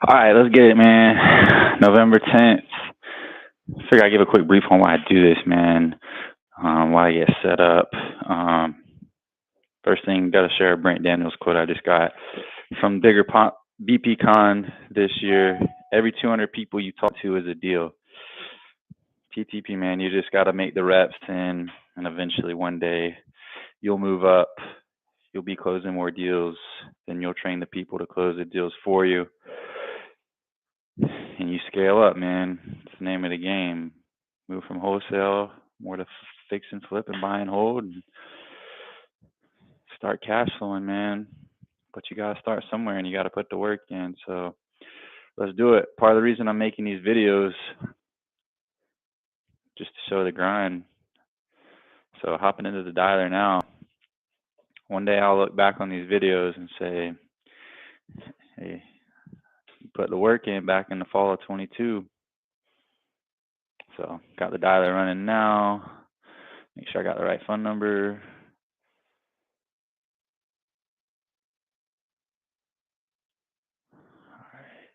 All right, let's get it, man. November 10th. Figure I give a quick brief on why I do this, man. Why I get set up. Um, First thing, got to share a Brent Daniels quote I just got from BPCon this year. Every 200 people you talk to is a deal. TTP, man, you just got to make the reps in, and eventually one day you'll move up. You'll be closing more deals. Then you'll train the people to close the deals for you. And you scale up, man. It's the name of the game. Move from wholesale more to fix and flip and buy and hold, and start cash flowing, man. But you gotta start somewhere, and you gotta put the work in. So let's do it. Part of the reason I'm making these videos just to show the grind. So hopping into the dialer now. One day I'll look back on these videos and say, hey, you put the work in back in the fall of 22. So got the dialer running now. Make sure I got the right phone number. All right.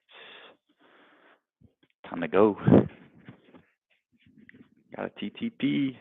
Time to go. Got a TTP.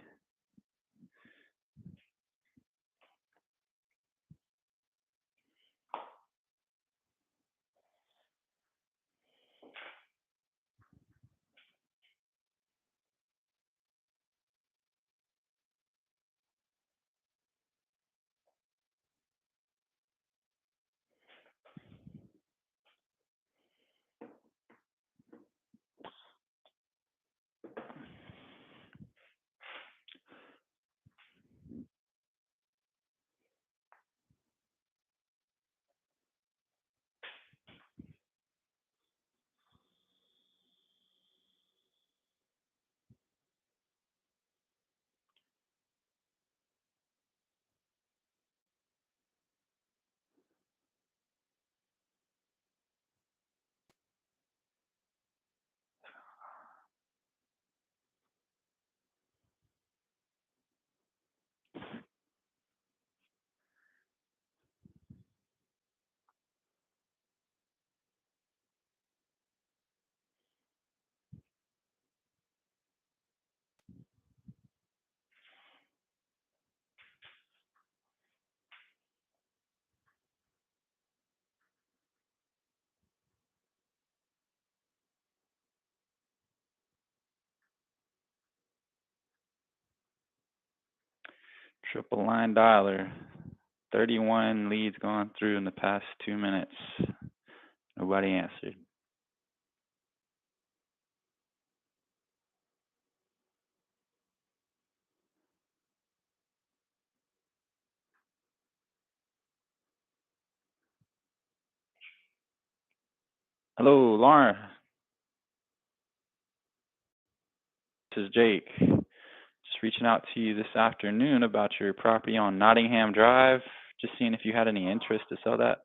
Triple line dialer. 31 leads gone through in the past 2 minutes. Nobody answered. Hello, Lauren. This is Jake. Just reaching out to you this afternoon about your property on Nottingham Drive. Just seeing if you had any interest to sell that.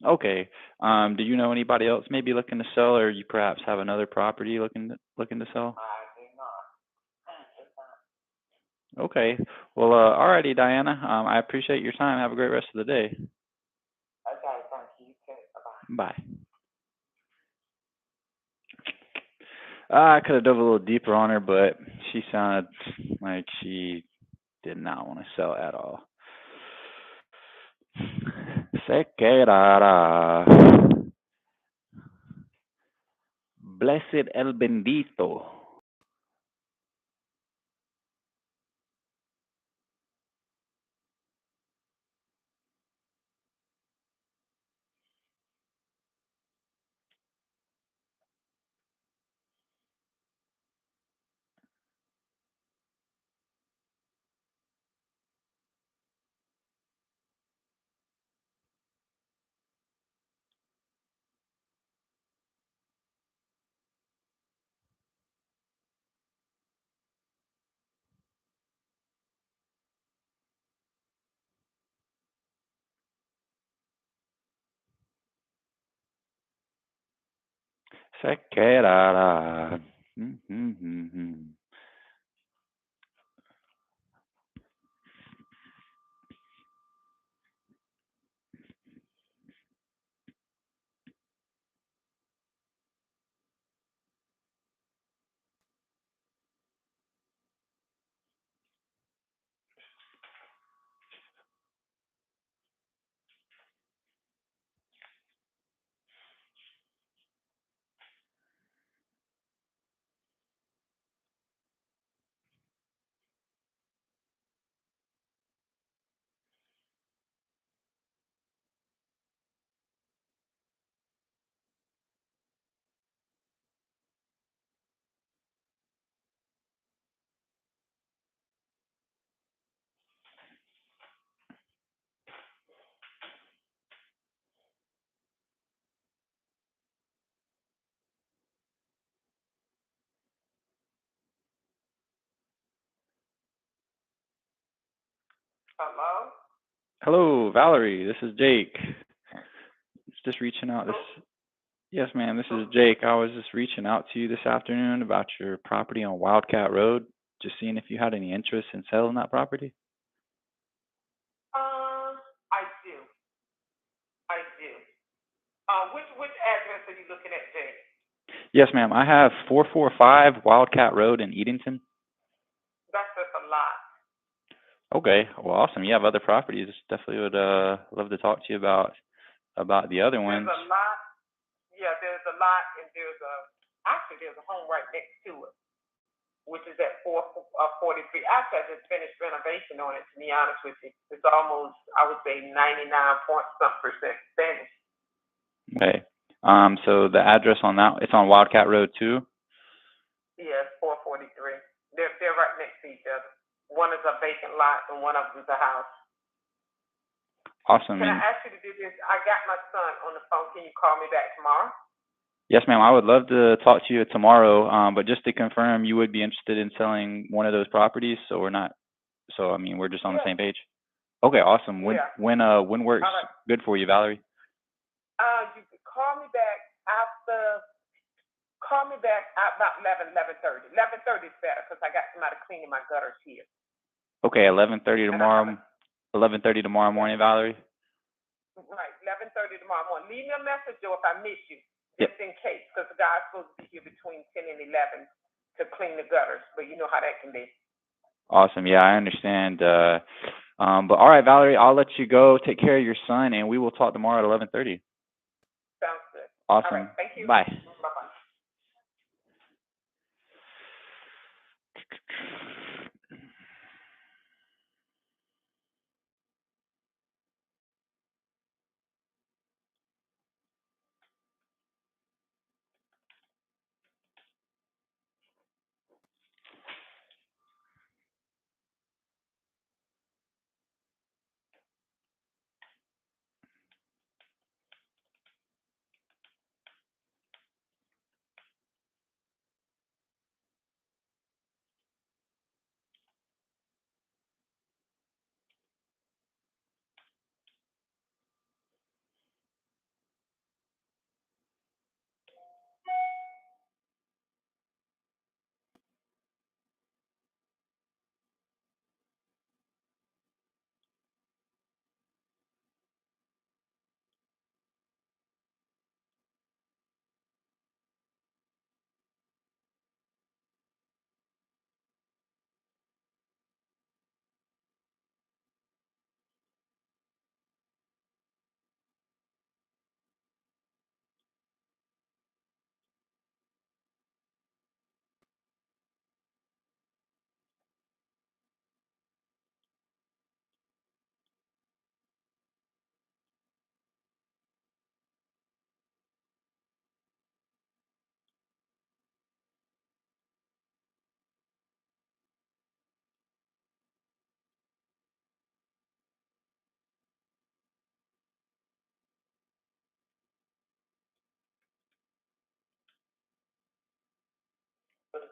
Okay. Do you know anybody else maybe looking to sell, or you perhaps have another property looking to sell? Okay. Well, alrighty, Diana. I appreciate your time. Have a great rest of the day. Bye. I could have dove a little deeper on her, but she sounded like she did not want to sell at all. Se quedará. Blessed el bendito. Se quedará. Hello? Hello, Valerie. This is Jake. Just reaching out. Yes, ma'am. This is Jake. I was just reaching out to you this afternoon about your property on Wildcat Road. Just seeing if you had any interest in selling that property. I do. I do. Which address are you looking at, Jay? Yes, ma'am. I have 445 Wildcat Road in Edenton. That's just a lot. Okay. Well, awesome. You have other properties. Definitely would love to talk to you about the other ones. There's a lot. Yeah, there's a lot, and there's a home right next to it, which is at 443. Actually, I just finished renovation on it. To be honest with you, it's almost, I would say, 99 point some percent finished. Okay. So the address on that, it's on Wildcat Road too? Yeah, it's 443. They're right next to each other. One is a vacant lot, and one of them is a house. Awesome. Can I ask you to do this? I got my son on the phone. Can you call me back tomorrow? Yes, ma'am. I would love to talk to you tomorrow. But just to confirm, you would be interested in selling one of those properties, so we're not. So I mean, we're just on the same page. Okay, awesome. When works good for you, Valerie? You can call me back after. Call me back at about 11:30. 11:30 is better because I got somebody cleaning my gutters here. Okay, 11:30 tomorrow. 11:30 tomorrow morning, Valerie. Right, 11:30 tomorrow morning. Leave me a message, though, if I miss you, just in case, because the guy's supposed to be here between 10 and 11 to clean the gutters, but you know how that can be. Awesome. Yeah, I understand. But all right, Valerie, I'll let you go. Take care of your son, and we will talk tomorrow at 11:30. Sounds good. Awesome. All right, thank you. Bye. Bye-bye.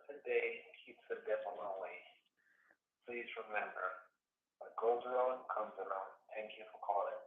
Today keeps the devil away. Please remember, what goes around comes around. Thank you for calling.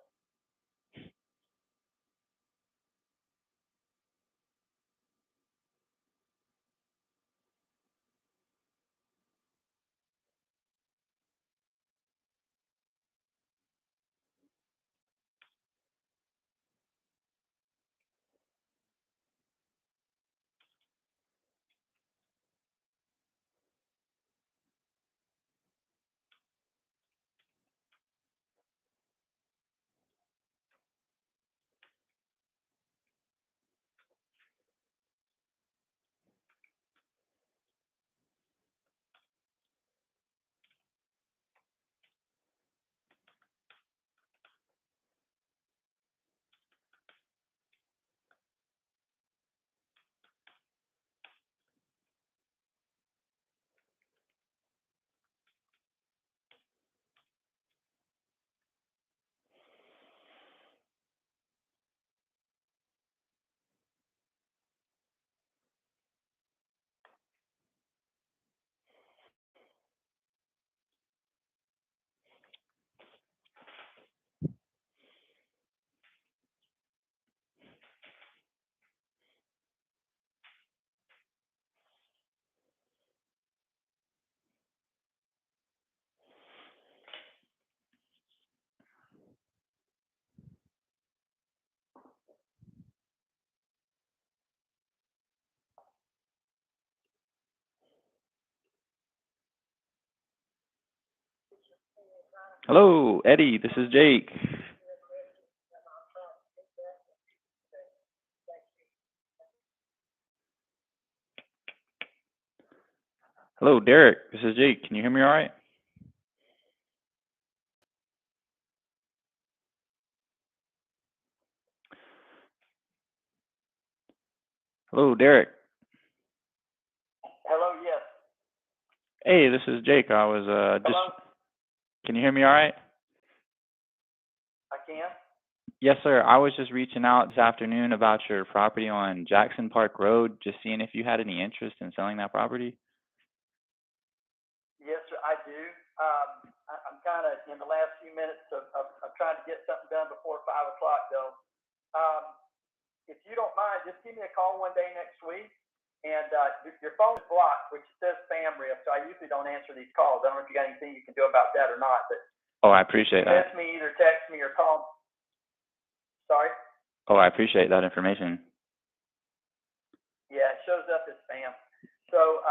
Hello, Eddie. This is Jake. Hello, Derek. This is Jake. Can you hear me all right? Hello, Derek. Hello, yes. Hey, this is Jake. I was just. Hello, Can you hear me all right? I can. Yes, sir. I was just reaching out this afternoon about your property on Jackson Park Road, just seeing if you had any interest in selling that property. Yes, sir, I do. I'm kind of in the last few minutes of trying to get something done before 5 o'clock, though. Um, if you don't mind, just give me a call one day next week. And your phone is blocked, which says spam risk, so I usually don't answer these calls. I don't know if you got anything you can do about that or not, but Oh, I if appreciate you miss that. me, either text me or call. Sorry? Oh, I appreciate that information. Yeah, it shows up as spam. So,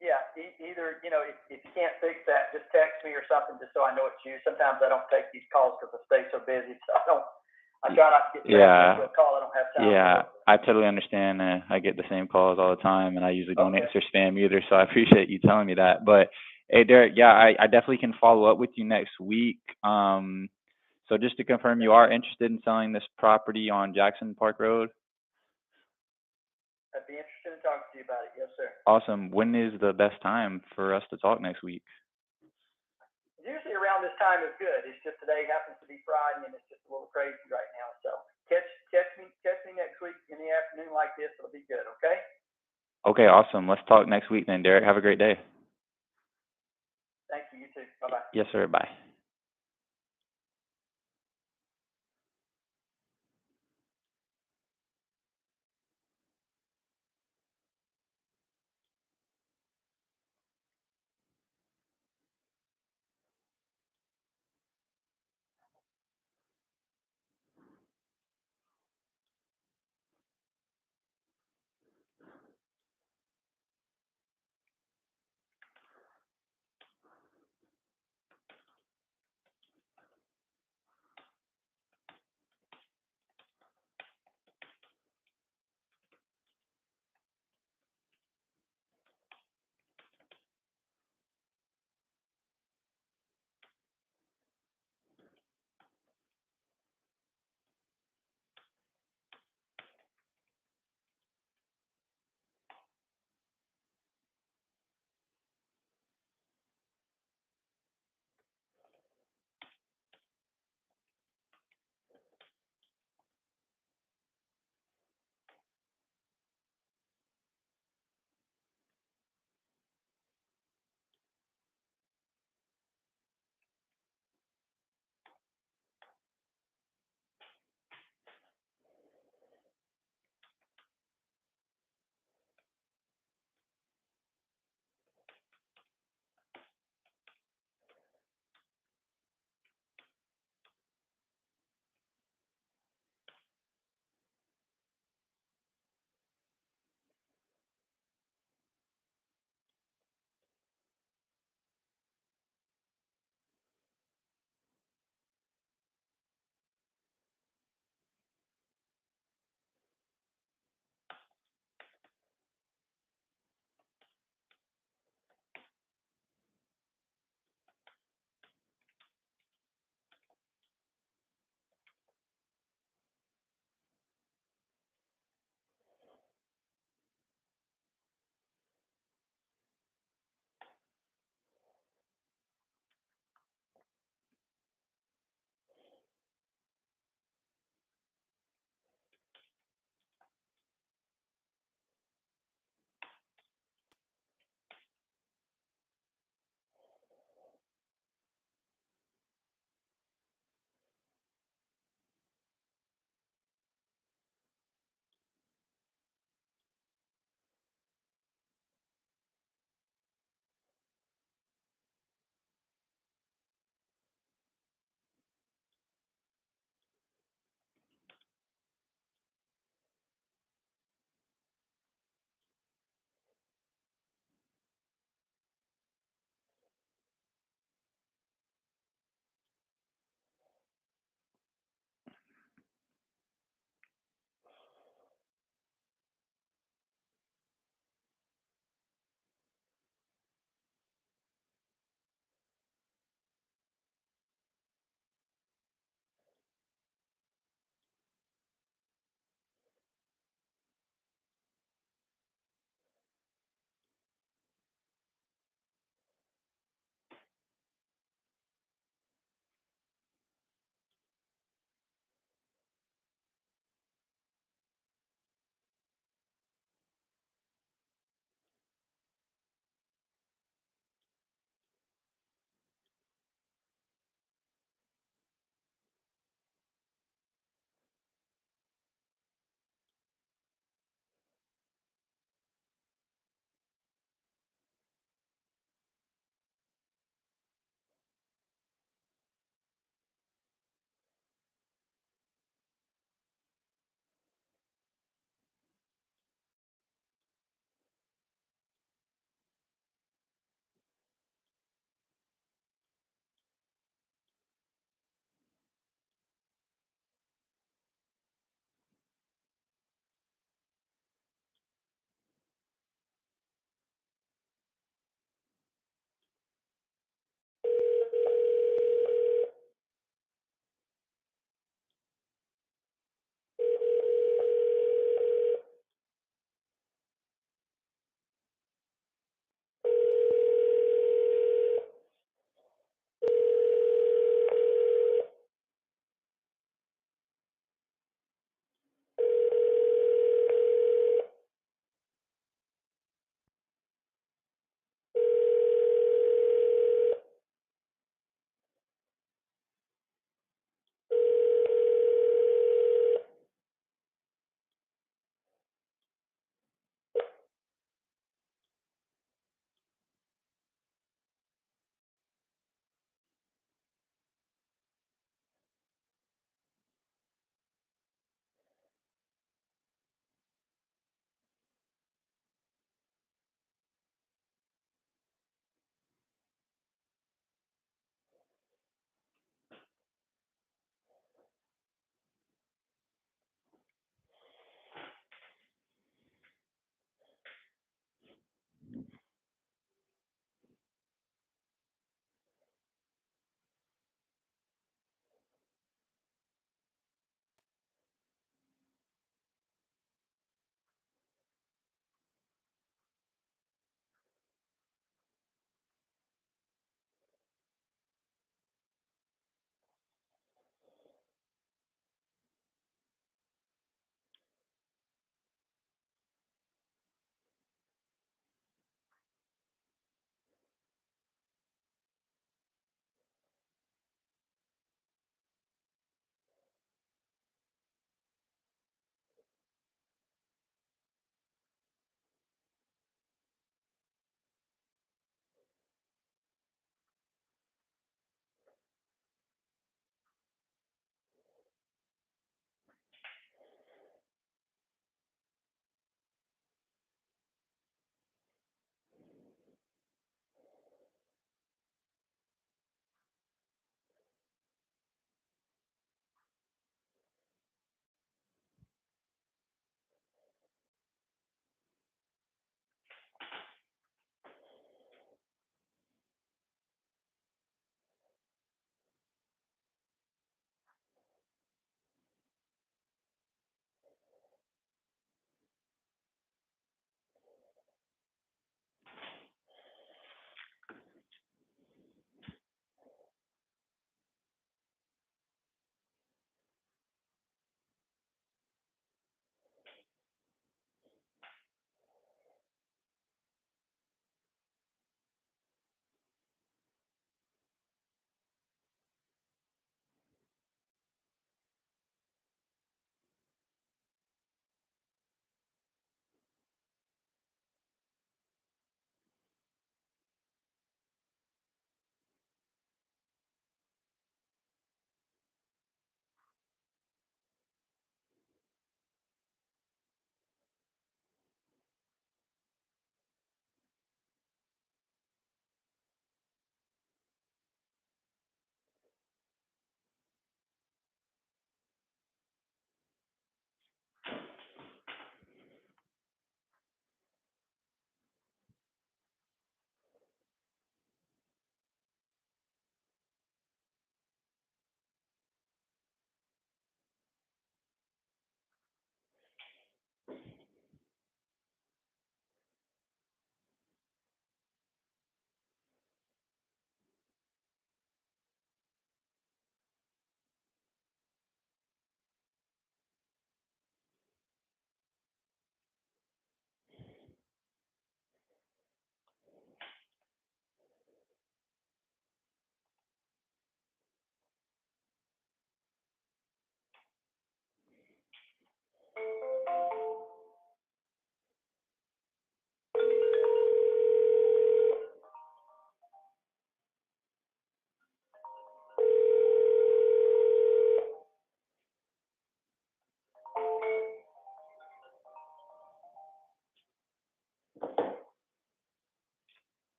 yeah, either, if you can't fix that, just text me or something just so I know it's you. Sometimes I don't take these calls because I stay so busy, so I try not to get trapped into a call I don't have time Yeah, for. I totally understand. I get the same calls all the time, and I usually don't Okay. answer spam either. So I appreciate you telling me that. But hey, Derek, yeah, I definitely can follow up with you next week. So just to confirm, you are interested in selling this property on Jackson Park Road? I'd be interested in talking to you about it. Yes, sir. Awesome. When is the best time for us to talk next week? Usually around this time is good. It's just today happens to be Friday and it's just a little crazy right now. So catch me next week in the afternoon like this. It'll be good. Okay. Okay, awesome. Let's talk next week then, Derek. Have a great day. Thank you. You too. Bye bye. Yes, sir. Bye.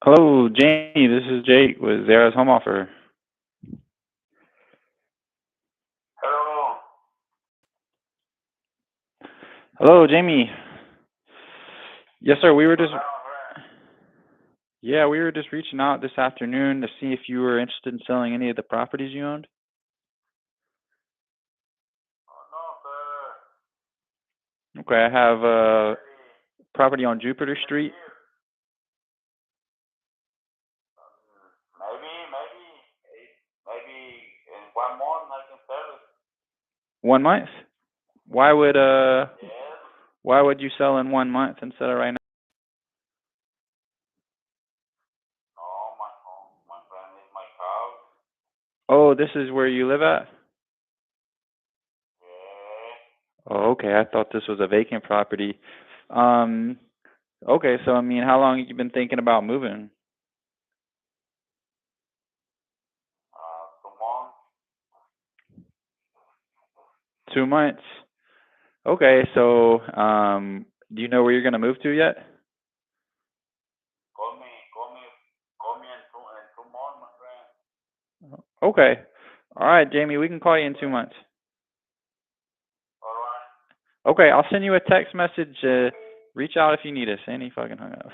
Hello, Jamie. This is Jake with Zara's Home Offer. Hello. Hello, Jamie. Yes, sir. We were just reaching out this afternoon to see if you were interested in selling any of the properties you owned. No, sir. Okay, I have a property on Jupiter Street. Maybe in 1 month I can sell it. 1 month? Why would Yes. why would you sell in 1 month instead of right now? No, my home, my friend, is my house. Oh, this is where you live at? Yeah. Oh, okay. I thought this was a vacant property. Okay, so I mean, how long have you been thinking about moving? 2 months. 2 months. Okay, so do you know where you're gonna move to yet? Call me in 2 months, my friend. Okay. All right, Jamie, we can call you in 2 months. All right. Okay, I'll send you a text message. Reach out if you need us. And he fucking hung up.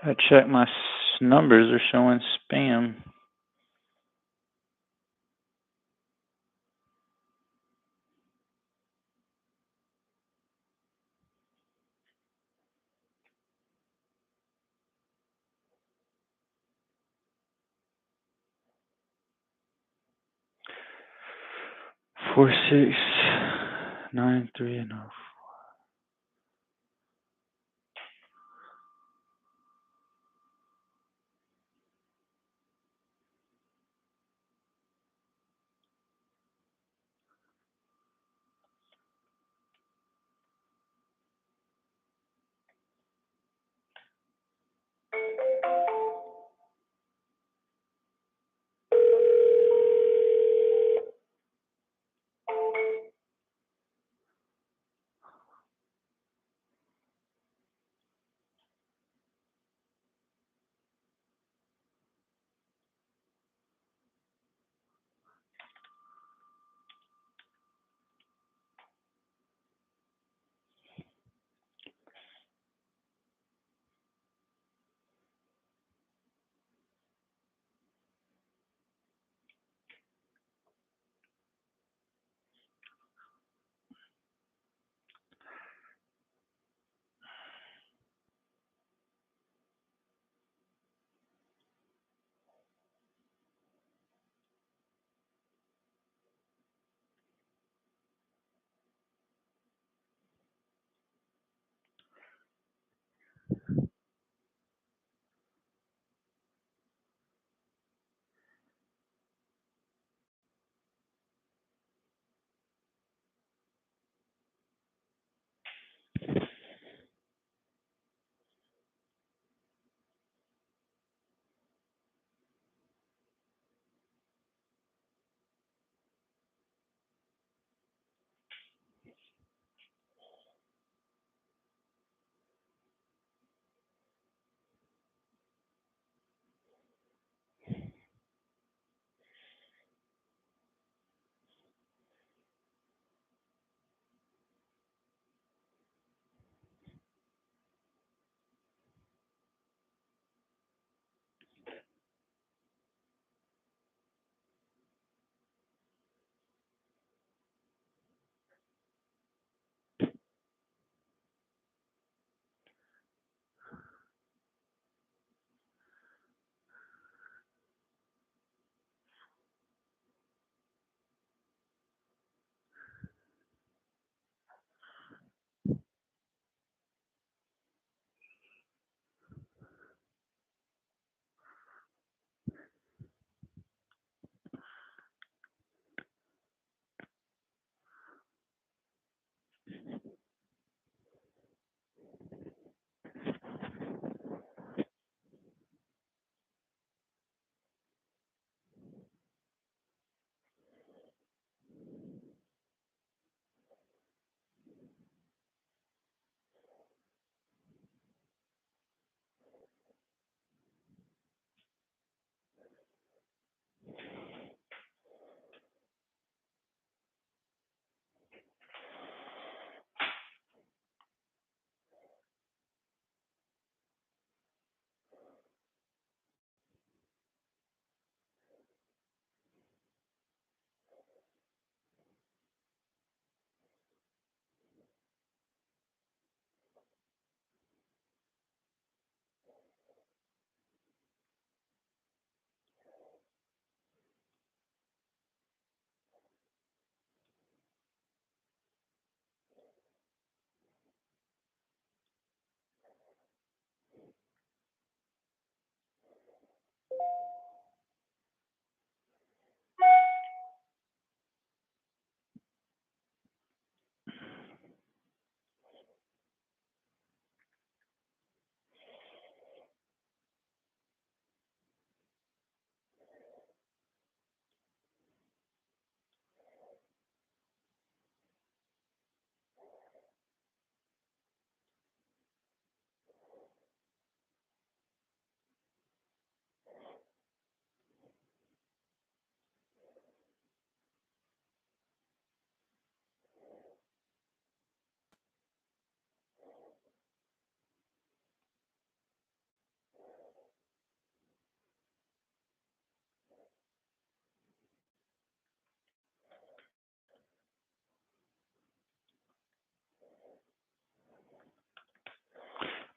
I check my numbers are showing spam. Four, 6, 9, 3, and 0.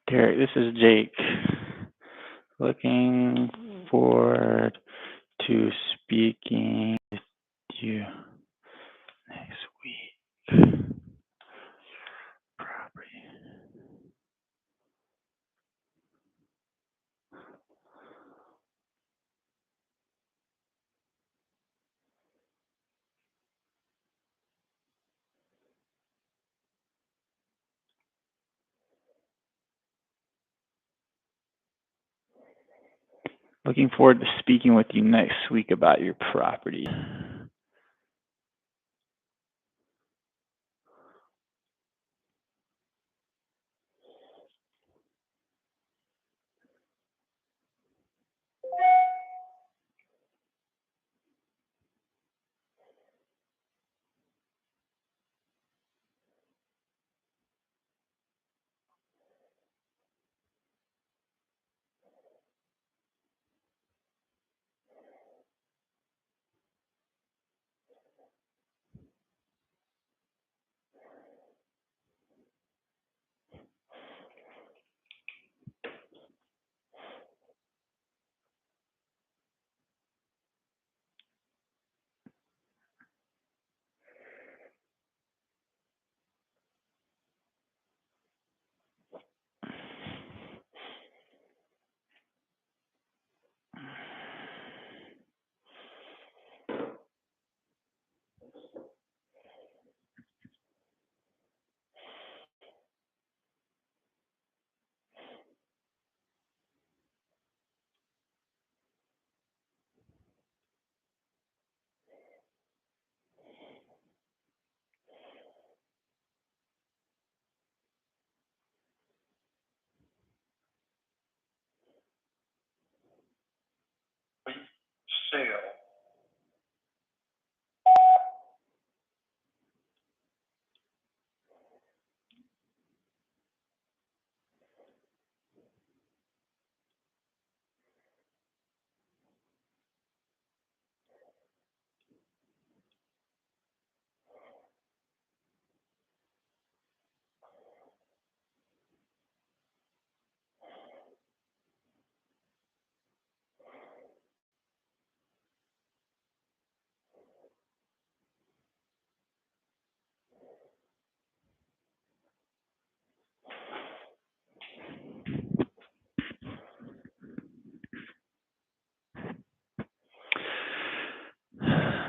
Derek, this is Jake. Looking forward to speaking with you next week. Property. Looking forward to speaking with you next week about your property. Sale.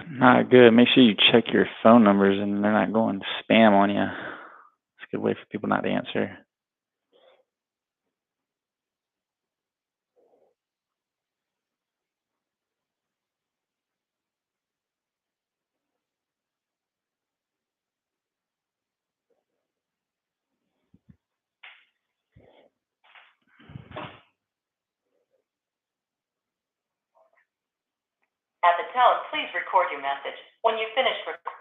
Not good. Make sure you check your phone numbers and they're not going spam on you. It's a good way for people not to answer. At the tone, please record your message. When you finish recording.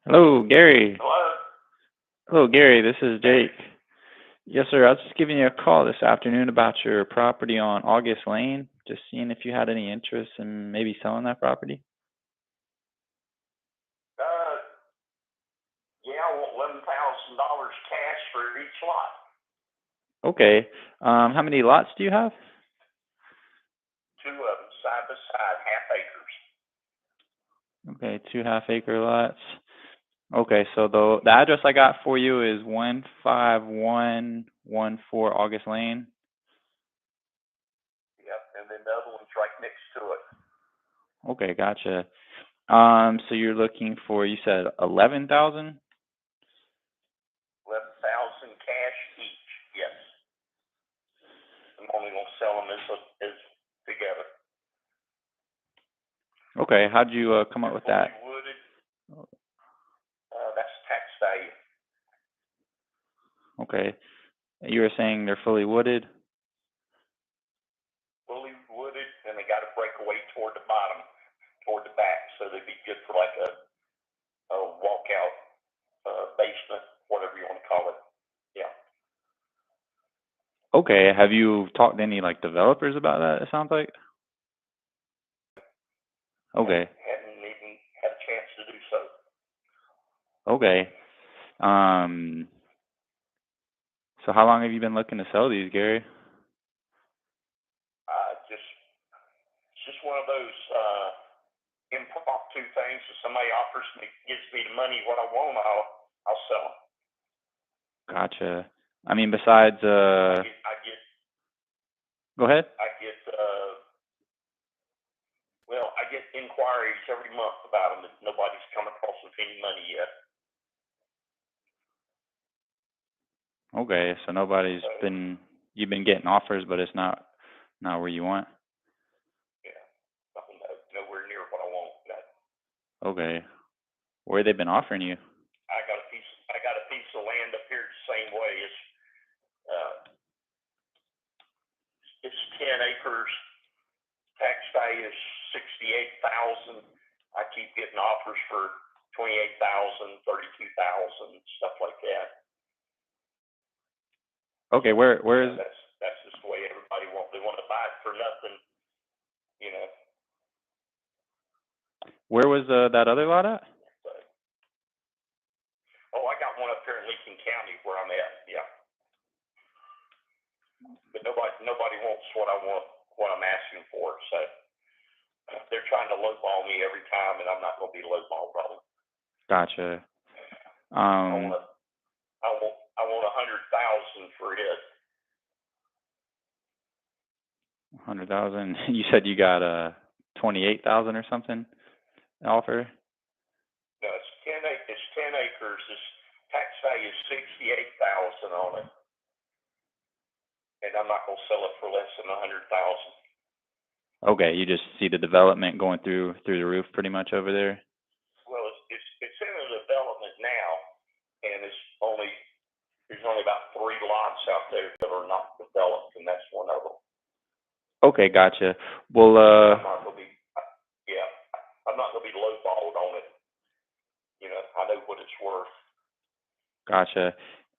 Hello, Gary. Hello? Hello, Gary. This is Jake. Yes, sir. I was just giving you a call this afternoon about your property on August Lane. Just seeing if you had any interest in maybe selling that property. Yeah, I want $11,000 cash for each lot. Okay. How many lots do you have? 2 of them side by side, half acres. Okay, 2 half-acre lots. Okay, so the address I got for you is 15114 August Lane. Yep, and then the other one's right next to it. Okay, gotcha. So you're looking for, you said 11,000? 11,000 $100,000 cash each, yes. I'm only gonna sell them as together. Okay, how'd you come up with that? Fully wooded, that's tax value. Okay, you were saying they're fully wooded? Fully wooded, and they got a breakaway toward the bottom, toward the back, so they'd be good for like a walkout basement, whatever you want to call it. Yeah. Okay, have you talked to any like developers about that, it sounds like? Okay, Hadn't even had a chance to do so. okay. So how long have you been looking to sell these, Gary? It's just one of those impromptu things. If somebody gives me the money what I want, I'll sell them. Gotcha. I mean, besides, I get go ahead. I get inquiries every month about them, and nobody's come across with any money yet. Okay, so you've been getting offers, but it's not where you want. Yeah, nowhere near what I want. Okay, where they been offering you? I got a piece of land up here the same way. It's 10 acres. Tax value is $68,000. I keep getting offers for $28,000, $32,000, stuff like that. Okay, where is? That's just the way everybody wants. They want to buy it for nothing, you know. Where was that other lot at? But, I got one up here in Lincoln County where I'm at. Yeah. But nobody wants what I want, what I'm asking for. So they're trying to lowball me every time, and I'm not going to be lowballed by them. Gotcha. I want 100,000 for it. 100,000. You said you got 28,000 or something offer. No, it's 10 acres. This tax value is $68,000 on it, and I'm not going to sell it for less than 100,000. Okay, you just see the development going through the roof pretty much over there. Well, it's in a development now, and there's only about 3 lots out there that are not developed, and that's one of them. Okay, gotcha. Well, I'm not going to be lowballed on it. You know, I know what it's worth. gotcha.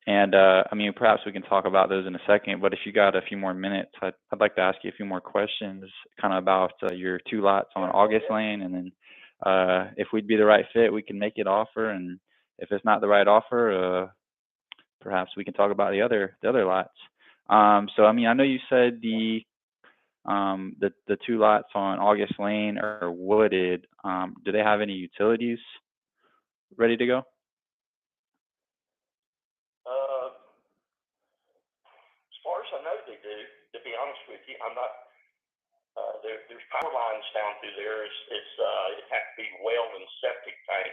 And I mean, perhaps we can talk about those in a second. But if you got a few more minutes, I'd like to ask you a few more questions, kind of about your 2 lots on August Lane, and then if we'd be the right fit, we can make it offer, and if it's not the right offer, perhaps we can talk about the other lots. So I mean, I know you said the 2 lots on August Lane are wooded. Do they have any utilities ready to go? As far as I know, they do. To be honest with you, I'm not. There's power lines down through there. It has to be well and septic tank.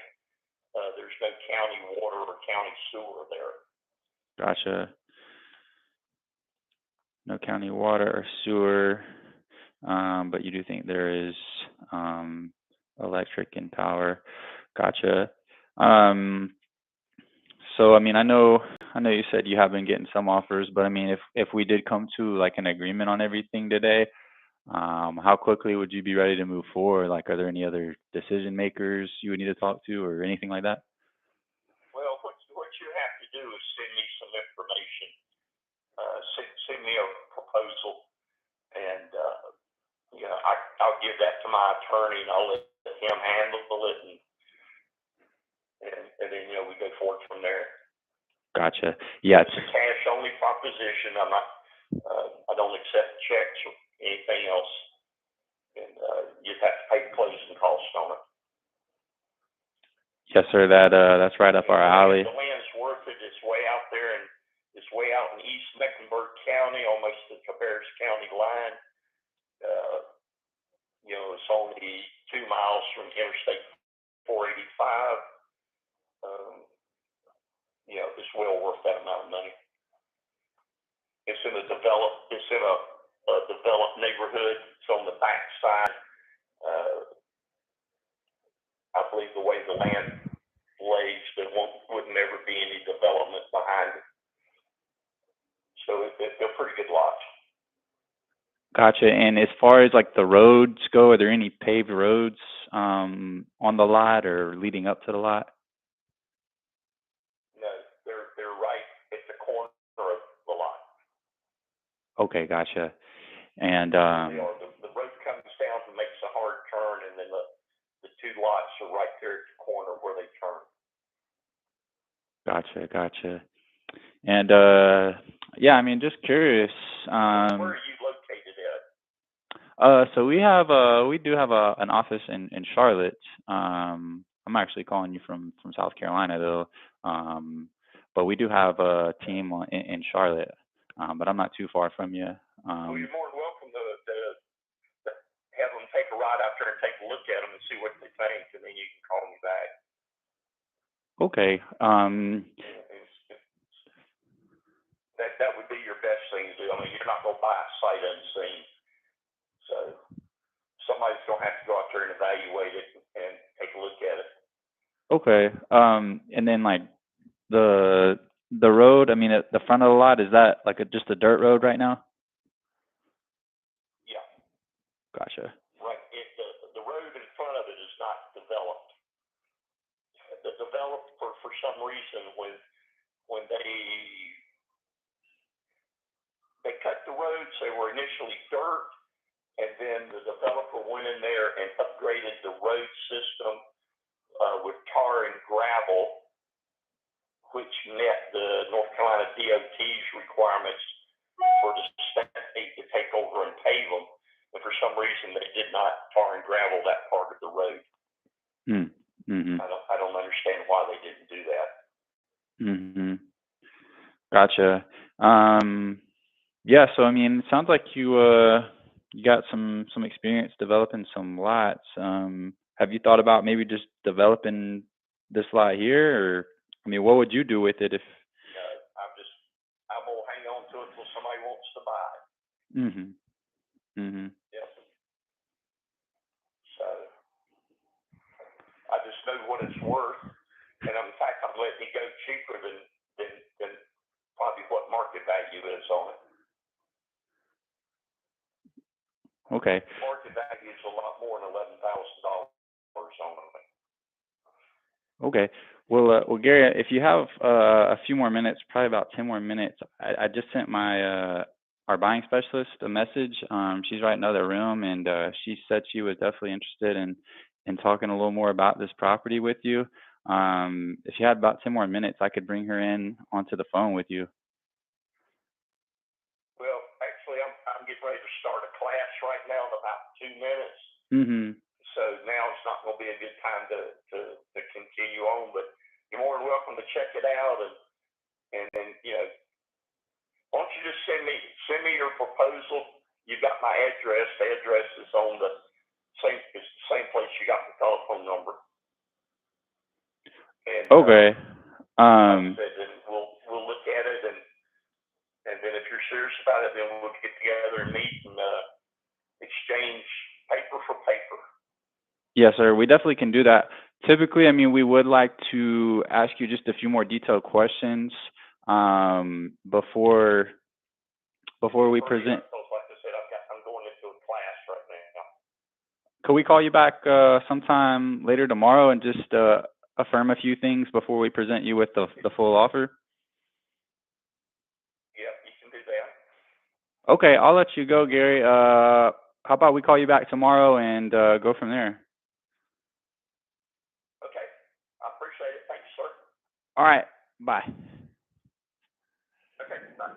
There's no county water or county sewer there. Gotcha. No county water or sewer, but you do think there is electric and power. Gotcha. So I mean, I know you said you have been getting some offers, but I mean, if we did come to like an agreement on everything today, how quickly would you be ready to move forward? Like, are there any other decision makers you would need to talk to or anything like that? Well, what you have to do is send me some information. Send me a proposal, and I'll give that to my attorney, and I'll let him handle it, and then we go forward from there. Gotcha. Yeah. It's a cash only proposition. I don't accept checks or anything else, and you have to pay the closing costs on it. Yes, sir. That's right up our alley. The land's worth it. It's way out there, and it's way out in East Mecklenburg County, almost the Cabarrus County line. It's only 2 miles from Interstate 485. it's well worth that amount of money. It's in a developed neighborhood. It's on the back side. I believe the way the land lays, there would never be any development behind it. So they're pretty good lots. Gotcha. And as far as like the roads go, are there any paved roads on the lot or leading up to the lot? No, they're right at the corner of the lot. Okay, gotcha. And They are. The road comes down and makes a hard turn, and then the two lots are right there at the corner where they turn. gotcha. And yeah, I mean, just curious. Where are you located at? So we do have an office in Charlotte. I'm actually calling you from South Carolina though. But we do have a team in Charlotte. But I'm not too far from you. Well, you're more than welcome to have them take a ride out there and take a look at them and see what they think, and then you can call me back. Okay. That would be your best thing to do. I mean, you're not going to buy a sight unseen. So somebody's going to have to go out there and evaluate it and take a look at it. Okay. And then like the road, I mean, at the front of the lot, is that like just a dirt road right now? Yeah. Gotcha. Right. The road in front of it is not developed. The developer, for some reason, when they cut the roads, they were initially dirt, and then the developer went in there and upgraded the road system with tar and gravel, which met the North Carolina DOT's requirements for the state to take over and pave them. And for some reason, they did not tar and gravel that part of the road. Mm-hmm. I don't understand why they didn't do that. Mm-hmm. Gotcha. Yeah, so I mean, it sounds like you got some experience developing some lots. Have you thought about maybe just developing this lot here, or I mean, what would you do with it if? I'm gonna hang on to it till somebody wants to buy it. Yep. So I just know what it's worth, and in fact, I'm letting it go cheaper than probably what market value is on it. Okay. Market value is a lot more than $11,000 on it. Okay. Well, Gary, if you have a few more minutes, probably about 10 more minutes, I just sent my our buying specialist a message. She's right in another room, and she said she was definitely interested in talking a little more about this property with you. If you had about 10 more minutes, I could bring her in onto the phone with you. Well, actually, I'm getting ready to start a class right now in about 2 minutes. Mm-hmm. So now it's not going to be a good time to continue on, but you're more than welcome to check it out, and then why don't you just send me your proposal? You got my address. The address is on the same place you got the telephone number. And, okay. Then we'll look at it, and then if you're serious about it, then we'll get together and meet and exchange paper for paper. Yes, sir. We definitely can do that. Typically, I mean, we would like to ask you just a few more detailed questions before we present. Like I said, I'm going into a class right now. Could we call you back sometime later tomorrow and just affirm a few things before we present you with the full offer? Yeah, you can do that. Okay, I'll let you go, Gary. How about we call you back tomorrow and go from there? Okay, I appreciate it. Thanks, sir. All right, bye. Okay, bye.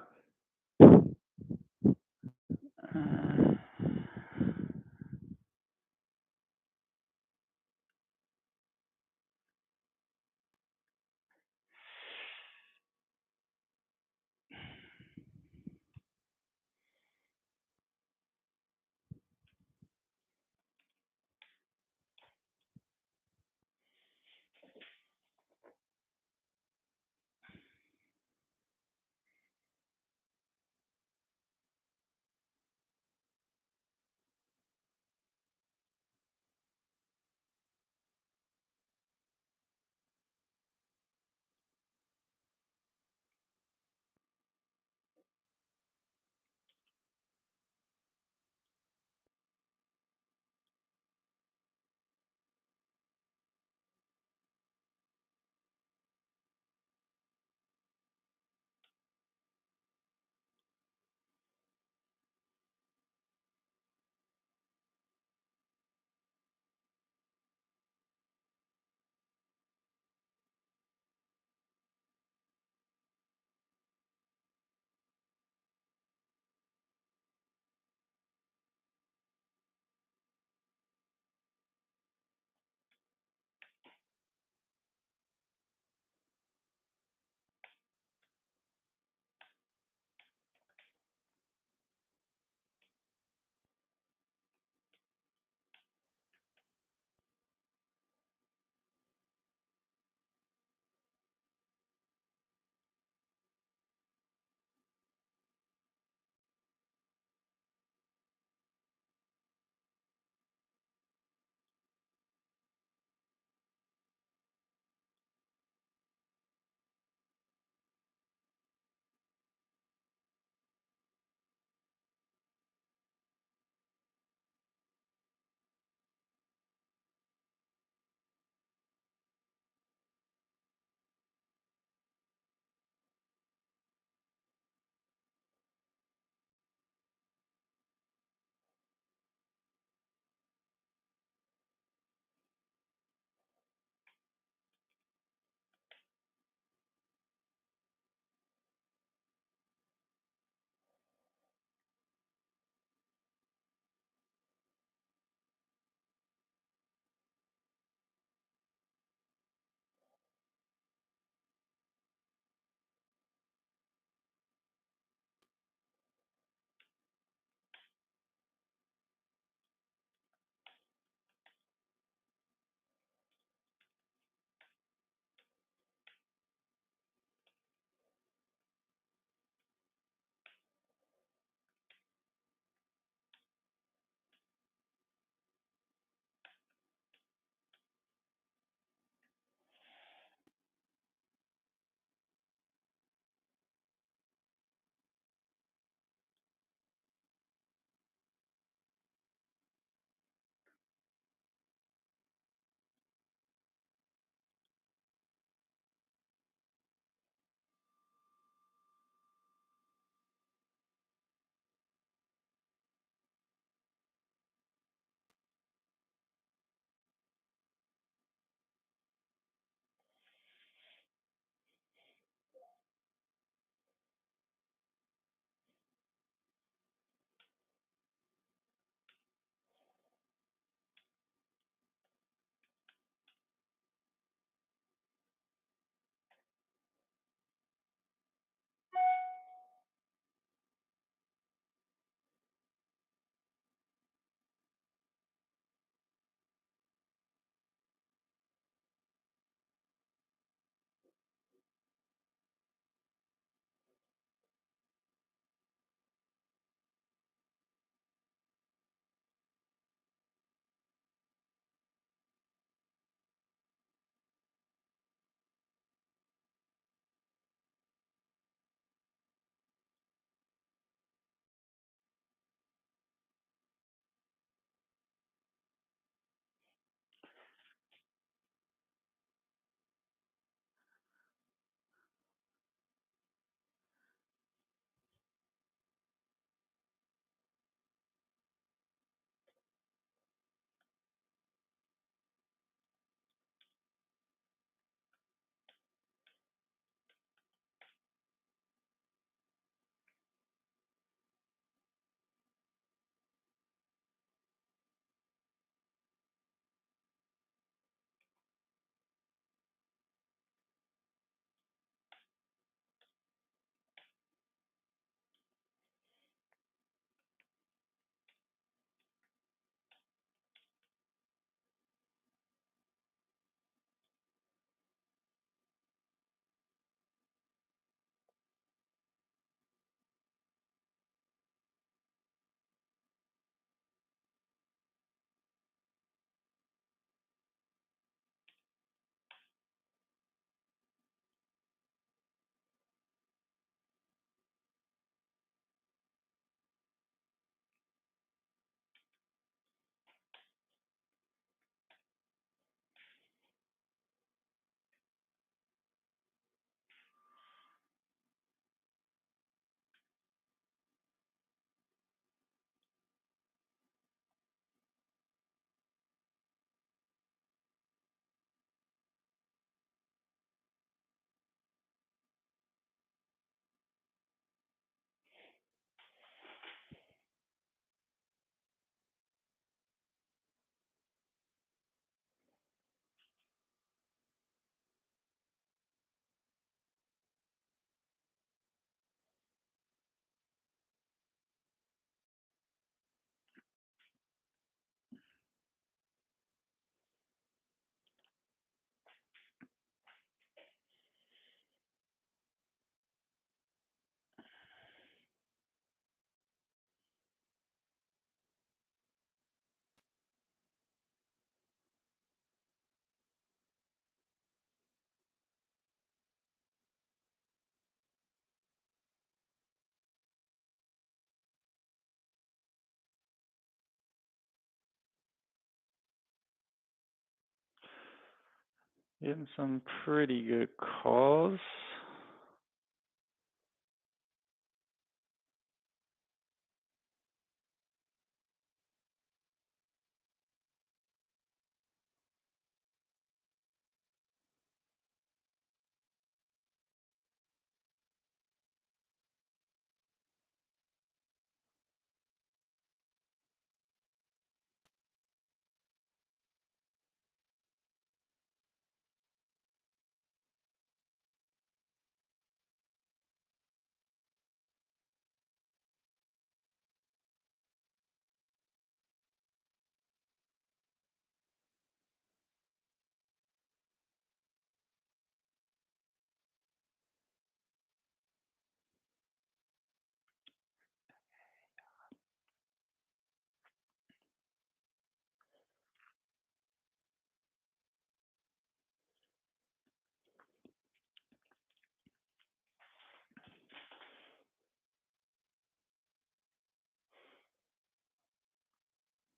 Getting some pretty good calls.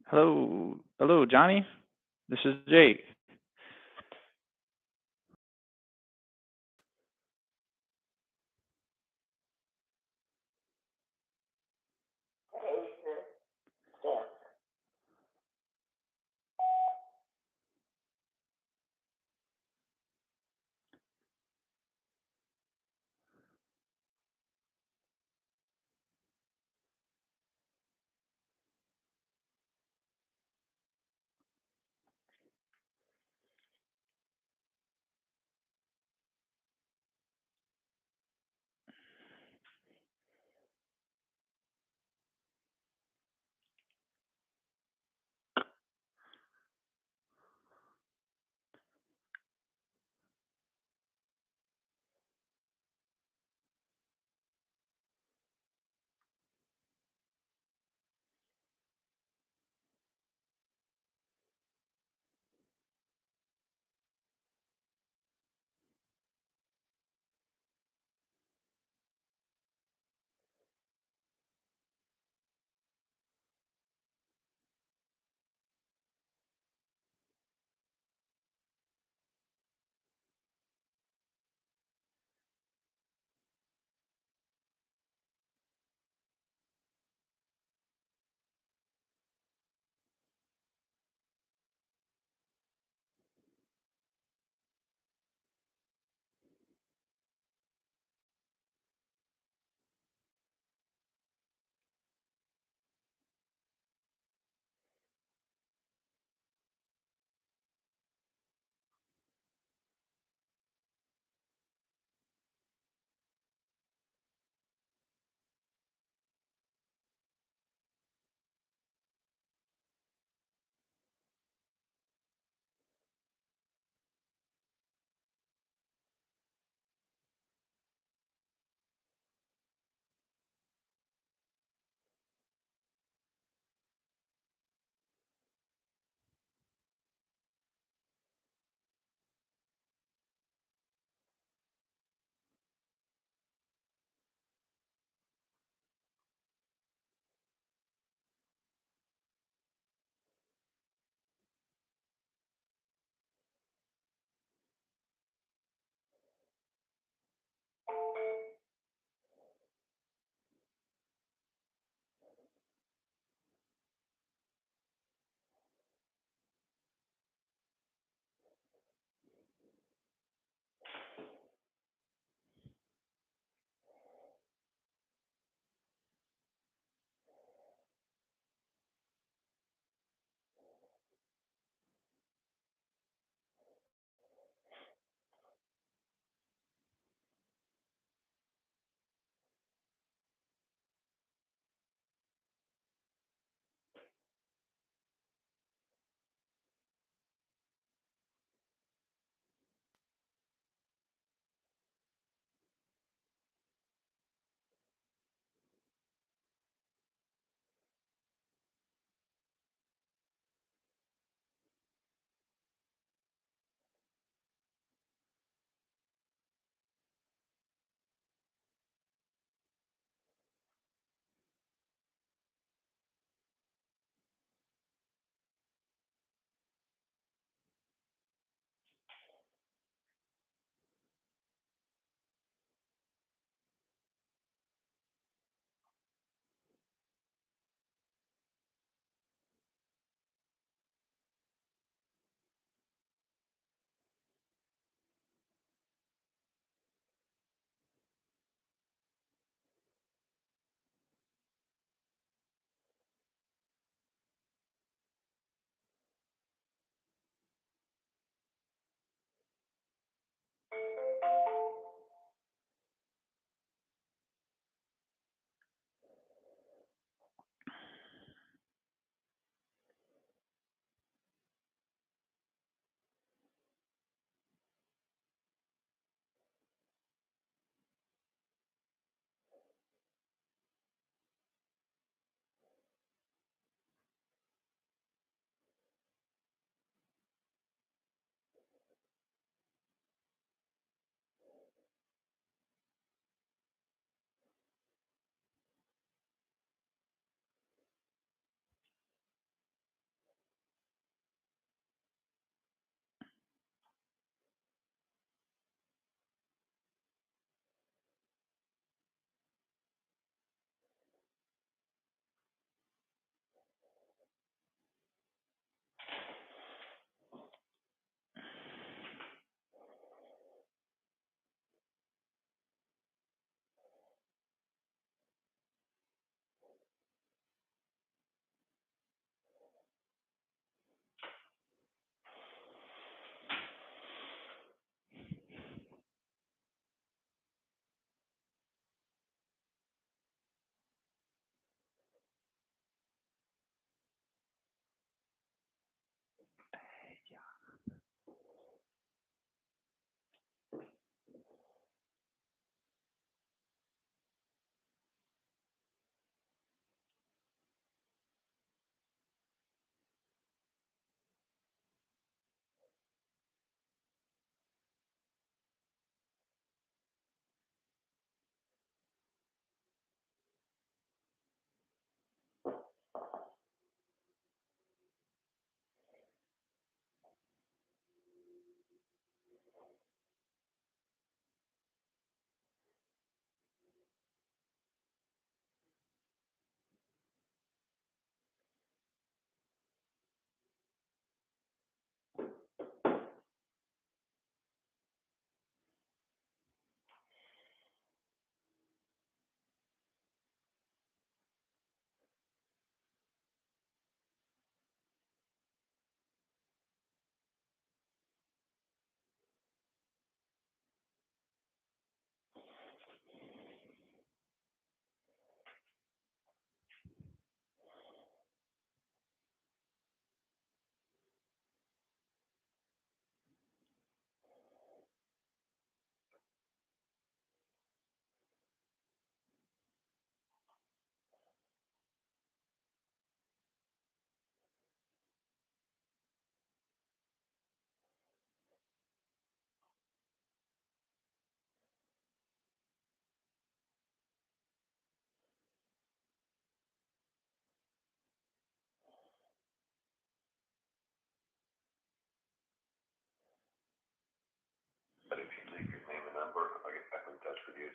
Hello, Johnny. This is Jake.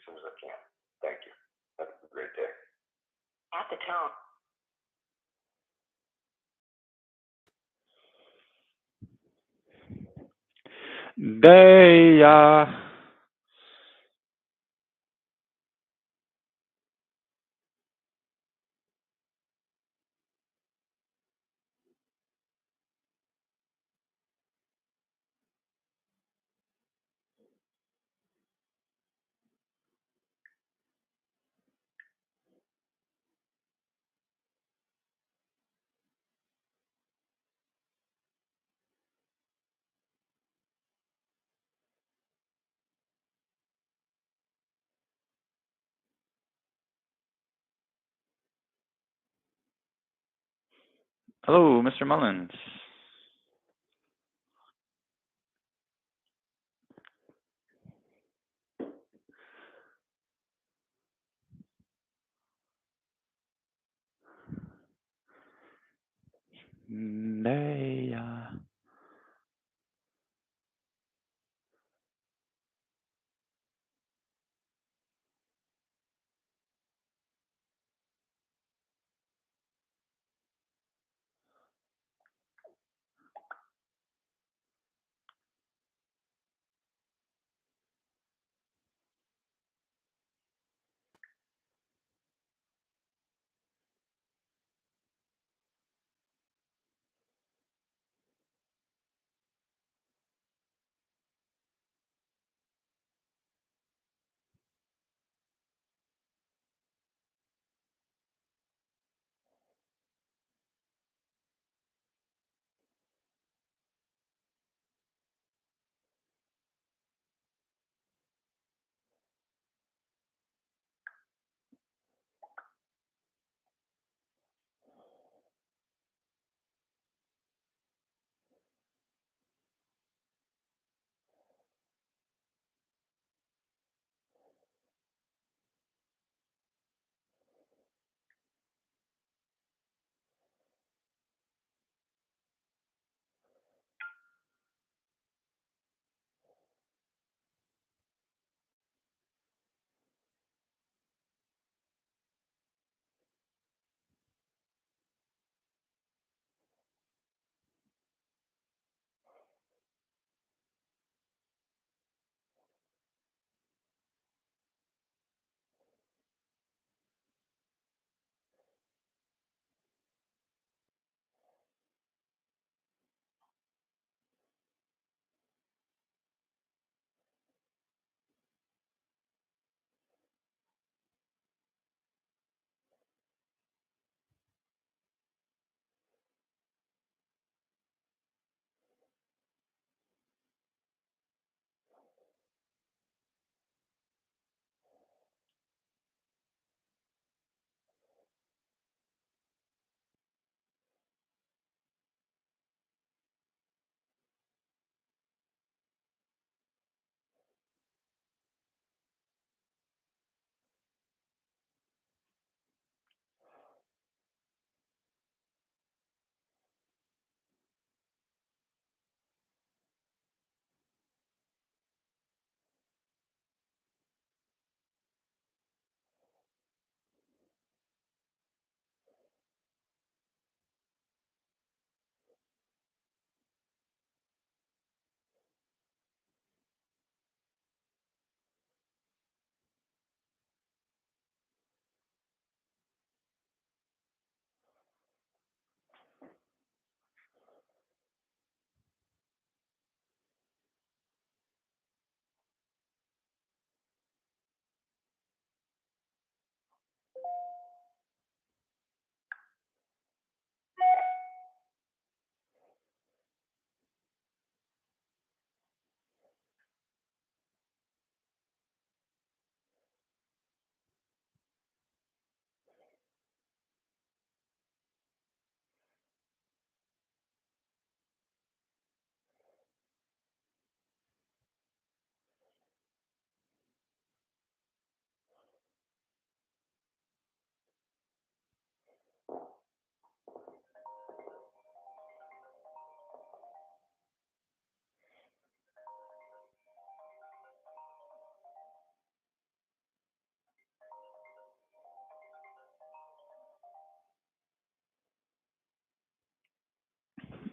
as soon as I can. Thank you. Have a great day. At the tone. They Hello, Mr. Mullins. They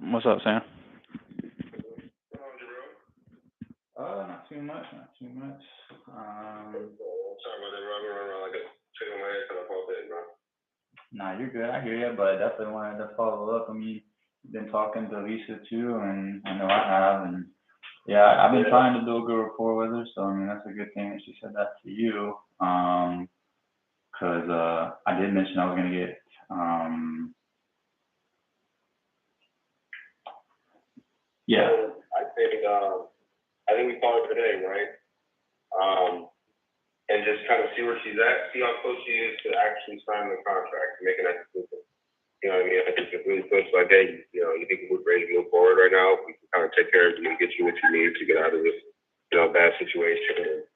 What's up, Sam? Not too much, not too much. Sorry about that, Rob. I'm running around like a chicken on my head kind of all day, bro. Nah, you're good. I hear you, but definitely wanted to follow up. I mean, you've been talking to Lisa too, and I know I have, and yeah, I've been trying to build good rapport with her. So I mean, that's a good thing that she said that to you. 'Cause I did mention I was gonna get yeah. So I think we call her today, right? And just kind of see where she's at, see how close she is to actually signing the contract, making that decision. You know what I mean? I think it's really close. Like, hey, you know, you think we're ready to move forward right now? We can kind of take care of you and get you what you need to get out of this, you know, bad situation. And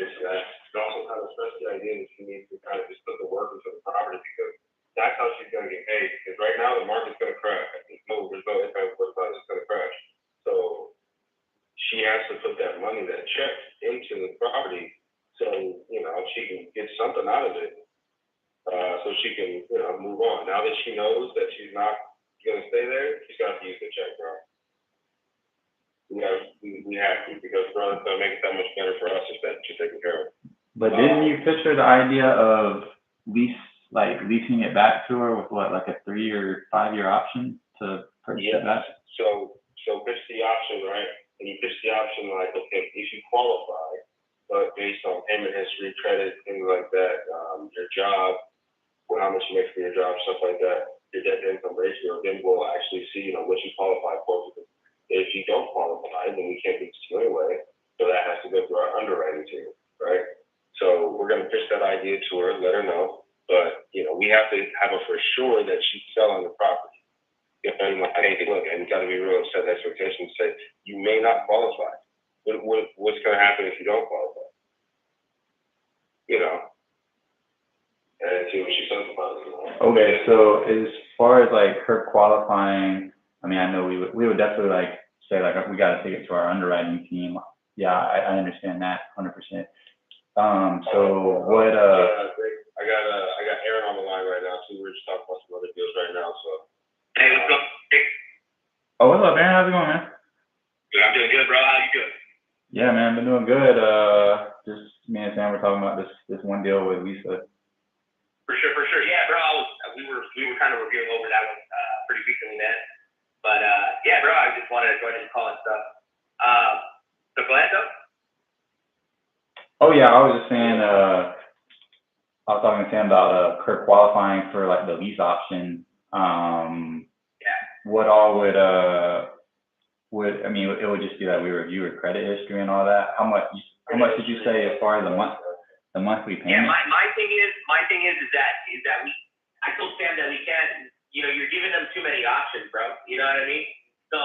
this, that. It also kind of stress the idea that she needs to kind of just put the work into the property because that's how she's going to get paid. Because right now the market's going to crash. There's no impact whatsoever. It's going to crash. So she has to put that money, that check, into the property so, you know, she can get something out of it. So she can, you know, move on. Now that she knows that she's not going to stay there, she's got to use the check, bro. We have to, because, bro, it's going to make it that much better for us if that she's taken care of. But didn't you picture the idea of leasing it back to her with what, like a 3 or 5 year option to purchase it back? So pitch the option, right? And you pitch the option like, okay, if you qualify, but based on payment history, credit, things like that, your job, how much you make for your job, stuff like that, your debt to income ratio, then we'll actually see, you know, what you qualify for. If you don't qualify, then we can't lease you anyway. So that has to go through our underwriting team, right? So we're going to pitch that idea to her, let her know. But, you know, we have to have her for sure that she's selling the property. If anyone, hey, look, and you got to be real and set expectations. Say, you may not qualify. What's going to happen if you don't qualify? You know? And see what she says about it. You know? Okay, so as far as like her qualifying, I mean, I know we would definitely like say like we got to take it to our underwriting team. Yeah, I understand that 100%. So what? I got Aaron on the line right now too. We're just talking about some other deals right now. So. Hey, what's up? Oh, what's up, Aaron? How's it going, man? Good. I'm doing good, bro. How you doing? Yeah, man, been doing good. Just me and Sam were talking about this one deal with Lisa. For sure. Yeah, bro. We were kind of reviewing over that one pretty recently, man. But yeah, bro. I just wanted to go ahead and call and stuff. So go ahead, though. Oh yeah, I was just saying. I was talking to Sam about her qualifying for like the lease option. Yeah. What all would I mean? It would just be that we review her credit history and all that. How much did you say as far as the monthly payment? Yeah, my thing is that I told Sam that we can't. You know, you're giving them too many options, bro. You know what I mean? So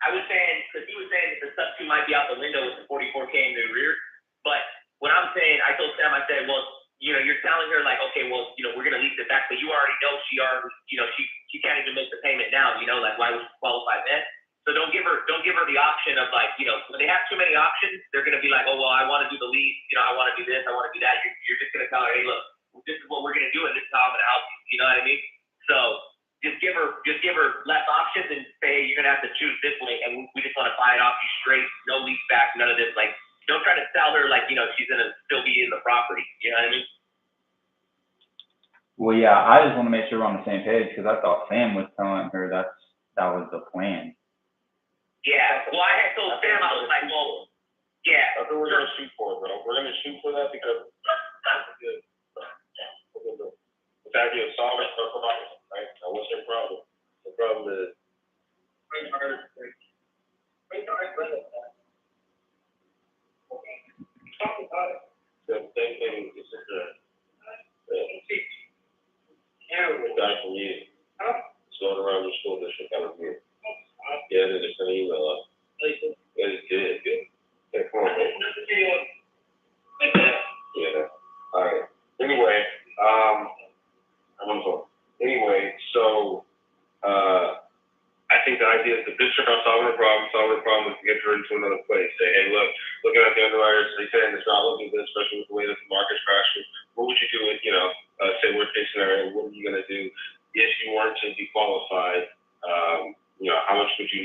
I was saying, because he was saying the sub 2 might be out the window with the 44K in the rear. But what I'm saying, I told Sam, I said, well, you know, you're telling her like, okay, well, you know, we're gonna lease it back, but you already know she can't even make the payment now. You know, like why would she qualify then? So don't give her the option of like, you know, when they have too many options, they're gonna be like, oh well, I want to do the lease, you know, I want to do this, I want to do that. You're just gonna tell her, hey, look, this is what we're gonna do, and this is how I'm gonna help you. You know what I mean? So just give her less options and say, hey, you're gonna have to choose this way, and we just want to buy it off you straight, no lease back, none of this. Like, don't try to sell her like, you know, she's gonna still be in the property. You know what I mean? Well, yeah, I just want to make sure we're on the same page because I thought Sam was telling her that was the plan. Yeah, well, I had told Sam, I was like, well, yeah. That's what we're going to shoot for, bro. We're going to shoot for that because that's good. The fact is, solve it, right? Now, what's your problem? The problem is, the same thing is just the guy from you. It's going around the school district out of here. Yeah, they just sent an email up. Yeah, it's good. Yeah, come on, man. Yeah. All right. Anyway, so I think the idea is the picture of solving a problem is to get her into another place. Say, hey, looking at the underwriters, they saying it's not looking good, especially with the way that the market's crashing. What would you do if, say worst case scenario, what are you gonna do if you weren't to be qualified?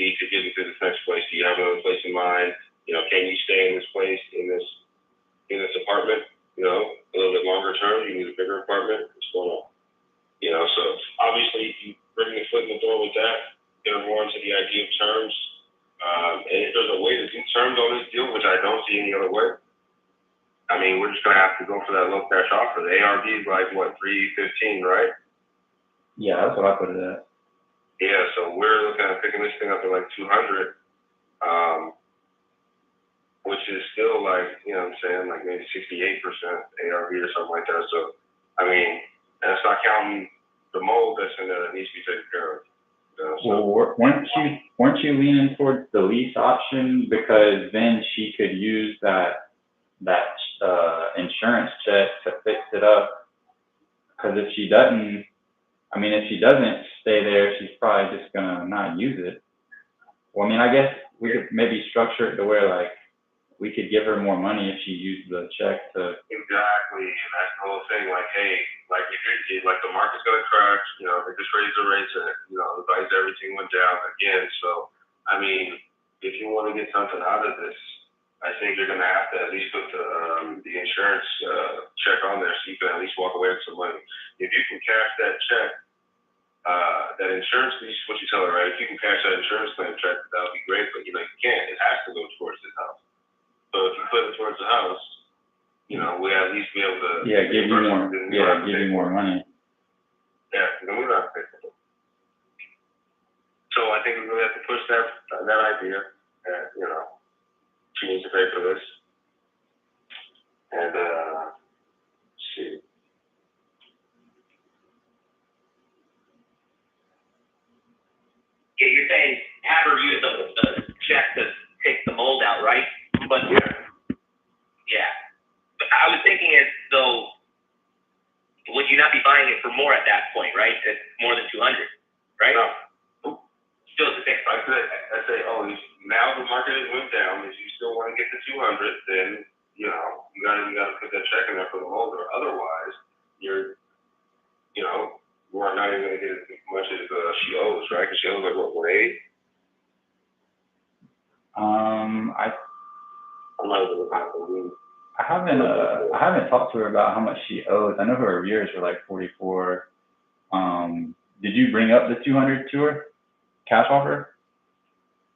need to get into this next place? Do you have another place in mind? You know, can you stay in this place, in this apartment, you know, a little bit longer term? You need a bigger apartment? What's going on? You know, so obviously you bring the foot in the door with that, get more into the idea of terms. And if there's a way to do terms on this deal, which I don't see any other way, I mean, we're just going to have to go for that low cash offer. The ARV is like, what, 315, right? Yeah, that's what I put it at. Yeah, so we're looking at picking this thing up at like 200, which is still like, you know what I'm saying, like maybe 68% ARV or something like that. So, I mean, that's not counting the mold that's in there that needs to be taken care of. You know, so. Well, weren't you leaning towards the lease option, because then she could use that insurance check to fix it up? Because if she doesn't stay there, she's probably just gonna not use it. Well, I mean, I guess we could maybe structure it to where, like, we could give her more money if she used the check to. Exactly, and that's the whole thing. Like, hey, like if like the market's gonna crash, you know, they just raised the rates, and you know, the price, everything went down again. So, I mean, if you want to get something out of this, I think you're gonna have to at least put the insurance check on there, so you can at least walk away with some money. If you can cash that check, that insurance, what you tell her, right? If you can cash that insurance claim check, that would be great. But you know, you can't. It has to go towards this house. So if you put it towards the house, you know, we at least be able to give you more money. Yeah, then we're not paying for it. So I think we really have to push that idea, and you know, she needs to pay for this. And let's see. Yeah, you're saying have her use the check to take the mold out, right? But yeah. But I was thinking as though, would you not be buying it for more at that point, right? At more than 200, right? No. Still the same. I say, oh, now the market has went down. If you still want to get to 200, then you know you gotta put that check in there for the mold, or otherwise we're not even gonna get as much as she owes, right? Because she owes like what, 180? I'm not even looking at the lead. I haven't talked to her about how much she owes. I know her arrears were like 44. Did you bring up the 200 to her? Cash offer?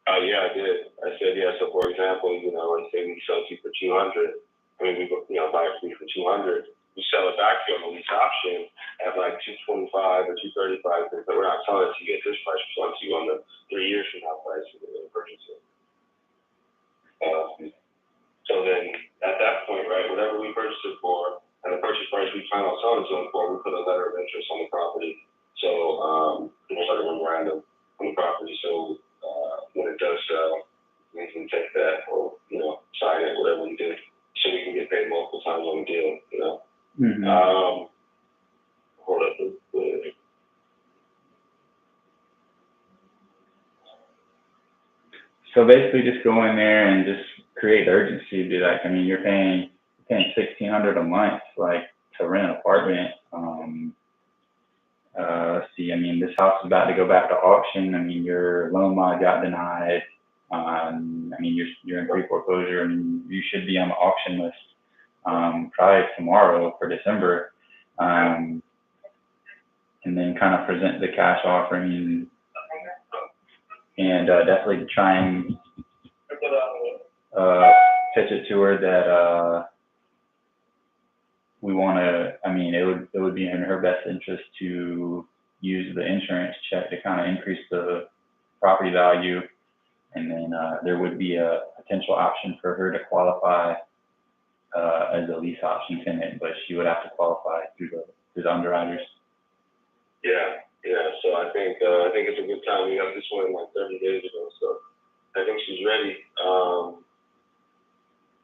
Yeah, I did. I said, yeah, so for example, you know, let's say we sell to you for 200. I mean, we buy it for 200. We sell it back to you on the lease option at like 225 or 235, but we're not selling it to you at this price. We're selling it to you on the 3 years from now price we're going to purchase it. So then at that point, right, whatever we purchase it for, and the purchase price we plan on selling it to them for, we put a letter of interest on the property. So, almost like a memorandum on the property. So, when it does sell, we can take that or, you know, sign it, whatever we do, so we can get paid multiple times on the deal, you know. Mm-hmm. Hold up. So basically, just go in there and just create urgency. Be like, I mean, you're paying $1,600 a month, like, to rent an apartment. Let's see. I mean, this house is about to go back to auction. I mean, your loan mod got denied. I mean, you're in pre-foreclosure. I mean, you should be on the auction list probably tomorrow for December. And then kind of present the cash offer. I mean, and definitely try and pitch it to her that we want to. I mean, it would be in her best interest to use the insurance check to kind of increase the property value, and then there would be a potential option for her to qualify as a lease option tenant, but she would have to qualify through the underwriters. Yeah. So I think it's a good time. We got this one like 30 days ago, so I think she's ready.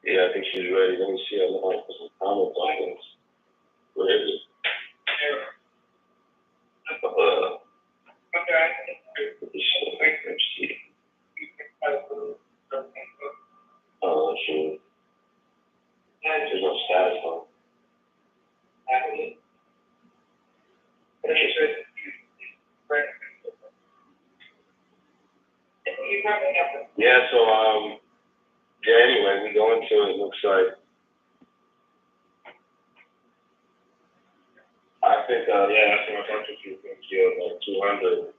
Yeah, I think she's ready. Let me see. I might put some comments on this. Where is it? Let's see. Oh, shoot. There's no status on it. yeah, so, yeah, anyway, we go into it, looks like, I think, yeah, that's what I talked to you, like 200.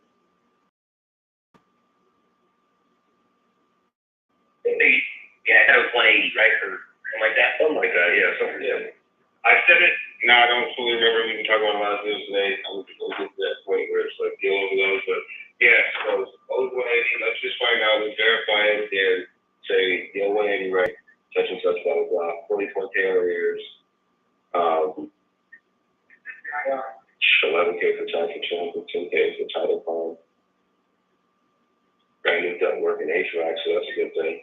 Yeah, I thought it was 180, right, or something like that? Something like that, yeah, something, yeah. I said it, now I don't fully remember, we can talk about a lot of deals today, I would go get to that point where it's like dealing with those, but yeah, so over 180, let's just find out, we verify it, and say, yeah, 180, right, such and such, blah, blah, blah, 44K arrears, 11K for tax insurance, 10K for title farm. Brand new duct work in HVAC, so that's a good thing.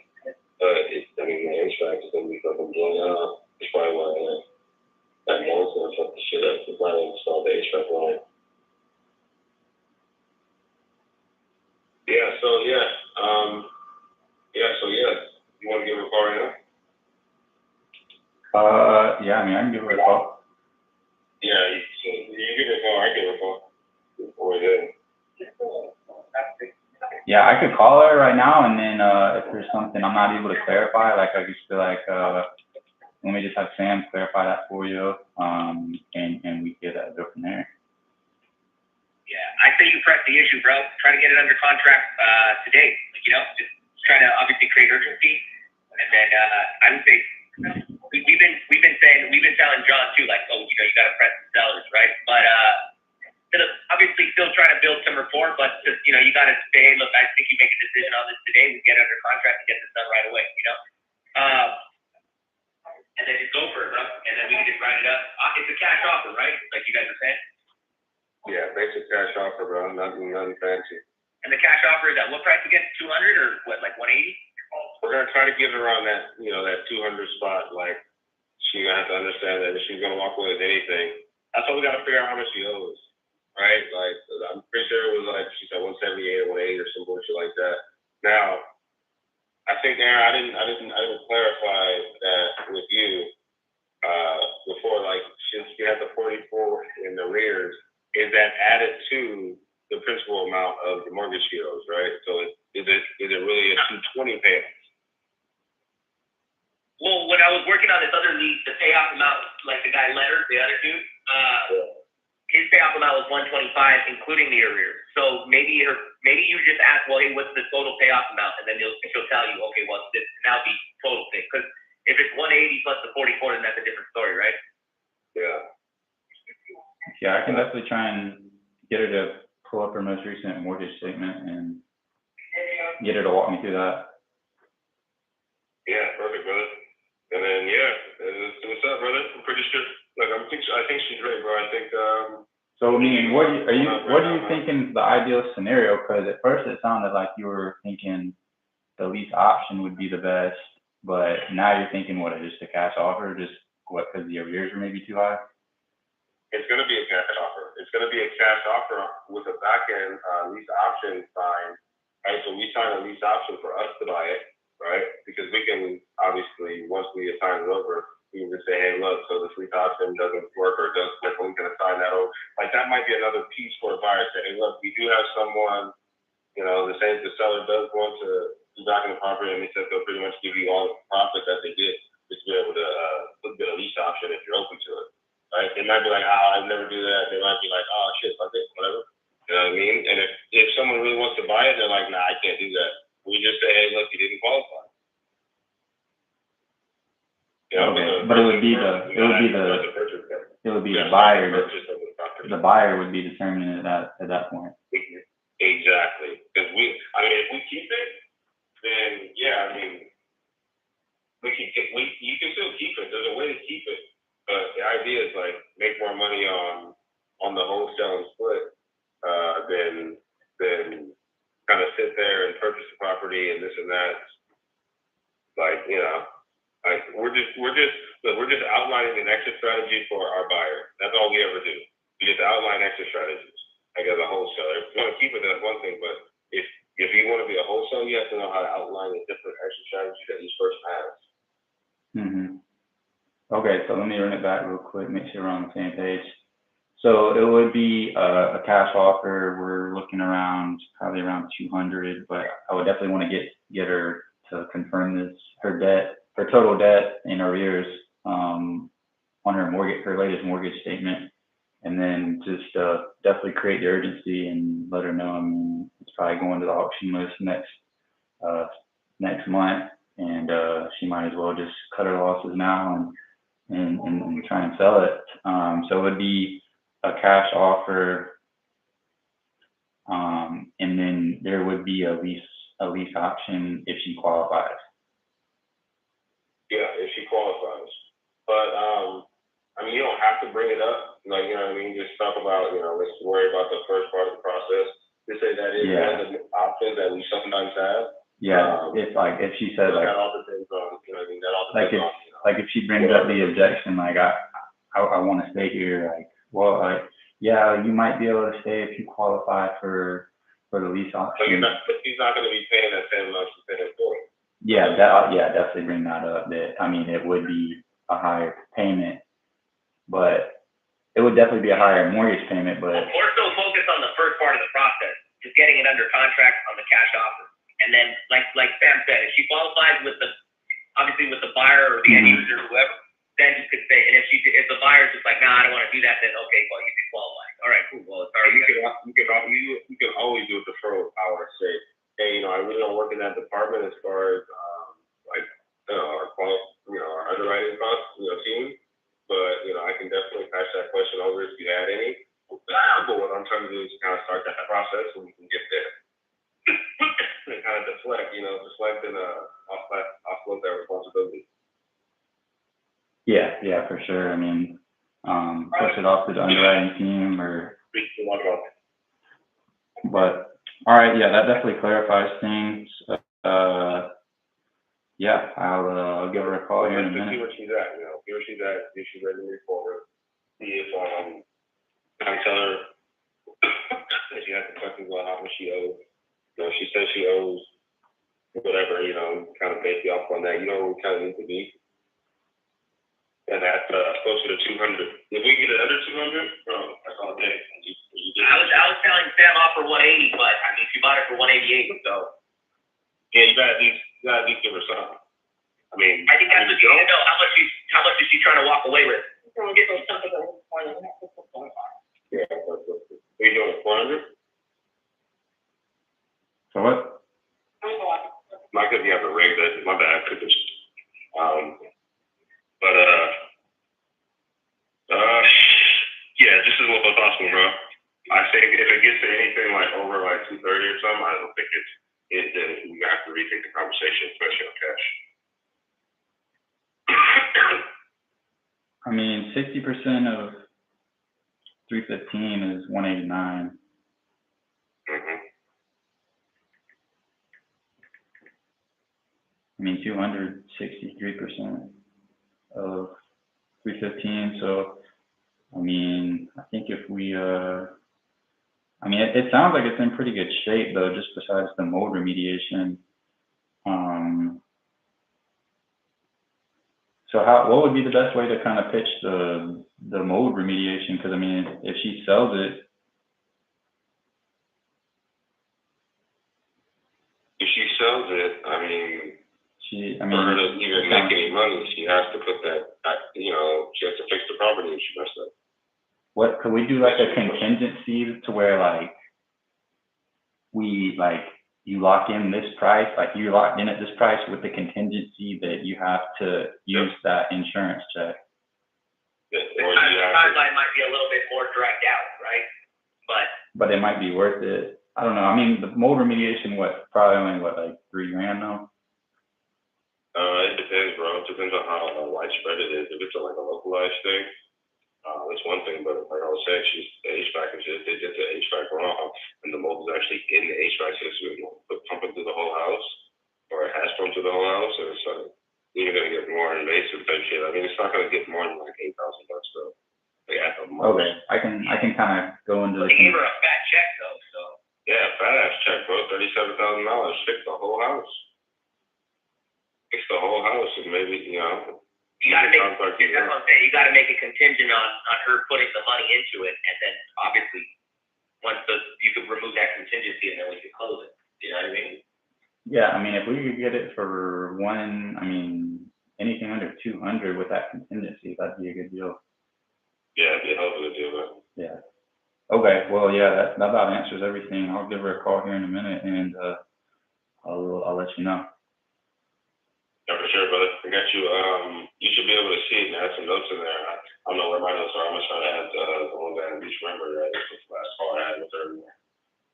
I mean, the HVAC is going to be fucking blown out. That's probably why that mold's going to fuck the shit up. They probably installed the HVAC line. Yeah, so yeah. You want to give her a call right now? Yeah, I mean, I can give her a call. Yeah, you give her a call, I give her a call. Before then. Yeah, I could call her right now, and then if there's something I'm not able to clarify, like I just feel like let me just have Sam clarify that for you, and we could go from there. Yeah, I say you press the issue, bro. Try to get it under contract today. Like, just try to obviously create urgency, and then I would say we've been telling John too, like, oh, you got to press the sellers, right? But obviously still trying to build some rapport, but just, you got to say, hey, look, I think you make a decision on this today. We get it under contract and get this done right away. And then just go for it, bro. And then we can just write it up. It's a cash offer, right? Like you guys are saying. Yeah, basic cash offer, bro. Nothing fancy. And the cash offer is at what price again? 200 or what, like 180? We're gonna try to get around that, that 200 spot. Like, she's gonna have to understand that if she's gonna walk away with anything, that's why we gotta figure out how much she owes, right? Like, I'm pretty sure it was like she said 178 or 180 or some bullshit like that. Now, I think, Aaron, I didn't clarify that with you before. Like, since you had the 44 in the rears, is that added to the principal amount of the mortgage she owes, right? So is it really a 220 payoff? Well, when I was working on this other lease, the payoff amount, like the guy Leonard, the other dude, his payoff amount was 125, including the arrears. So maybe you just ask, well, hey, what's the total payoff amount? And then she'll tell you, okay, well, this now be total thing. Because if it's 180 plus the 44, then that's a different story, right? Yeah. Yeah, I can definitely try and get her to pull up her most recent mortgage statement and get her to walk me through that. Yeah, perfect, brother. And then what's up, brother? I'm pretty sure. Like, I think she's great, bro. I think. So I mean, what are you thinking the ideal scenario? Because at first it sounded like you were thinking the lease option would be the best, but now you're thinking what? Just a cash offer? Just what? Because the arrears are maybe too high. It's going to be a cash offer. It's going to be a cash offer with a back end lease option signed. Right, so we sign a lease option for us to buy it, right? Because we can obviously, once we assign it over, we can just say, hey, look, so this lease option doesn't work or doesn't work, we can assign that over. Like, that might be another piece for a buyer to say, hey, look, we do have someone, the seller does want to be back in the property, and they said they'll pretty much give you all the profit that they get just to be able to get a lease option if you're open to it, right? They might be like, I'd never do that. They might be like, oh, shit, fuck it, whatever. You know what I mean? And if someone really wants to buy it, they're like, nah, I can't do that. We just say, hey, look, you didn't qualify. But it would be the buyer. The buyer would be determining it at that point. Exactly. Because if we keep it, then yeah, you can still keep it. There's a way to keep it, but the idea is like make more money on the wholesale and split than kind of sit there and purchase the property and this and that. Like, we're just outlining an exit strategy for our buyer. That's all we ever do. We just outline exit strategies. Like, as a wholesaler, if you want to keep it, that's one thing. But if you want to be a wholesaler, you have to know how to outline the different exit strategies that each person has. Okay, so let me run it back real quick, make sure we're on the same page. So it would be a cash offer. We're looking around, probably around 200, but I would definitely want to get her to confirm this, her total debt and arrears, on her mortgage, her latest mortgage statement. And then just, definitely create the urgency and let her know, I mean, it's probably going to the auction list next month. And, she might as well just cut her losses now and try and sell it. So it would be a cash offer, and then there would be a lease option if she qualifies. Yeah, if she qualifies. But, I mean, you don't have to bring it up, like, you know what I mean? Just talk about, you know, let's worry about the first part of the process. Just say that is one of the options that we sometimes have. Yeah, if she says, like, that all depends on, you know what I mean? That all depends on, you know. like if she brings up the objection, like, I want to stay here, like, well, like, yeah, you might be able to stay if you qualify for the lease option. But she's not going to be paying that same amount she's paying for it. Yeah, definitely bring that up. That, I mean, it would be a higher payment, but it would definitely be a higher mortgage payment. But more so focus on the first part of the process, just getting it under contract on the cash offer, and then like Sam said, if she qualifies with obviously with the buyer or the end user, whoever, then you could say, and if the buyer's just like, nah, I don't want to do that, then okay, well, you can qualify. All right, cool. Well, it's already You can always do a deferral power. Say, hey, you know, I really don't work in that department as far as like, you know, our underwriting costs, you know, team. But you know, I can definitely pass that question over if you had any. But what I'm trying to do is kind of start that process so we can get there. And kind of deflect and offload that responsibility. yeah, for sure. I mean, push it off to the underwriting team but all right, yeah, that definitely clarifies things. Yeah, I'll give her a call here in a minute. See where she's at, you know, see where she's at, see if she's ready to move forward. See if I tell her if she has the questions about how much she owes. You know, she says she owes whatever, you know, kind of base you off on that. You know where we kind of need to be. And that's closer to 200. If we get it under 200, bro, that's all day. I was telling Sam offer 180, but I mean she bought it for 188, so yeah, you gotta at least give her something. I mean, I think that's what you need to know. How much is she trying to walk away with? Yeah, are you doing 400? So what? Not because you have a rig, that my bad. Yeah, just as little as possible, bro. I think if it gets to anything like over like 230 or something, I don't think then we have to rethink the conversation, especially on cash. I mean, 60% of 315 is 189. I mean, 263% of 315. So, I mean, I think if we, I mean, it sounds like it's in pretty good shape though, just besides the mold remediation. So what would be the best way to kind of pitch the mold remediation? Because I mean, if she sells it, if she sells it, I mean, for her to even make any money, she has to put that, you know, she has to fix the property if she messed up. What could we do, like a contingency to where like you lock in this price, like you're locked in at this price with the contingency that you have to use that insurance check? The timeline might be a little bit more dragged out, right? But it might be worth it. I don't know. I mean, the mold remediation, probably only like $3,000 though? It depends, bro. It depends on how widespread it is. If it's like a localized thing, that's one thing. But like I was saying, the HVAC they did the HVAC wrong, and the mold is actually in the HVAC system, pumping through the whole house, or it has pumped through the whole house, and it's like you're gonna get more invasive type shit. I mean, it's not gonna get more than like $8,000 though. Like at the most. Okay, I can kind of go into. They gave her a fat check though, so. Yeah, fat ass check, bro. $37,000. Fix the whole house. Fix the whole house, and maybe, you know, You gotta make, Contact that's you. what I'm saying, you gotta make a contingent on her putting the money into it, and then obviously, you could remove that contingency and then we could close it, you know what I mean? Yeah, I mean, if we could get it for anything under 200 with that contingency, that'd be a good deal. Yeah, it'd be a hell of a good deal, man. Yeah. Okay, well, yeah, that about answers everything. I'll give her a call here in a minute, and I'll let you know. Yeah, for sure, brother. I got you. You should be able to see it and add some notes in there. I don't know where my notes are. I'm gonna try to add the one guy in Beach River. This was the last call I had with her.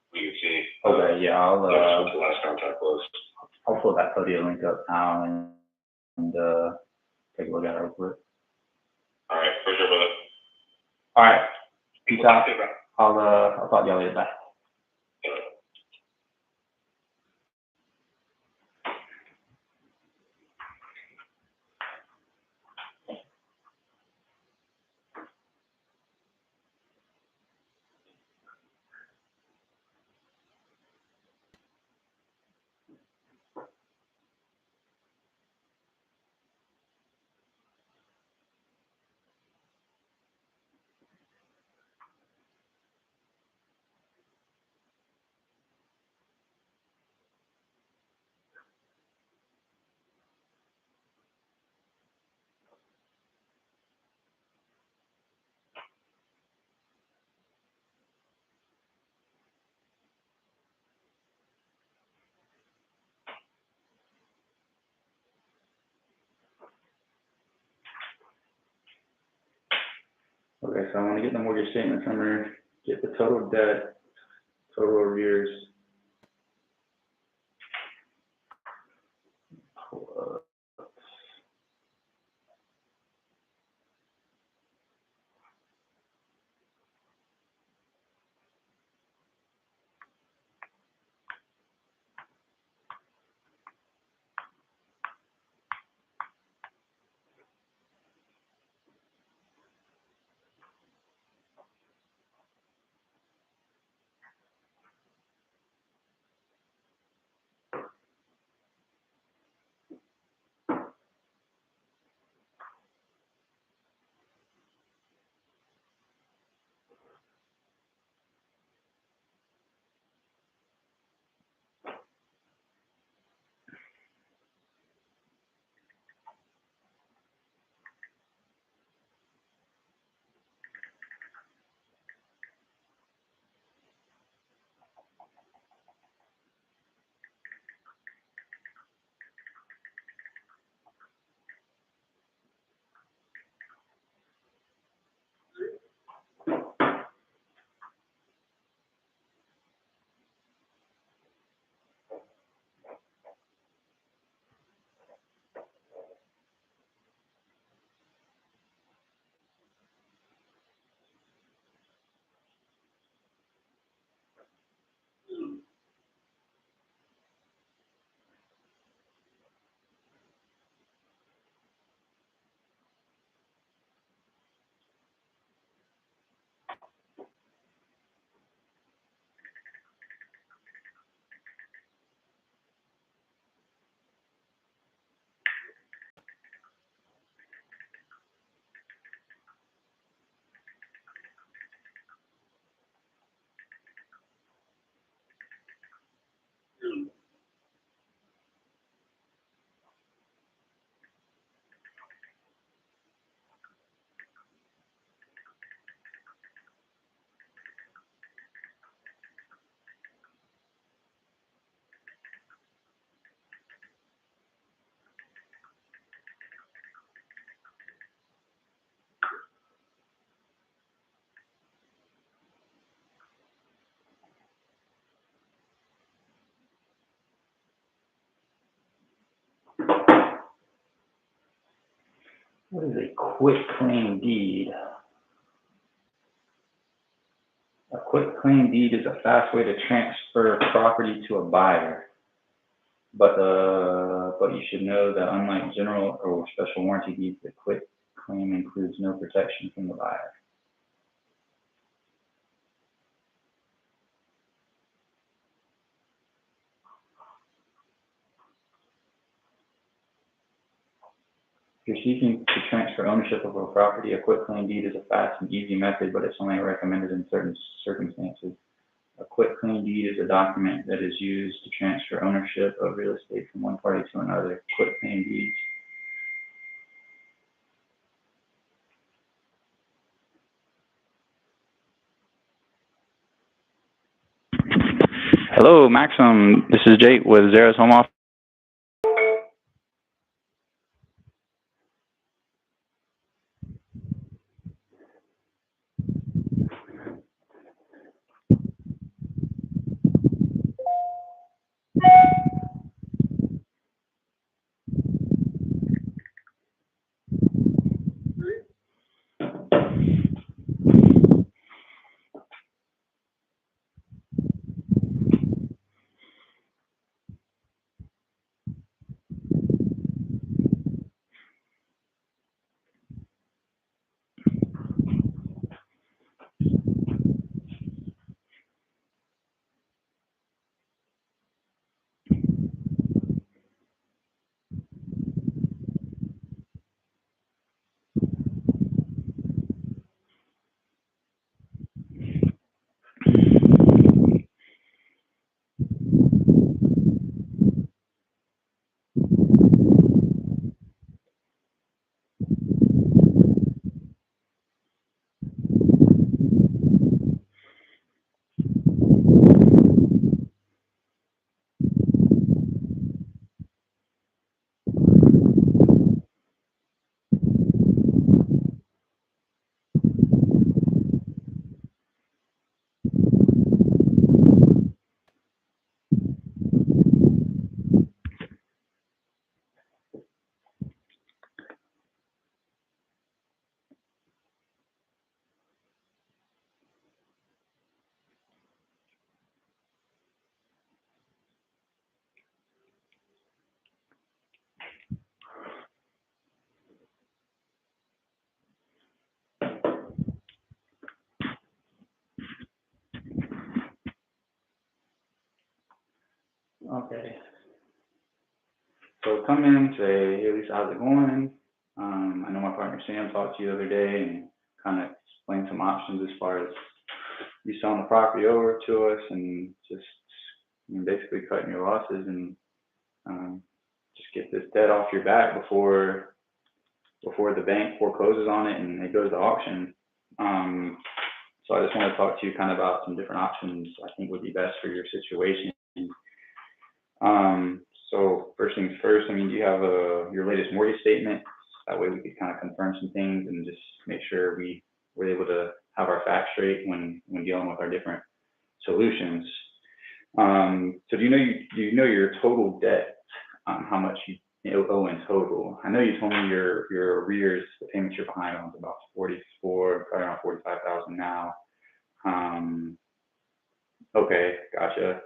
We can see. Okay, yeah, What the last contact was. I'll pull that Podia link up now and take a look at it real quick. All right, for sure, brother. All right, peace out. Okay, bro. I'll talk to y'all later. Bye. Yeah. Okay, so I want to get the mortgage statement from her, get the total debt, total arrears. Pull up. What is a quitclaim deed? A quitclaim deed is a fast way to transfer property to a buyer. But you should know that unlike general or special warranty deeds, the quitclaim includes no protection from the buyer. you're seeking to transfer ownership of a property, a quitclaim deed is a fast and easy method, but it's only recommended in certain circumstances. A quitclaim deed is a document that is used to transfer ownership of real estate from one party to another. Quitclaim deeds. Hello, Maxim. This is Jake with Zara's Home Office. Okay. So come in, say, hey Lisa, how's it going? I know my partner Sam talked to you the other day and kind of explained some options as far as you selling the property over to us and just basically cutting your losses and just get this debt off your back before the bank forecloses on it and it goes to auction. So I just want to talk to you kind of about some different options I think would be best for your situation. So first things first, I mean, do you have your latest mortgage statement? That way we could kind of confirm some things and just make sure we were able to have our facts straight when dealing with our different solutions. So do you know your total debt, how much you owe in total? I know you told me your arrears, the payments you're behind on is about 44, probably around 45,000 now. Okay, gotcha.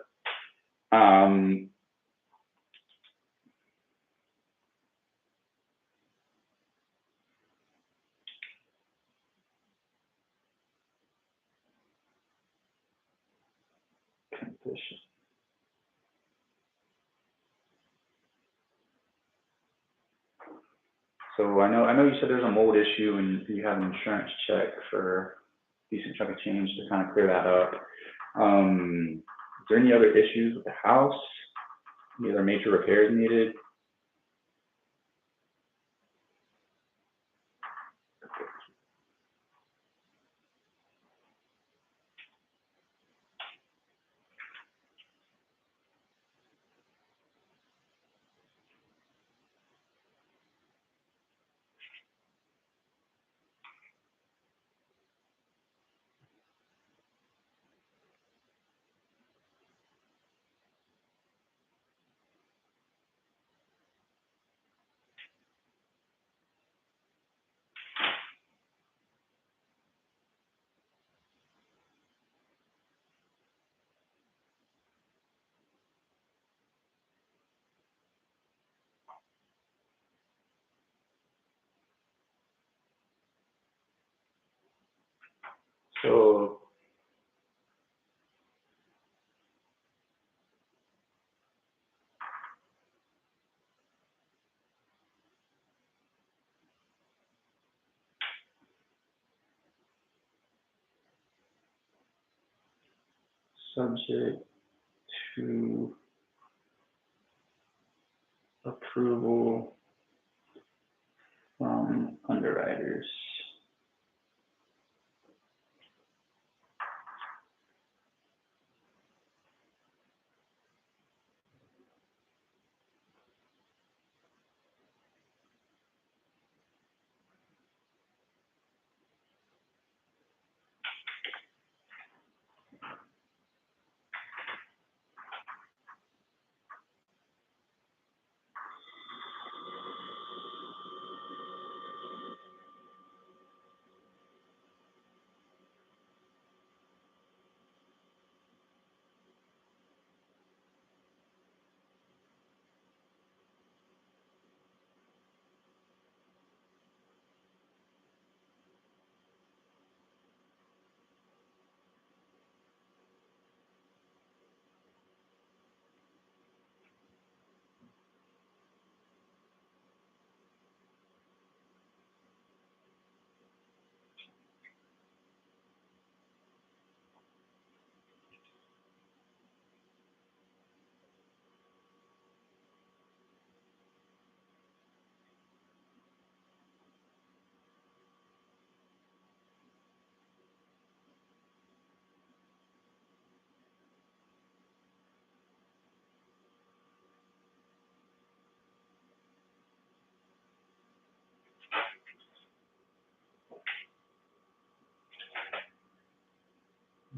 So I know you said there's a mold issue and you have an insurance check for a decent chunk of change to kind of clear that up. Is there any other issues with the house? Any other major repairs needed? So subject to approval from underwriters.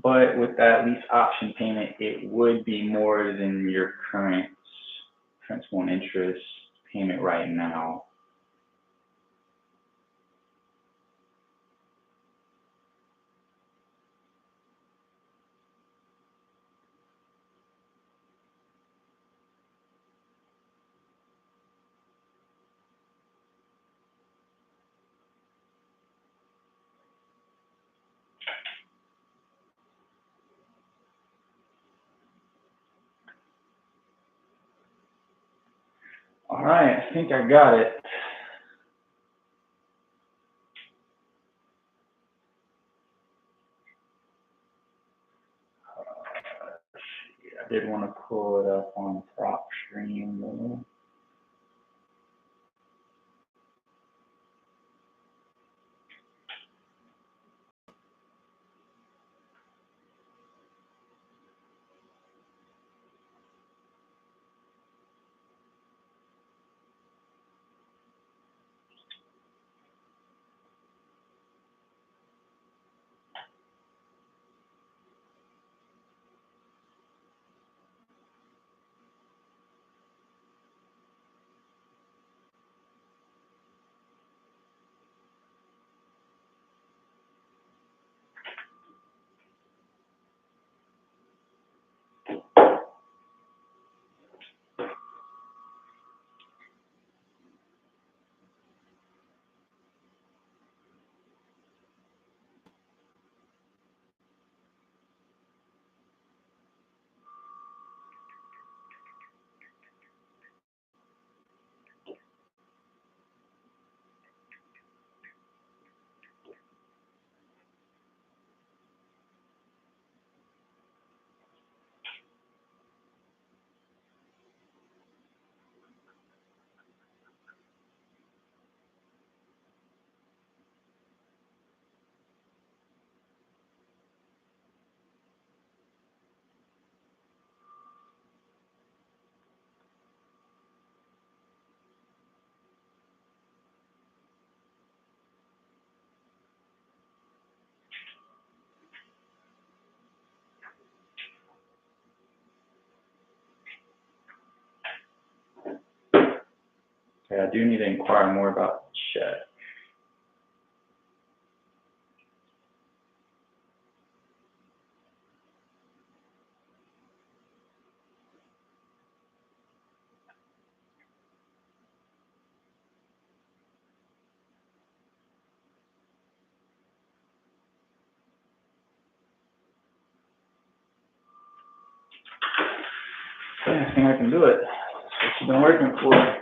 But with that lease option payment, it would be more than your current principal and interest payment right now. All right, I think I got it. I did want to pull it up on PropStream though. Okay, I do need to inquire more about the check. Okay, I think I can do it. That's what you've been working for.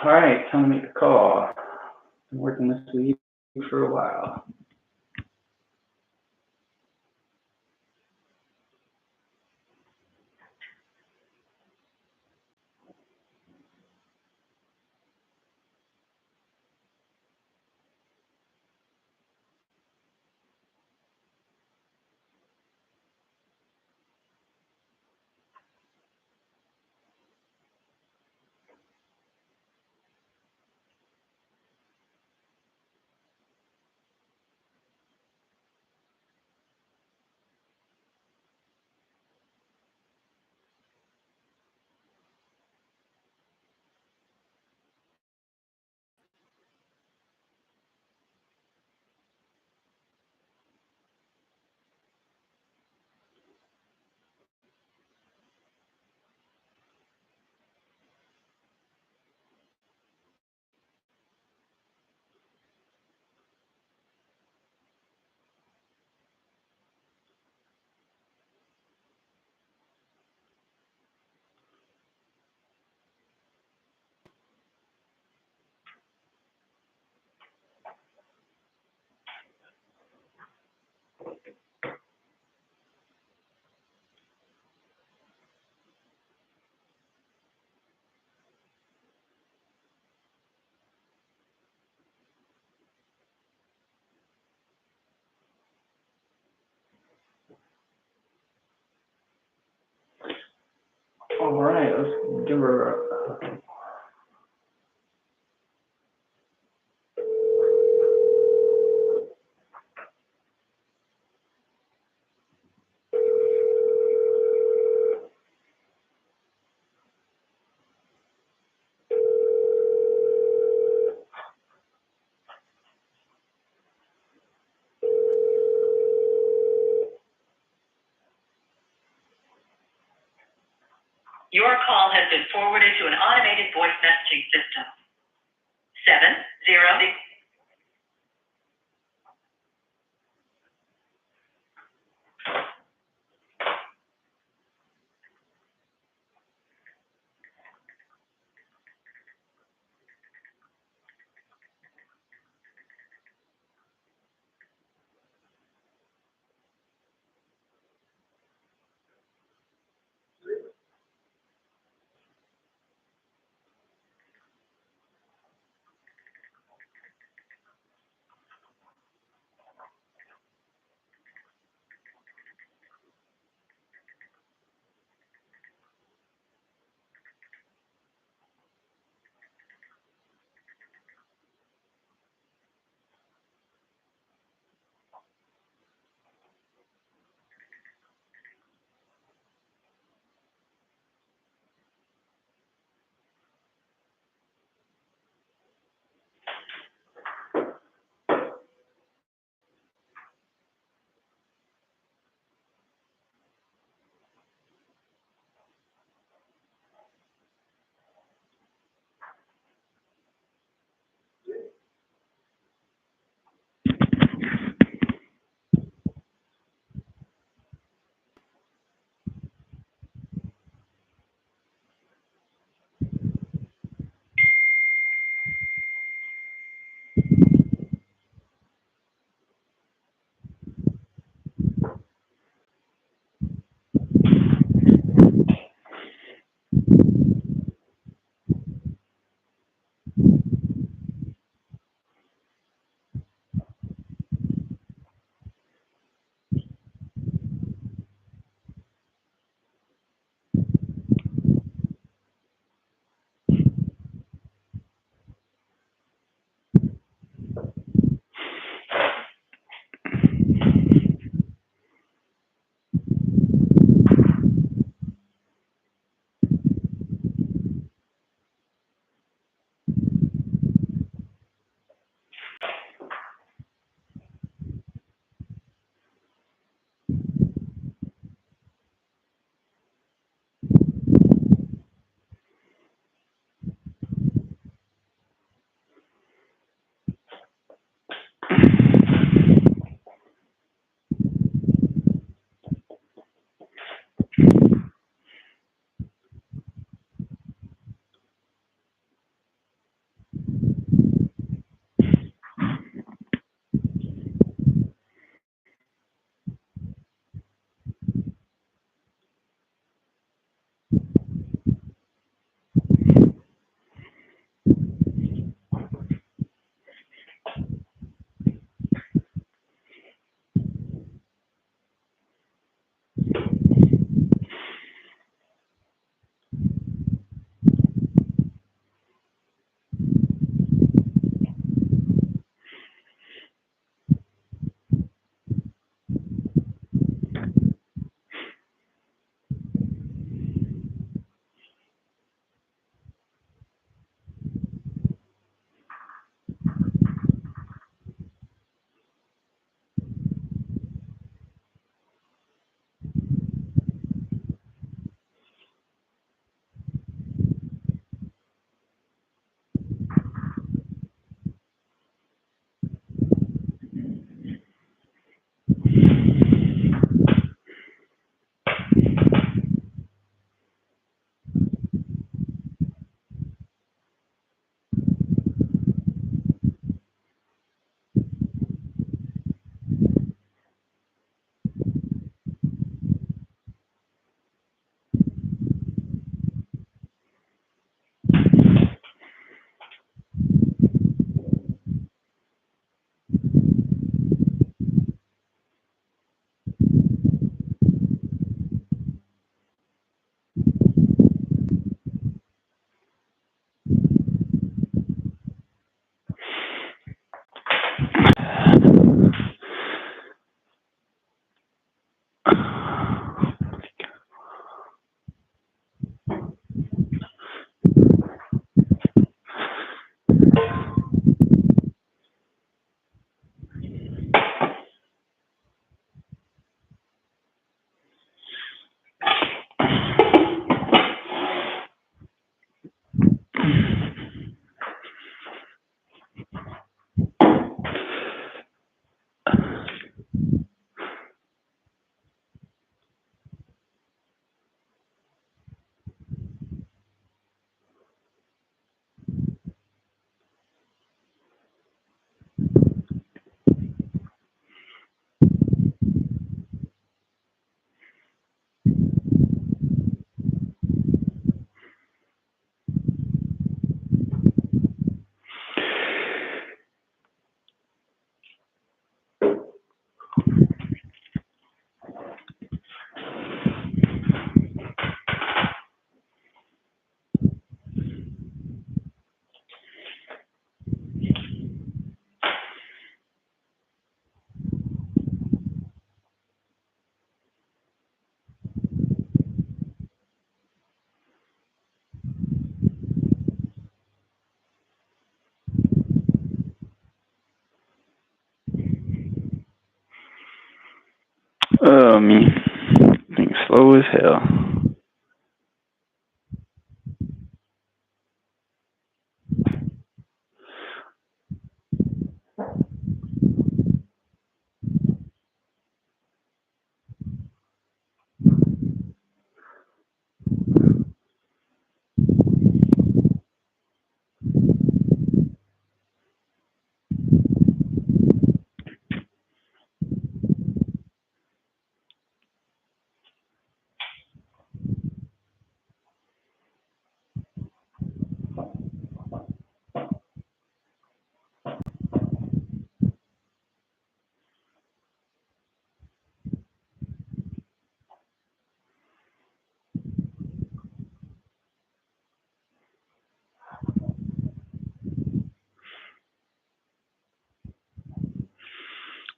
All right, time to make the call. Been working this week for a while. All right, let's give her a Your call has been forwarded to an automated voice messaging system. 70. of me. Things slow as hell.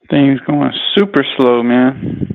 Things going super slow, man.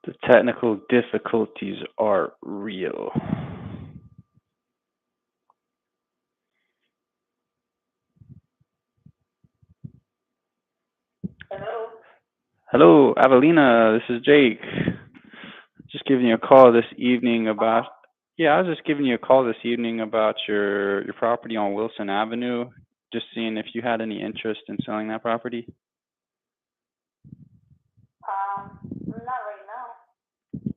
The technical difficulties are real. Hello? Hello, Avelina. This is Jake. Just giving you a call this evening about. Yeah, I was just giving you a call this evening about your property on Wilson Avenue. Just seeing if you had any interest in selling that property. Not right now.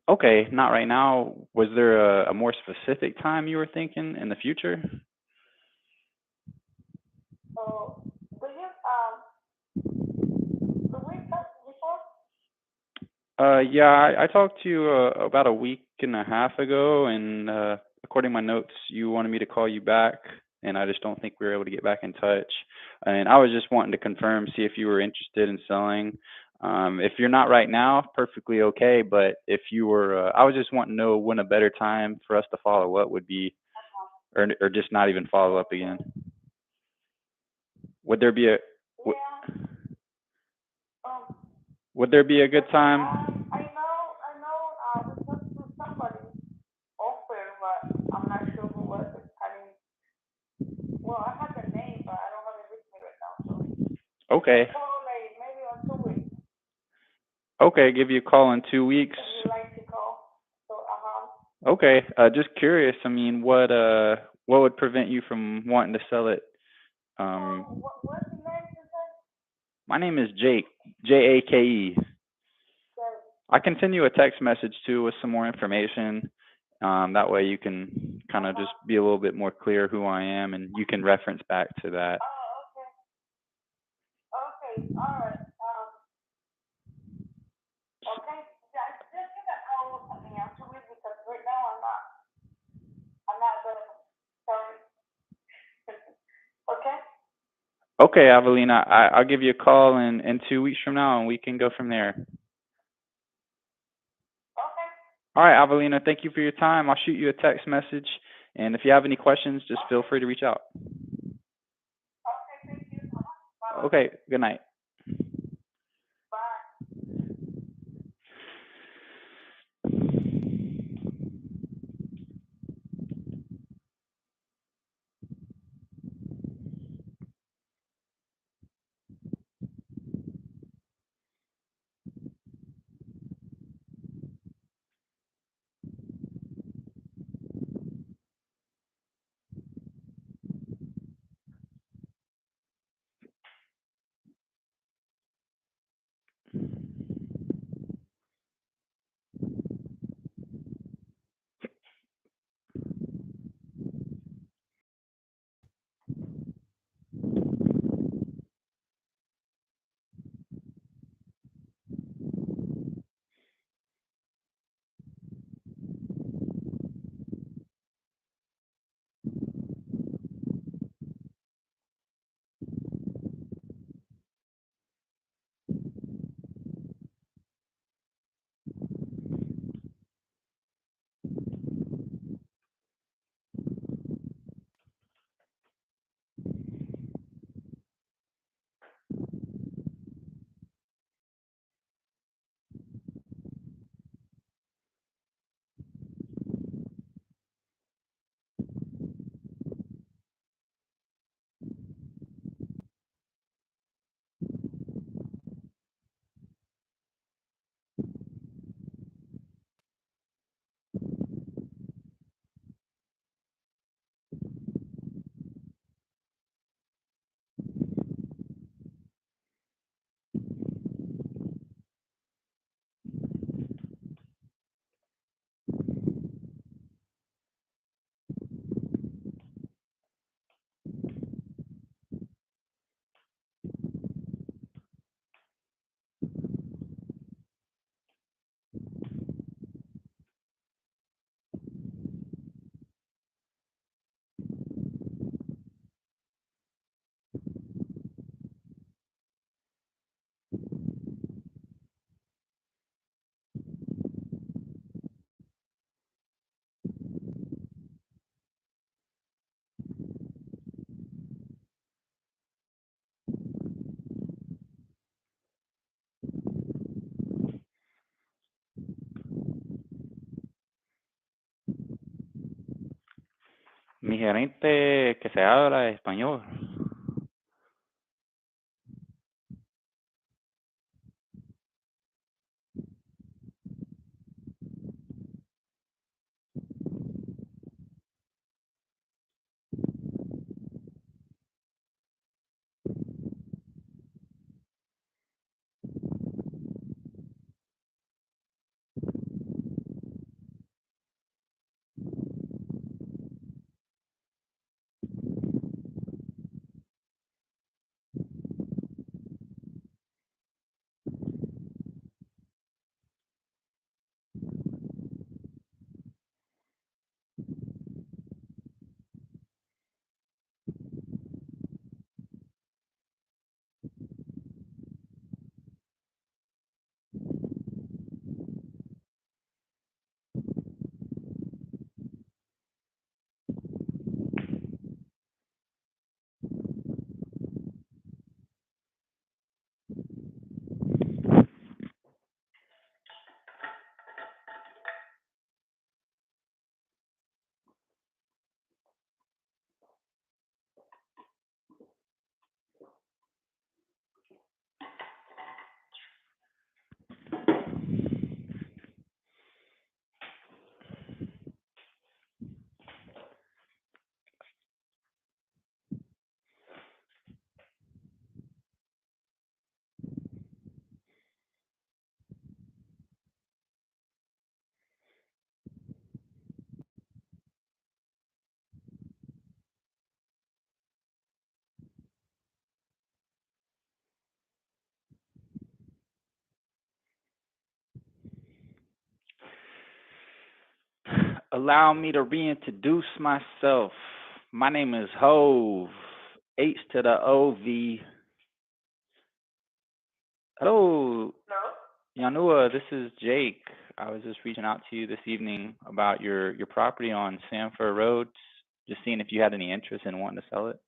Okay, not right now. Was there a more specific time you were thinking in the future? So, do you, the week before? Yeah, I talked to you about a week and a half ago, and according to my notes, you wanted me to call you back, and I just don't think we were able to get back in touch. And I was just wanting to confirm, see if you were interested in selling. If you're not right now, perfectly okay. But if you were, I was just wanting to know when a better time for us to follow up would be, or just not even follow up again. Would there be a would there be a good time? I know, we talked to somebody offer, but I'm not sure who was it. I mean, well, I have the name, but I don't have it with me right now, so. Okay. Call like maybe on 2 weeks. Okay, give you a call in 2 weeks. If you like to call, so, Okay, just curious. I mean, what would prevent you from wanting to sell it? What's the name you said? My name is Jake, Jake. I can send you a text message too with some more information. That way you can kind of just be a little bit more clear who I am, and you can reference back to that. Okay, all right. Okay, just give a call something else to me because right now I'm not available. Sorry. Okay? Okay, Avelina, I'll give you a call in 2 weeks from now, and we can go from there. Okay. All right, Avelina, thank you for your time. I'll shoot you a text message, and if you have any questions, just feel free to reach out. Okay, thank you. Bye. Okay, good night. mi gerente que se habla español. Allow me to reintroduce myself. My name is Hove, H to the O-V. Hello, No? Yanua, this is Jake. I was just reaching out to you this evening about your property on Sanford Road, just seeing if you had any interest in wanting to sell it.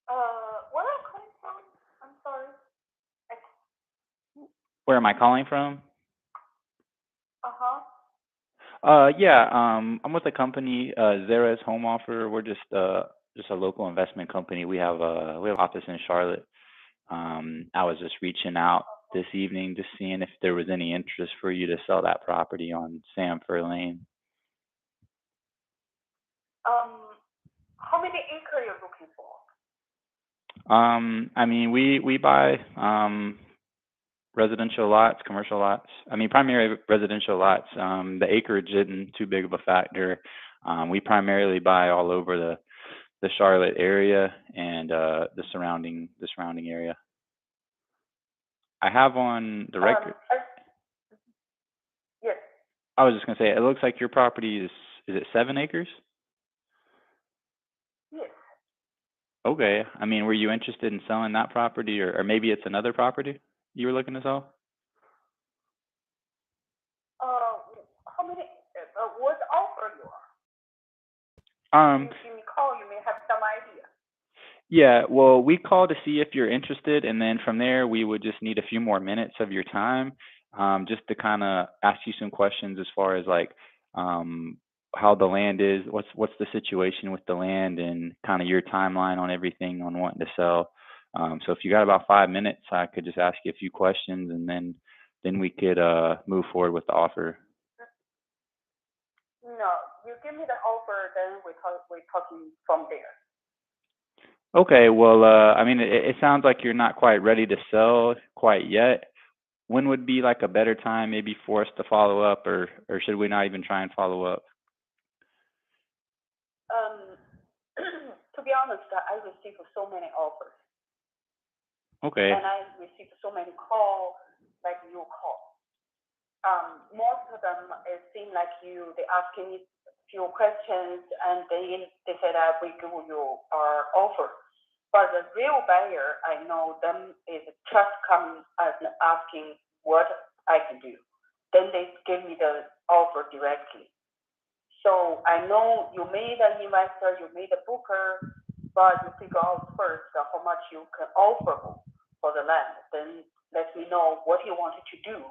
Where are you calling from? I'm sorry. Where am I calling from? Uh-huh. Yeah, I'm with the company, Zeres Home Offer. We're just a local investment company. We have an office in Charlotte. I was just reaching out this evening, just seeing if there was any interest for you to sell that property on Sanford Lane. How many acres you're looking for? I mean, we buy residential lots, commercial lots. I mean, primary residential lots. The acreage isn't too big of a factor. We primarily buy all over the Charlotte area and the surrounding area. I have on the record. Yes. I was just gonna say, it looks like your property is it 7 acres? Yes. Okay. I mean, were you interested in selling that property, or maybe it's another property you were looking to sell? How many, what offer you are? You give me a call, you may have some idea. Yeah, well, we call to see if you're interested, and then from there, we would just need a few more minutes of your time, just to kind of ask you some questions as far as like how the land is, what's the situation with the land, and kind of your timeline on everything on wanting to sell. So if you got about 5 minutes, I could just ask you a few questions, and then we could move forward with the offer. No, you give me the offer, then we talking from there. Okay, well, I mean, it sounds like you're not quite ready to sell quite yet. When would be like a better time maybe for us to follow up, or should we not even try and follow up? To be honest, I received so many offers. Okay. And I received so many calls, like you call. Most of them, it seemed like they asking me a few questions, and they said that we give you our offer. But the real buyer, I know them is just coming and asking what I can do. Then they give me the offer directly. So I know you made an investor, you made a booker, but you figure out first how much you can offer for the land. Then let me know what you wanted to do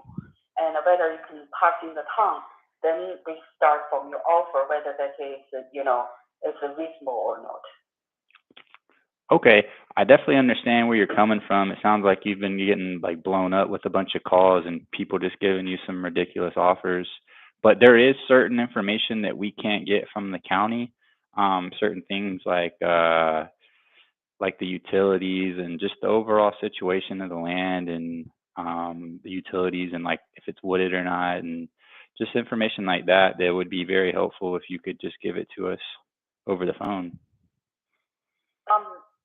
and whether you can park in the town. then we start from your offer, whether that is, is reasonable or not. Okay, I definitely understand where you're coming from. It sounds like you've been getting like blown up with a bunch of calls and people just giving you some ridiculous offers. But there is certain information that we can't get from the county. Certain things like the utilities and just the overall situation of the land and the utilities and like if it's wooded or not and just information like that that would be very helpful if you could just give it to us over the phone.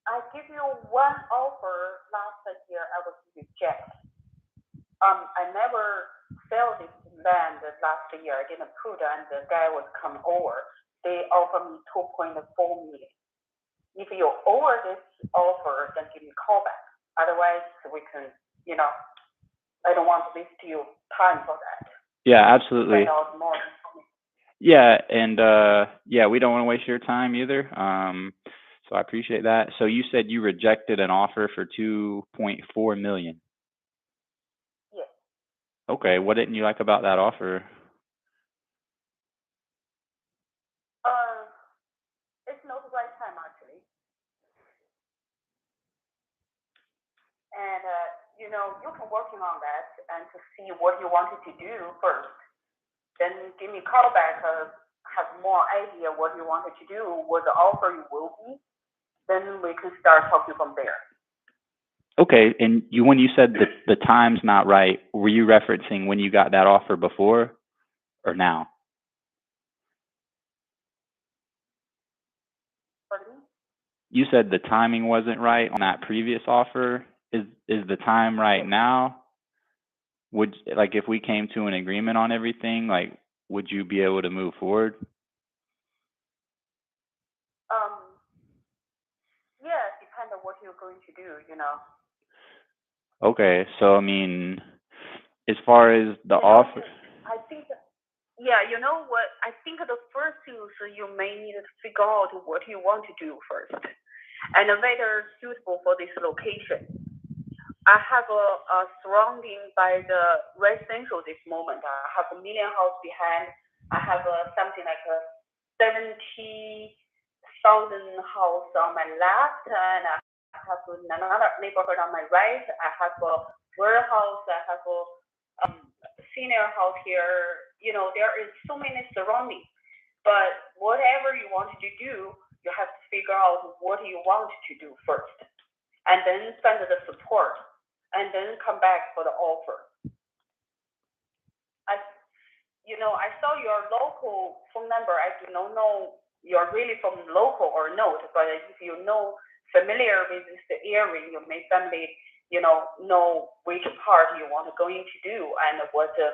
I give you one offer last year. I was rejected. I never sold this land last year. I didn't put, and the guy was come over. They offered me 2.4 million. If you over this offer, then give me a call back. Otherwise, we can, I don't want to waste your time for that. Yeah, absolutely. Find out more. Yeah, and we don't want to waste your time either. So I appreciate that. So you said you rejected an offer for 2.4 million. Yes. Okay, what didn't you like about that offer? It's not the right time actually. And you can working on that and to see what you wanted to do first. Then give me a call back. Have more idea what you wanted to do, what the offer you will be. Then we can start talking from there. Okay, and when you said that the time's not right, were you referencing when you got that offer before or now? Pardon? You said the timing wasn't right on that previous offer. Is the time right now? Would if we came to an agreement on everything, would you be able to move forward? Yeah, depends on what you're going to do, Okay, so I mean, as far as the offer, I think, you know what? I think the first thing is you may need to figure out what you want to do first, and whether suitable for this location. I have a surrounding by the residential this moment. I have a million house behind. I have something like a 70,000 house on my left, and I have another neighborhood on my right. I have a warehouse. I have a senior house here. There is so many surroundings. But whatever you want to do, you have to figure out what you want to do first, and then send the support, and then come back for the offer. I saw your local phone number. I do not know you're really from local or not, but if you familiar with this area, you may family, know which part you want to go into do and what the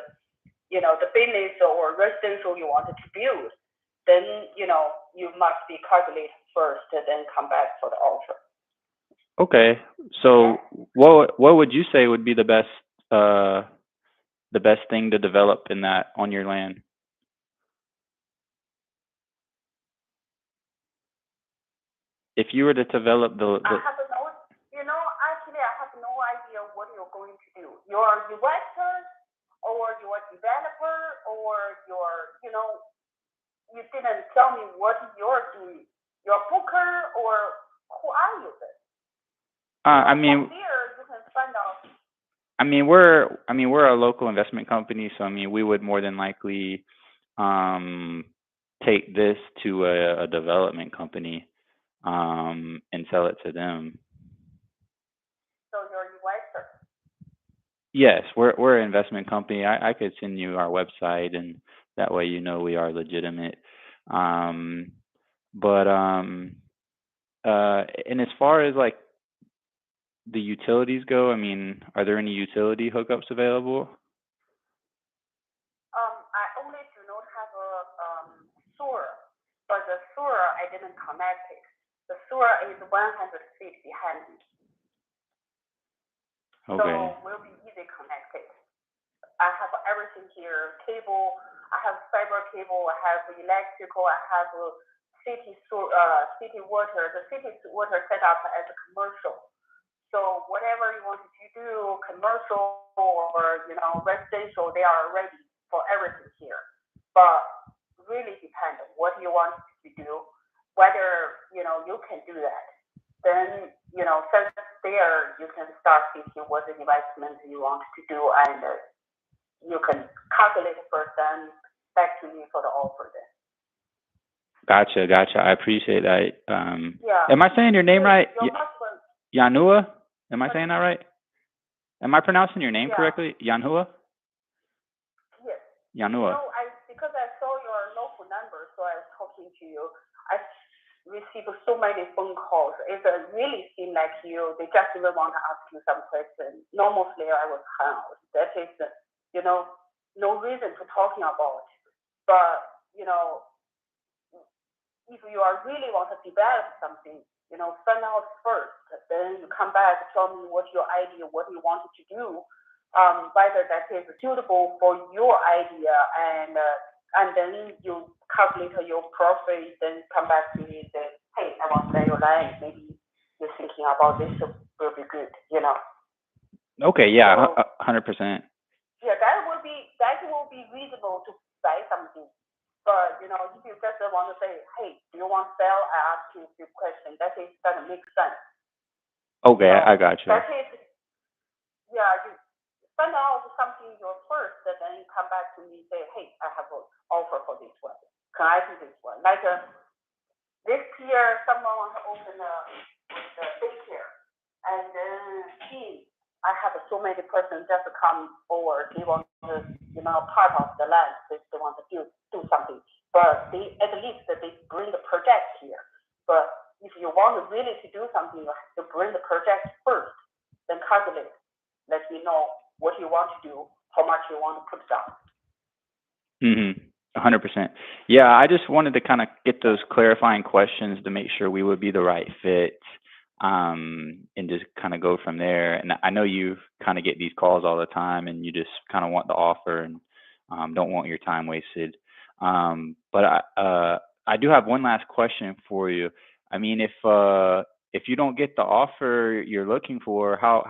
business or residential you wanted to build. Then you must be calculated first, and then come back for the offer. Okay, so what would you say would be the best thing to develop in that on your land? If you were to develop the I have actually I have no idea what you're going to do. You're a investor, or you're a developer, or you didn't tell me what you're doing. You're a booker, or who are you then? Here you can find out. we're a local investment company, so we would more than likely take this to a development company and sell it to them. So you're an investor? Yes, we're an investment company. I could send you our website, and that way we are legitimate. And as far as the utilities go, are there any utility hookups available? I only do not have a sewer, but the sewer I didn't connect it. The sewer is 100 feet behind me. Okay. So will be easy connected. I have everything here, cable, I have fiber cable, I have electrical, I have city water. The city water set up as a commercial. So whatever you want to do, commercial or residential, they are ready for everything here. but really depends on what you want to do, whether, you can do that. Then, since there, you can start thinking what investment you want to do, and you can calculate first, then back to me for the offer then. Gotcha. I appreciate that. Yeah. Am I saying your name right? Your husband, Yanhua? Am I saying that right? Am I pronouncing your name Yeah. correctly? Yanhua? yes. Yanhua. Because I saw your local number, so I was talking to you. I received so many phone calls. It really seemed like they just even want to ask you some questions. Normally, I was hung out. That is, no reason to talking about. But, if you are really want to develop something, find out first. Then you come back, tell me what your idea, what you wanted to do, whether that is suitable for your idea, and then you calculate your profit, then come back to me and say, hey, I want to buy your land. Maybe you're thinking about this will be good, Okay, yeah, So- 100%. Yeah, that will be reasonable to buy something. But if you just want to say, hey, do you want to sell? I ask you a few questions. That doesn't make sense. Okay, So I got you. That is, yeah, you find out something first, and then you come back to me and say, hey, I have an offer for this one. Can I do this one? Like this year, someone wants to open a daycare, and then I have so many persons just come over. They want to, part of the land. They want to do something, but at least they bring the project here. But if you want really to do something, you have to bring the project first, then calculate. Let me know what you want to do, how much you want to put down. 100%. Yeah, I just wanted to kind of get those clarifying questions to make sure we would be the right fit, and just kind of go from there. And I know you kind of get these calls all the time, and you just kind of want the offer and don't want your time wasted. But I do have one last question for you. I mean, if you don't get the offer you're looking for, how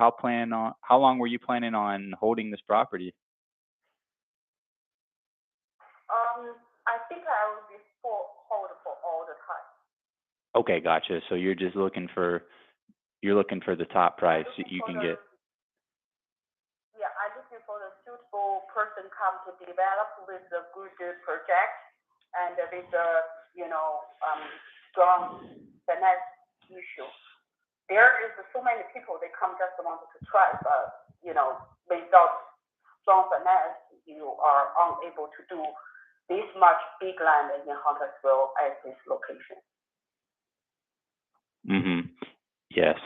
long were you planning on holding this property? I think I will be hold for all the time. Okay, gotcha. So you're just looking for the top price you can get. Yeah, I'm looking for the suitable person come to develop with a good project and with a strong finance issue. There is so many people they come just want to try, but without strong finance, you are unable to do this much big land in Huntersville at this location. Yes.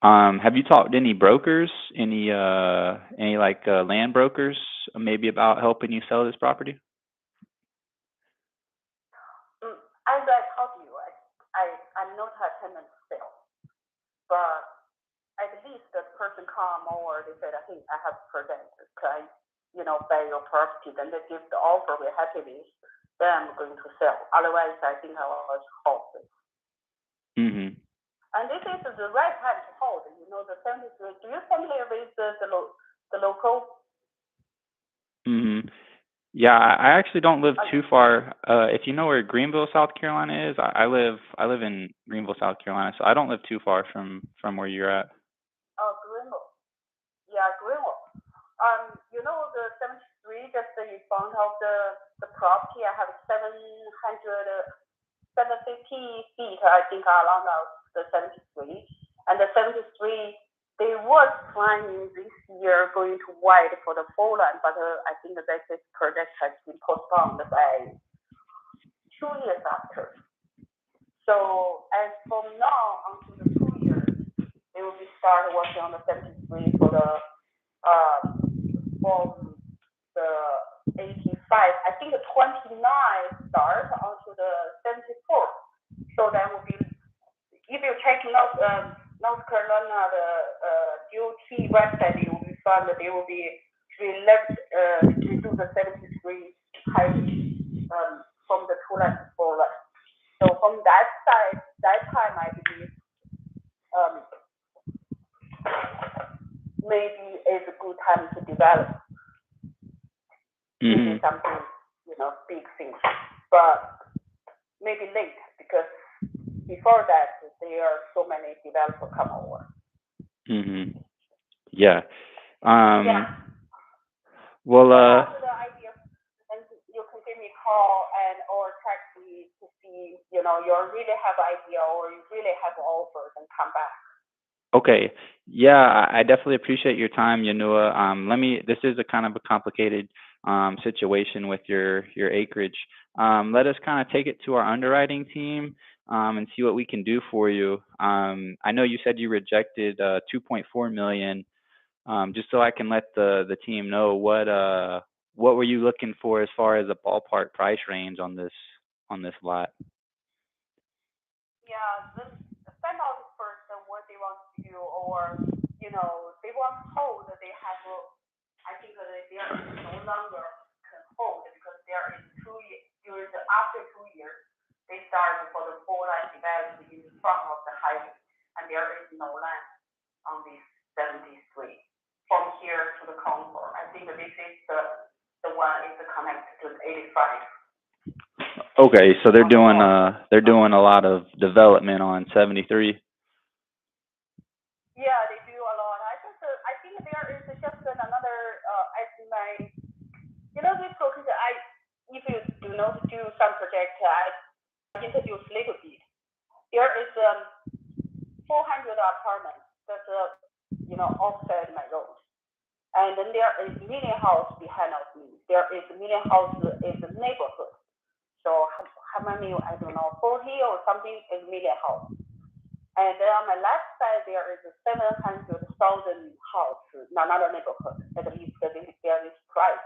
Have you talked to any brokers, any like land brokers, maybe about helping you sell this property? As I told you, I'm not a tenant sale, but at least the person come over, they said, hey, I have project, can I, buy your property? Then they give the offer we're happy with, then I'm going to sell. Otherwise, I think I will hold it. And this is the right time to hold. The 73. Do you familiar with the local? Yeah, I actually don't live too far. If you know where Greenville, South Carolina is, I live in Greenville, South Carolina, so I don't live too far from where you're at. Oh, Greenville. Yeah, Greenville. The 73 just in front of the property. I have 750 feet, I think, along the 73. And the 73, they was planning this year going to wide for the full land, but I think that this project has been postponed by 2 years after. So as from now until the 2 years, they will be start working on the 73 for the from the 85. I think the 29 start until the 74. So that will be, if you check North Carolina, the DOT website, you will be found that they will be to do the 73 height from the 2 land to 4 land. So from that side, that time I believe maybe it's a good time to develop. Maybe something, big things. But maybe late because before that there are so many developers come over. Mhm. Yeah. Yeah. Well, After the idea, and you can give me a call and or text me to see, you really have idea or you really have offers and come back. okay. Yeah, I definitely appreciate your time, Yanua. This is a kind of a complicated situation with your acreage. Let us kind of take it to our underwriting team and see what we can do for you. I know you said you rejected 2.4 million. Just so I can let the team know what were you looking for as far as a ballpark price range on this lot? Yeah, then find out first what they want to do, or they want to hold. They have, I think they are no longer can hold because there is 2 years. After 2 years, they start for the full land development in front of the highway, and there is no land on this 73 from here to the Concord. I think this is the one is connected to the 85. Okay, so they're doing a lot of development on 73. Yeah, they do a lot. I think there is just another as my this project if you do not do some project I introduce little bit. There is 400 apartments that's offset my road. And then there is million house behind of me. There is million house is a neighborhood. So how many, I don't know, 40 or something is million house. And then on my left side, there is a 700,000 house, another neighborhood, at least there is price.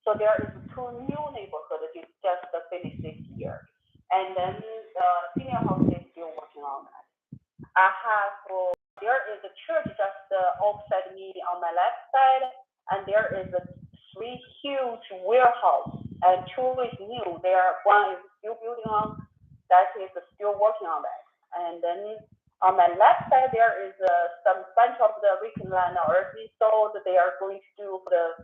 So there is 2 new neighborhoods that just finished this year. And then the senior house is still working on that. I have, there is a church just offset me on my left side, and there is 3 huge warehouse, and 2 is new. One is still building on, that is still working on that. And then on my left side, there is some bunch of the vacant land already sold. They are going to do the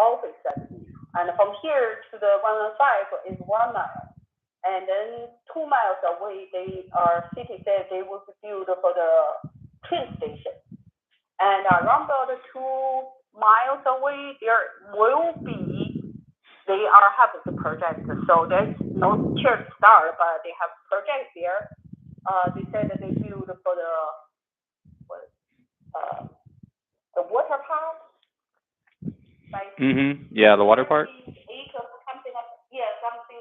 office setting. And from here to the 115 is 1 mile. And then 2 miles away, city said they will build for the train station. And around about 2 miles away, there will be, they are having the project. So there's no church start, but they have project there. They said that they build for the water park. Like Yeah, the water park. Acres, something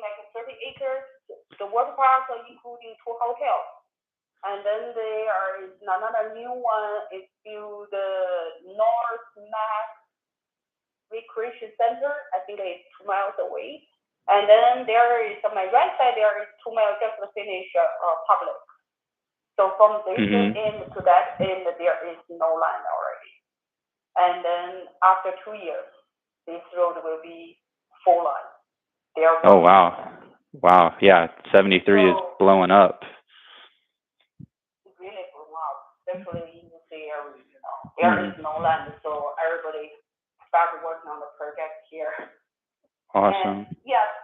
like 30 acres. The water park, including 2 hotels. And then there is another new one. Is built North Mass Recreation Center. I think it's 2 miles away. And then there is on my right side. There is 2 miles just to finish public. So from this end to that end, there is no land already. And then after 2 years, this road will be full line. Oh wow. Wow, yeah, 73 is blowing up. Really blown up, especially in this area, There is no land, so everybody started working on the project here. Awesome. And,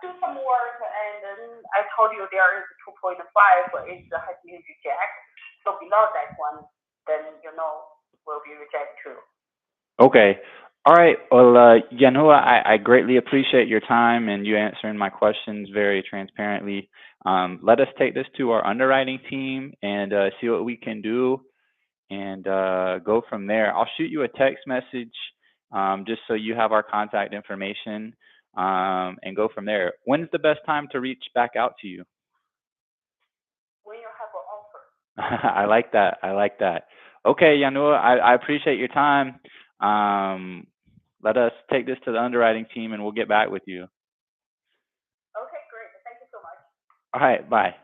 do some work, and then I told you there is 2.5, but it has been rejected. So below that one, then, will be rejected too. Okay. All right. Well, Yanhua, I greatly appreciate your time and you answering my questions very transparently. Let us take this to our underwriting team and see what we can do and go from there. I'll shoot you a text message just so you have our contact information and go from there. When's the best time to reach back out to you? When you have an offer. I like that. I like that. Okay, Yanhua, I appreciate your time. Let us take this to the underwriting team and we'll get back with you. Okay, great. Thank you so much. All right, bye.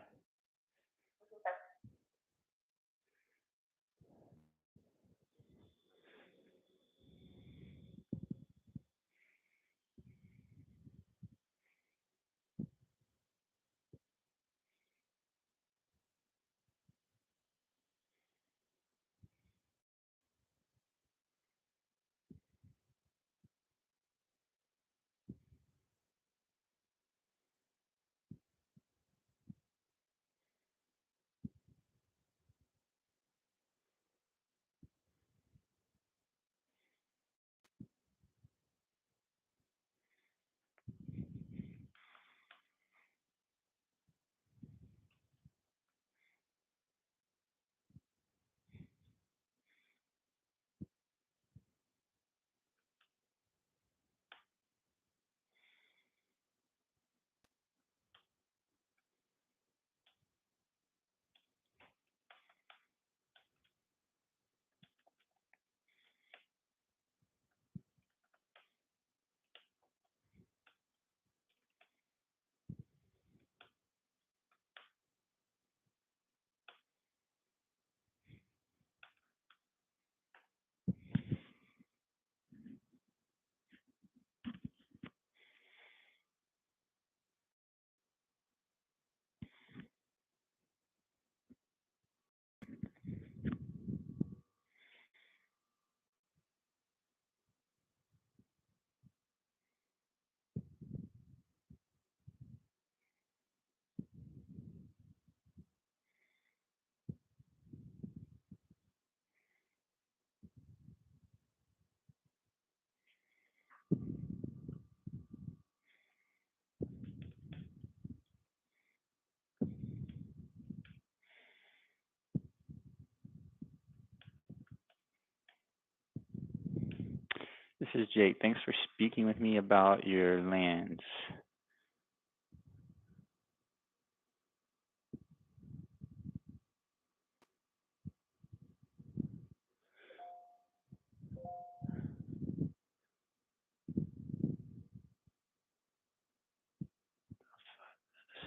This is Jake. Thanks for speaking with me about your lands.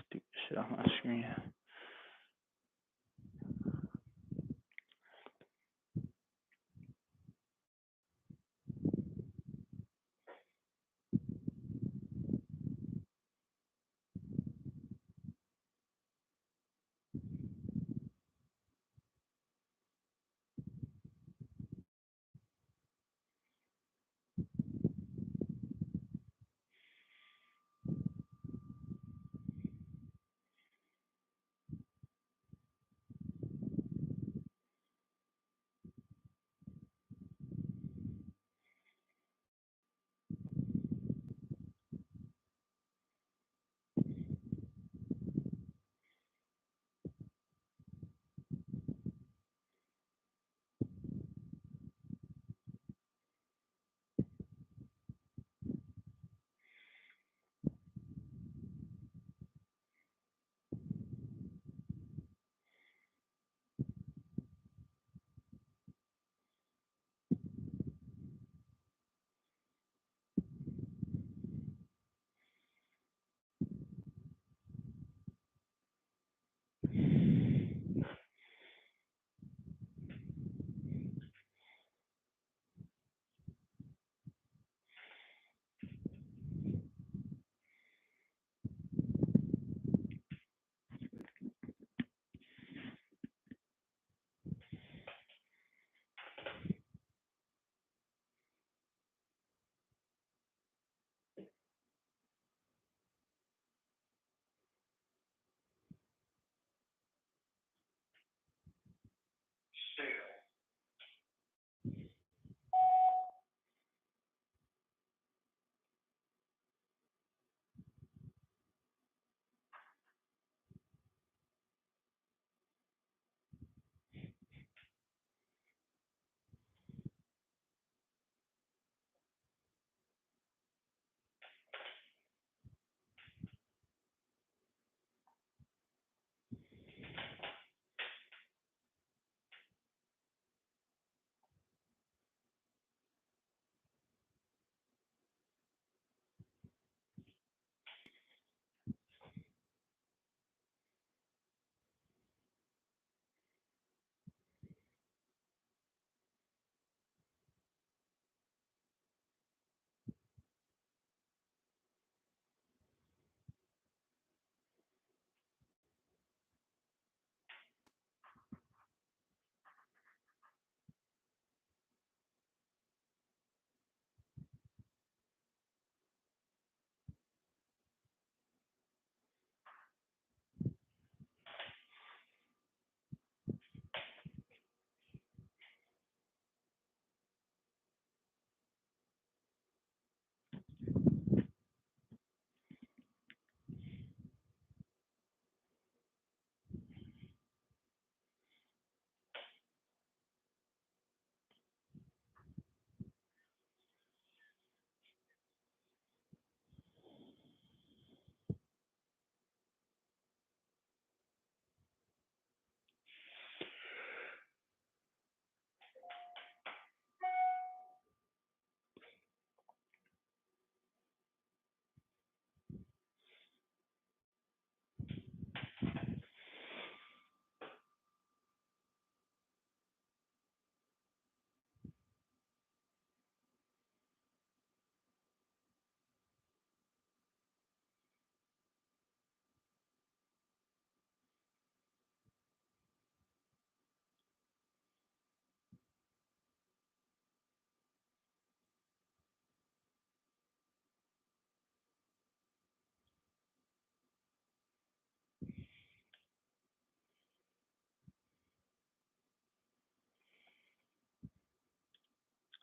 Stupid shit on my screen.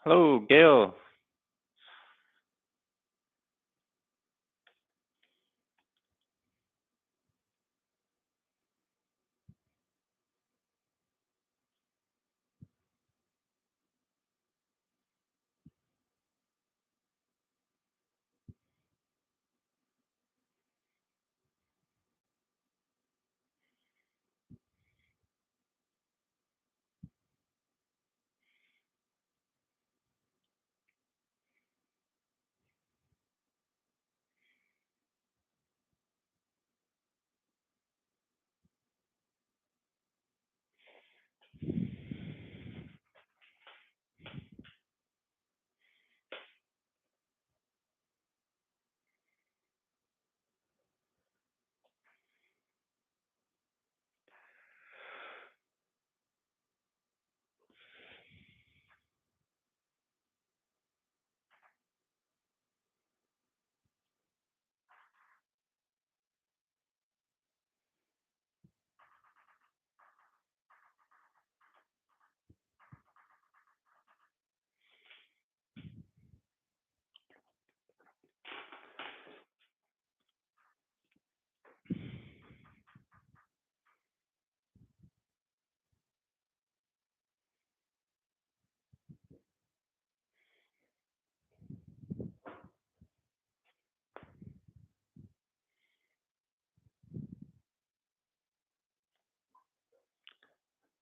Hello, Gail.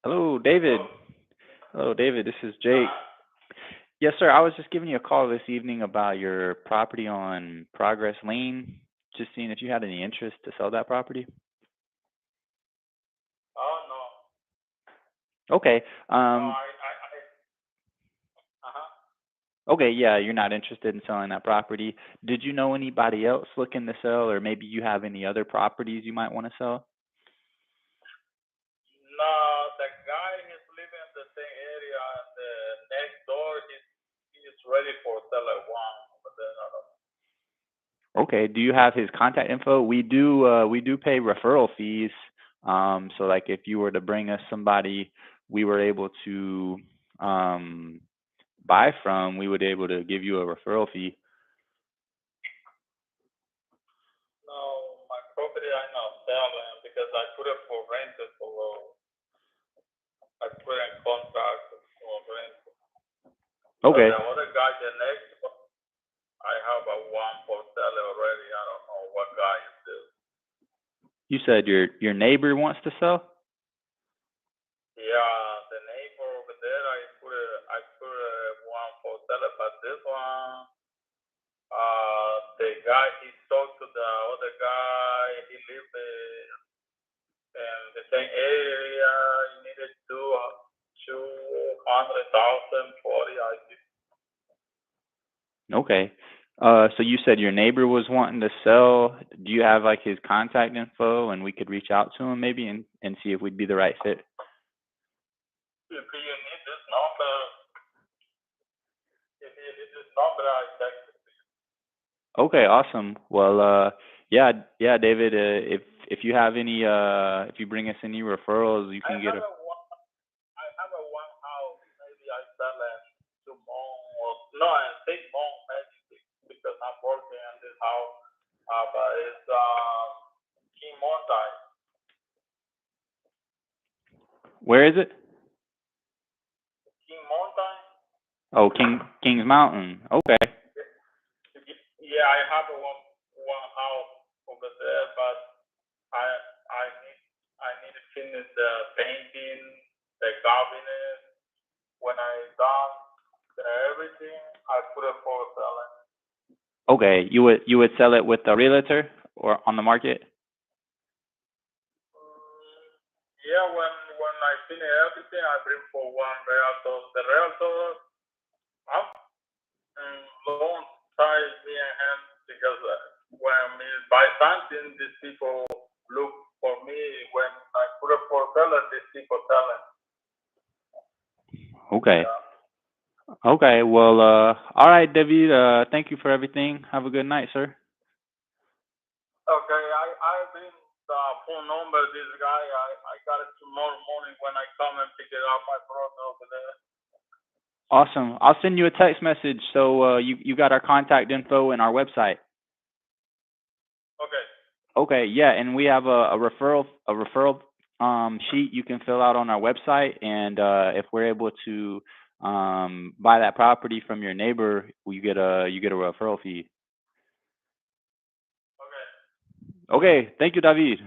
Hello, David. Hello, David. This is Jake. Yes, sir. I was just giving you a call this evening about your property on Progress Lane. Just seeing if you had any interest to sell that property. Oh, no. Okay. Uh-huh. Okay, yeah, you're not interested in selling that property. Did you know anybody else looking to sell, or maybe you have any other properties you might want to sell? No, the guy is living in the same area, and the next door he's ready for sell at one, but then I don't know. Okay. Do you have his contact info? We do pay referral fees. So like if you were to bring us somebody we were able to buy from, we would able to give you a referral fee. No, my property I not selling because I put it for rent I put in contract for rent. Okay. But the other guy, the next one, I have a one for sale already. I don't know what guy is this. You said your neighbor wants to sell? Yeah, the neighbor over there, I put one for sale, but this one, the guy he talked to the other guy. He lived in the same area. He needed 200,000 I think. Okay. So you said your neighbor was wanting to sell. Do you have like his contact info and we could reach out to him maybe and see if we'd be the right fit? If you need this number, I text it to you. Okay, awesome. Well, yeah, David, if you have any if you bring us any referrals, you can get a I have a one house. Maybe I sell it tomorrow. No, I think more maybe because I'm working on this house. But it's King Mountain. Where is it? King Mountain. Oh, Kings Mountain. Okay. Yeah, I have one house over there, but I need to finish the painting, the cabinet. When I done everything, I put it for selling. Okay, you would sell it with a realtor or on the market? Yeah, when I finish everything, I bring for one realtor. The realtor, I'm long time me and him because when we buy something, these people look for me. When I put it for selling, these people selling. Okay. Yeah. Okay, well, all right, David, thank you for everything. Have a good night, sir. Okay, I bring the phone number. This guy, I got it tomorrow morning when I come and pick it up. My brother over there. Awesome. I'll send you a text message so you got our contact info and our website. Okay. Okay, yeah, and we have a referral sheet you can fill out on our website, and if we're able to buy that property from your neighbor, you get a referral fee. Okay. Okay, thank you, David.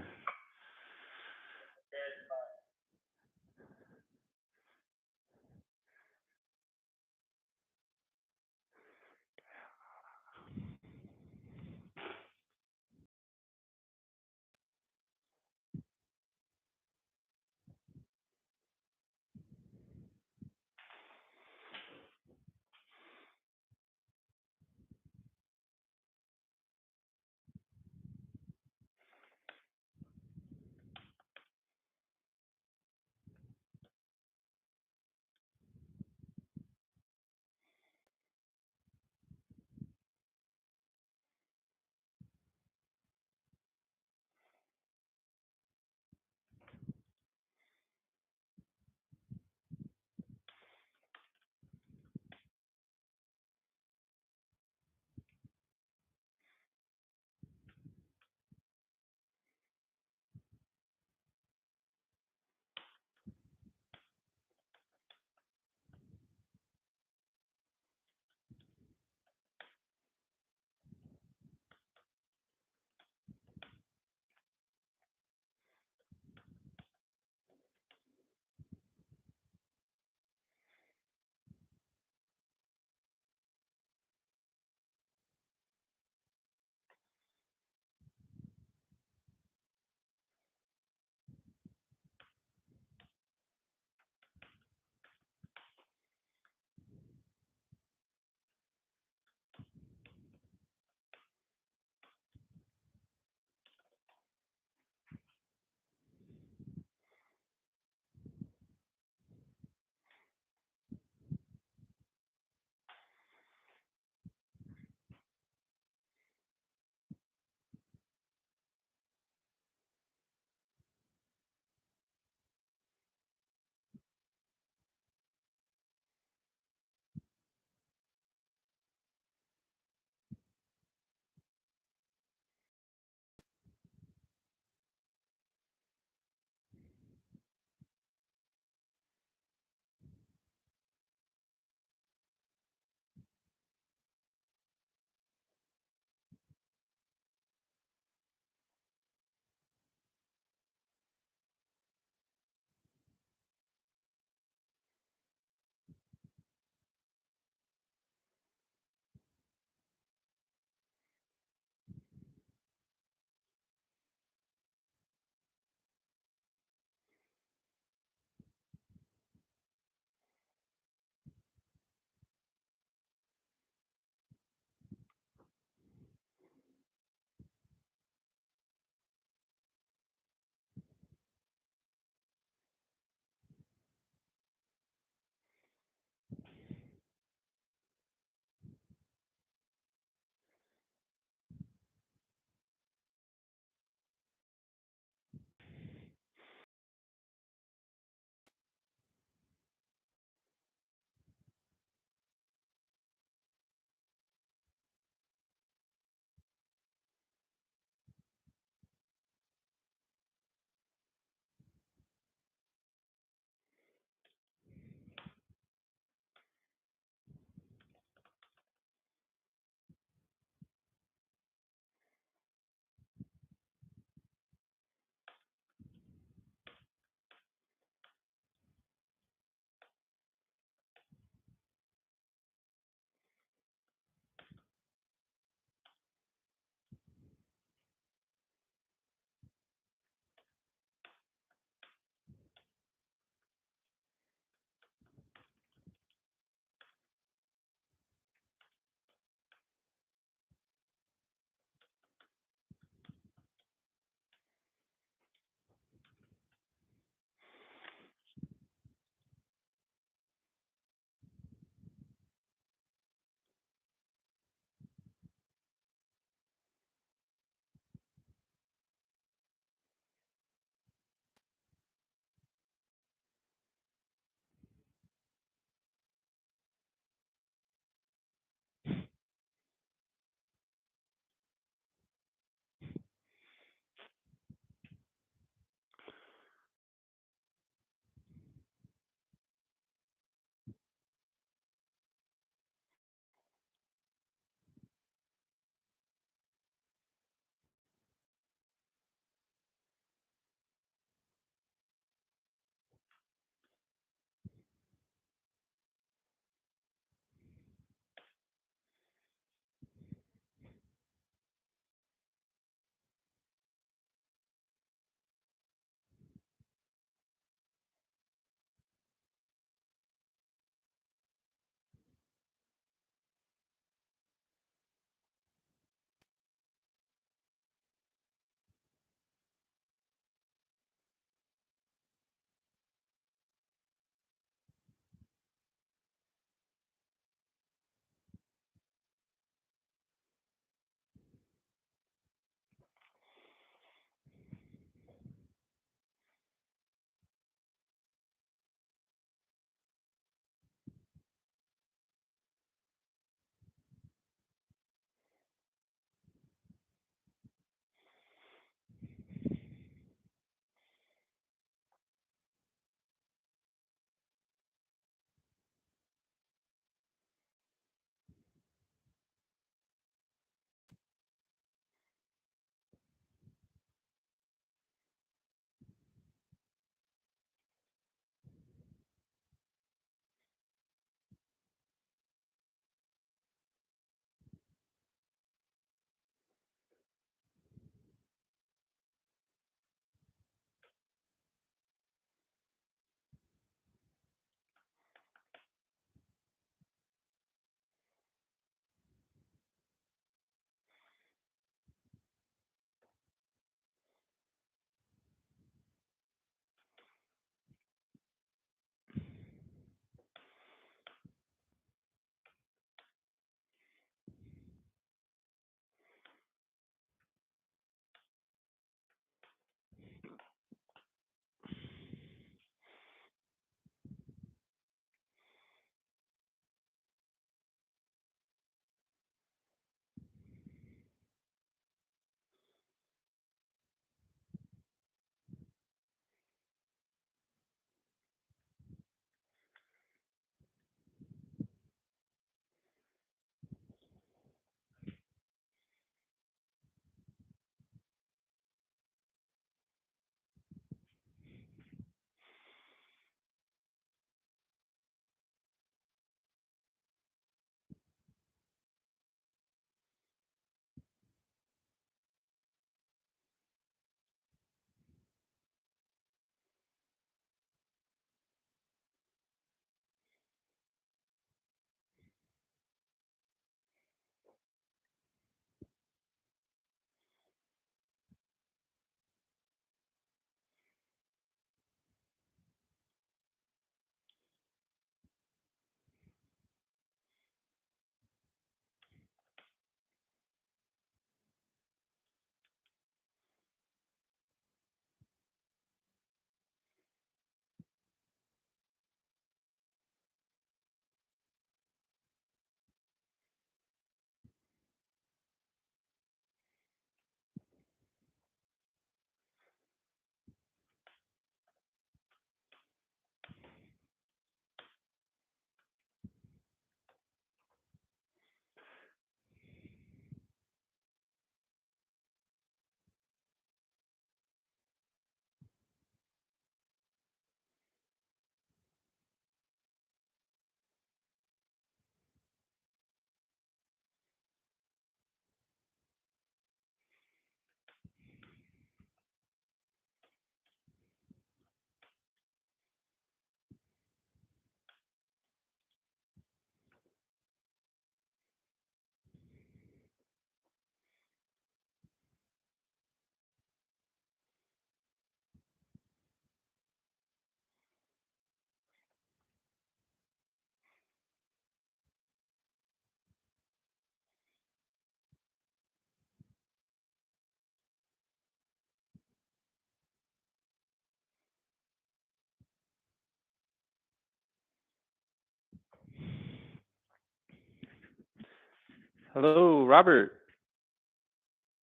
Hello, Robert.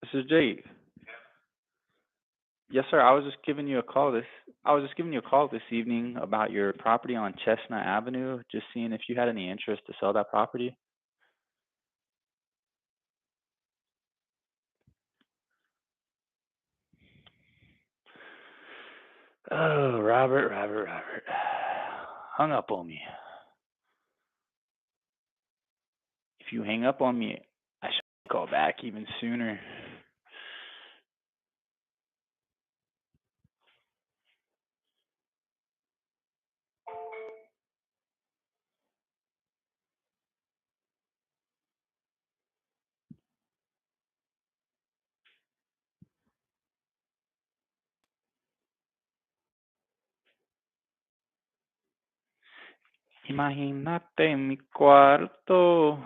This is Jake. Yes, sir. I was just giving you a call this evening about your property on Chestnut Avenue, just seeing if you had any interest to sell that property. Oh, Robert. Hung up on me. If you hang up on me, I should call back even sooner. Imagínate en mi cuarto.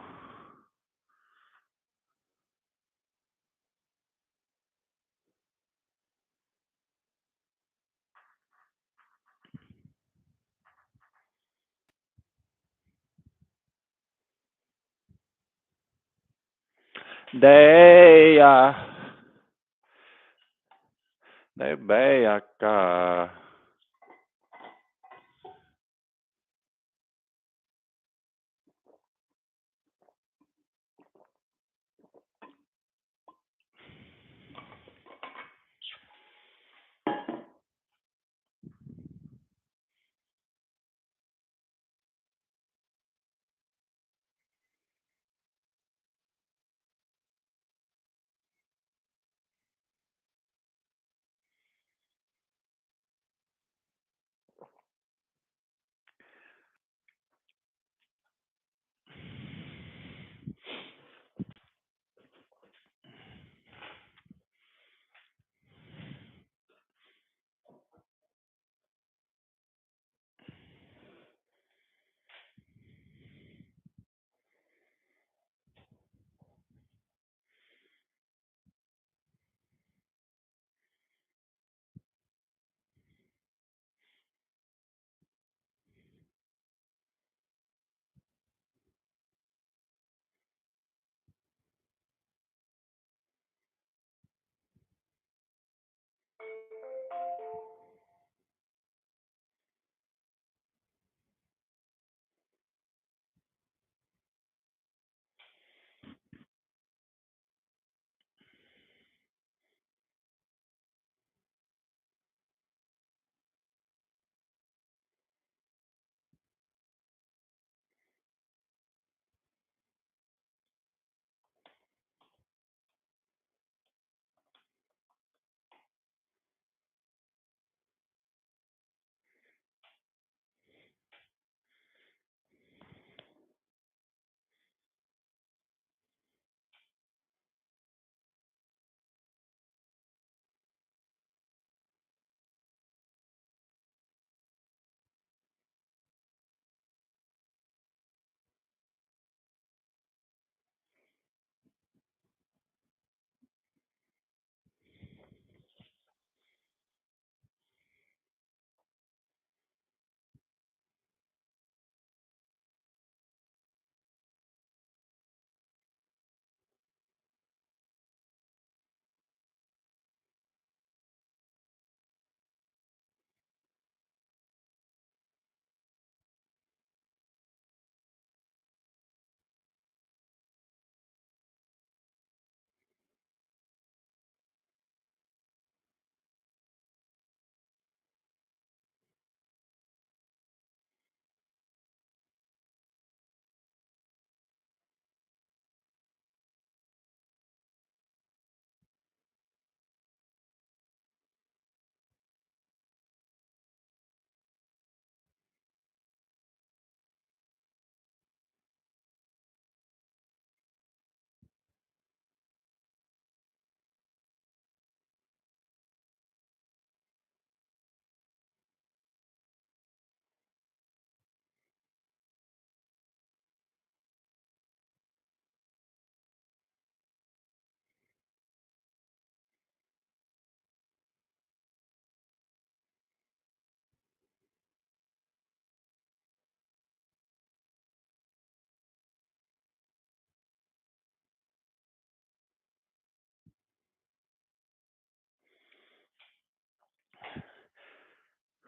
De ella, de Bellaca.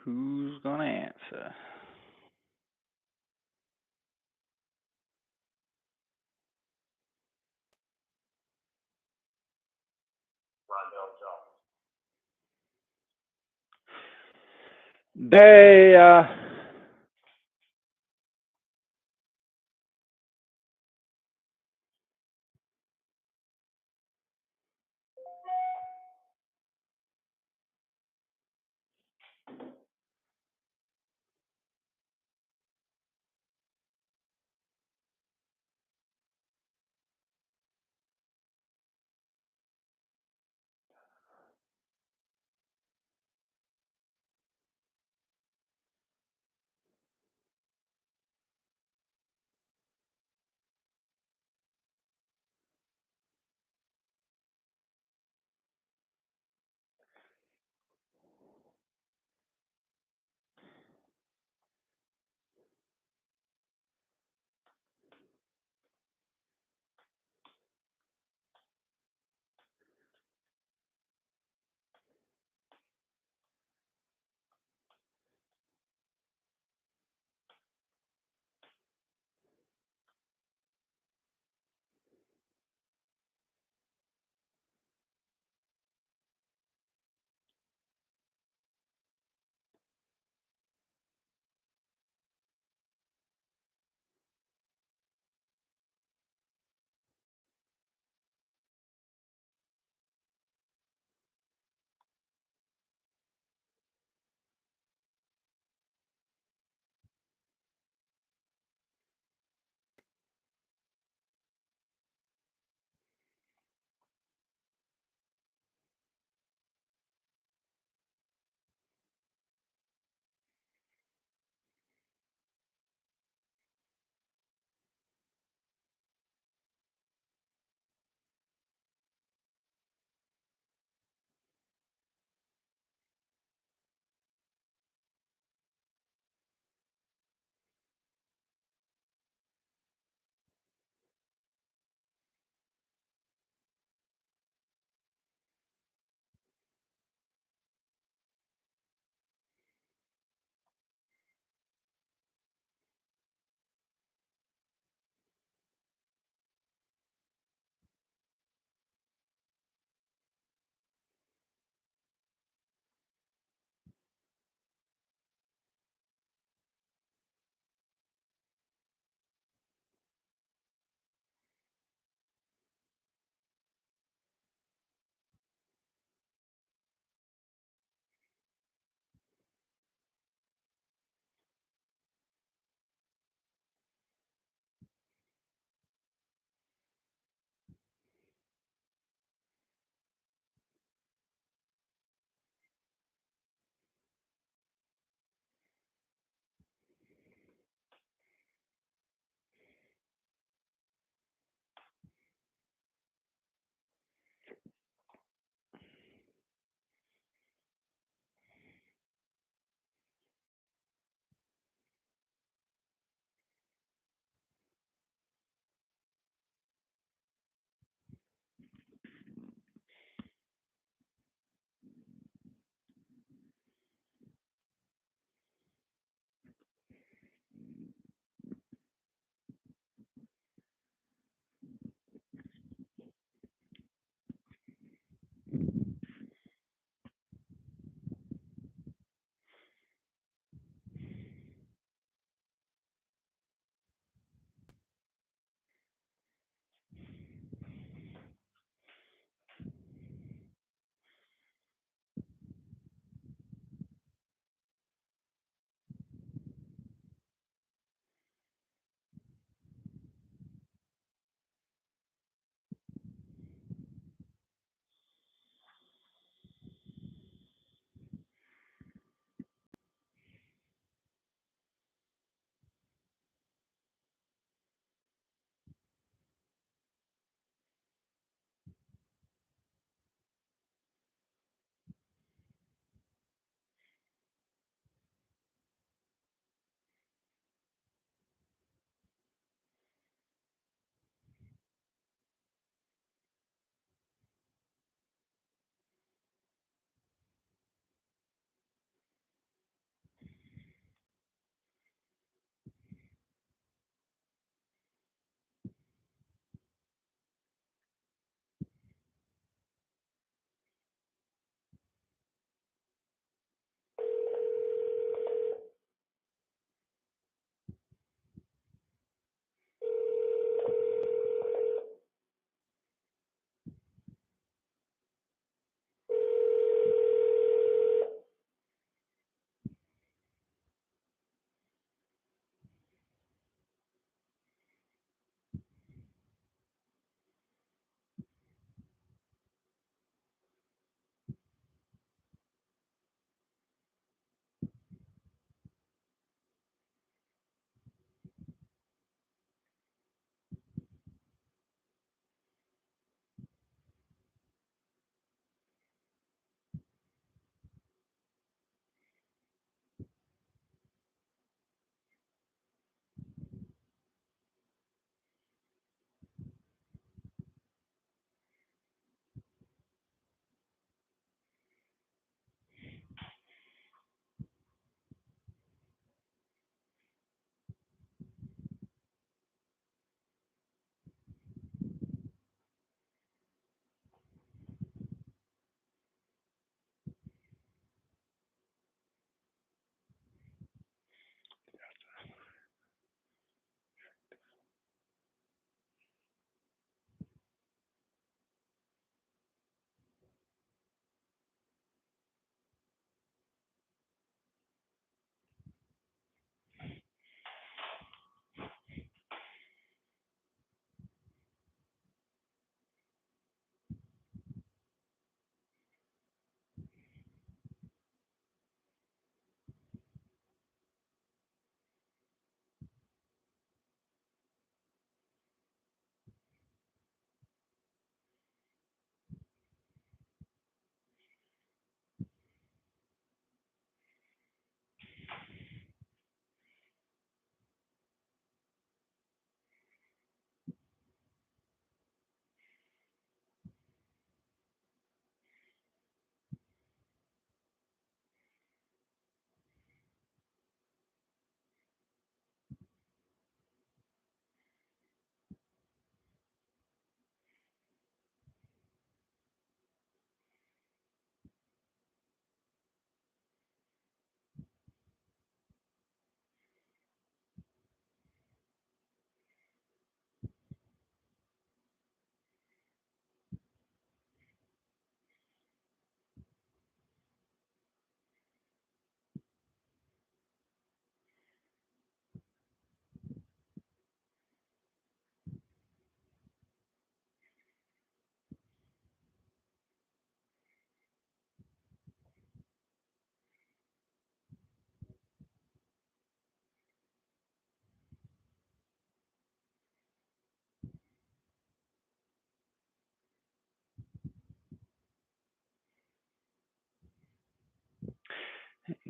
Who's gonna answer? Rondell Jones. They,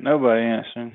Nobody answering.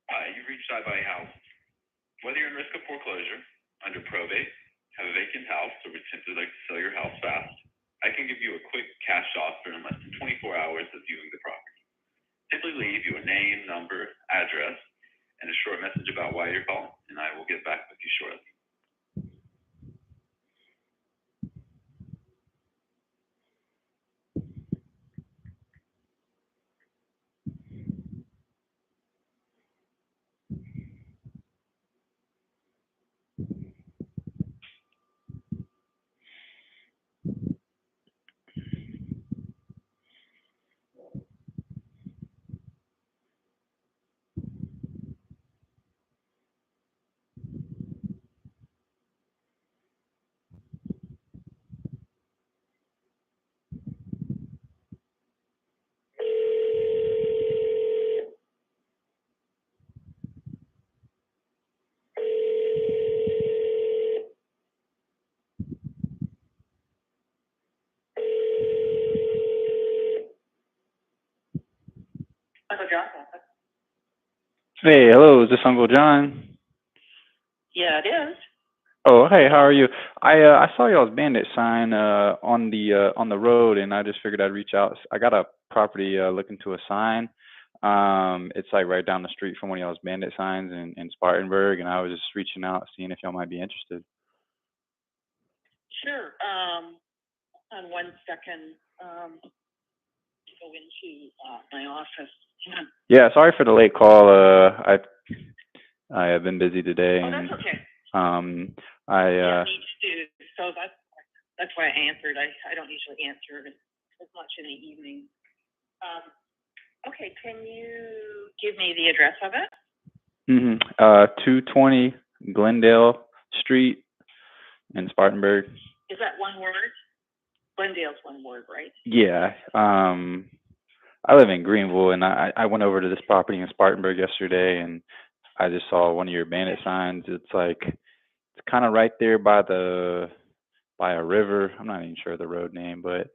Hi, you've reached iBuy House. Whether you're in risk of foreclosure, under probate, have a vacant house, or would simply like to sell your house fast, I can give you a quick cash offer in less than 24 hours of viewing the property. Simply leave your name, number, address, and a short message about why you're calling, and I will get back with you shortly. Uncle Johnson. Hey, hello, is this Uncle John? Yeah, it is. Oh, hey, how are you? I saw y'all's bandit sign on the road, and I just figured I'd reach out. I got a property looking to assign. It's like right down the street from one of y'all's bandit signs in Spartanburg, and I was just reaching out, seeing if y'all might be interested. Sure. On 1 second, go into my office. Hang on. Yeah, sorry for the late call. I have been busy today, Oh, and that's okay. I Me too. So that's why I answered. I don't usually answer as much in the evening. Okay, can you give me the address of it? 220 Glendale Street in Spartanburg. Is that one word? Glendale's one word, right? Yeah. I live in Greenville, and I went over to this property in Spartanburg yesterday, and I just saw one of your bandit signs. It's kind of right there by a river. I'm not even sure of the road name, but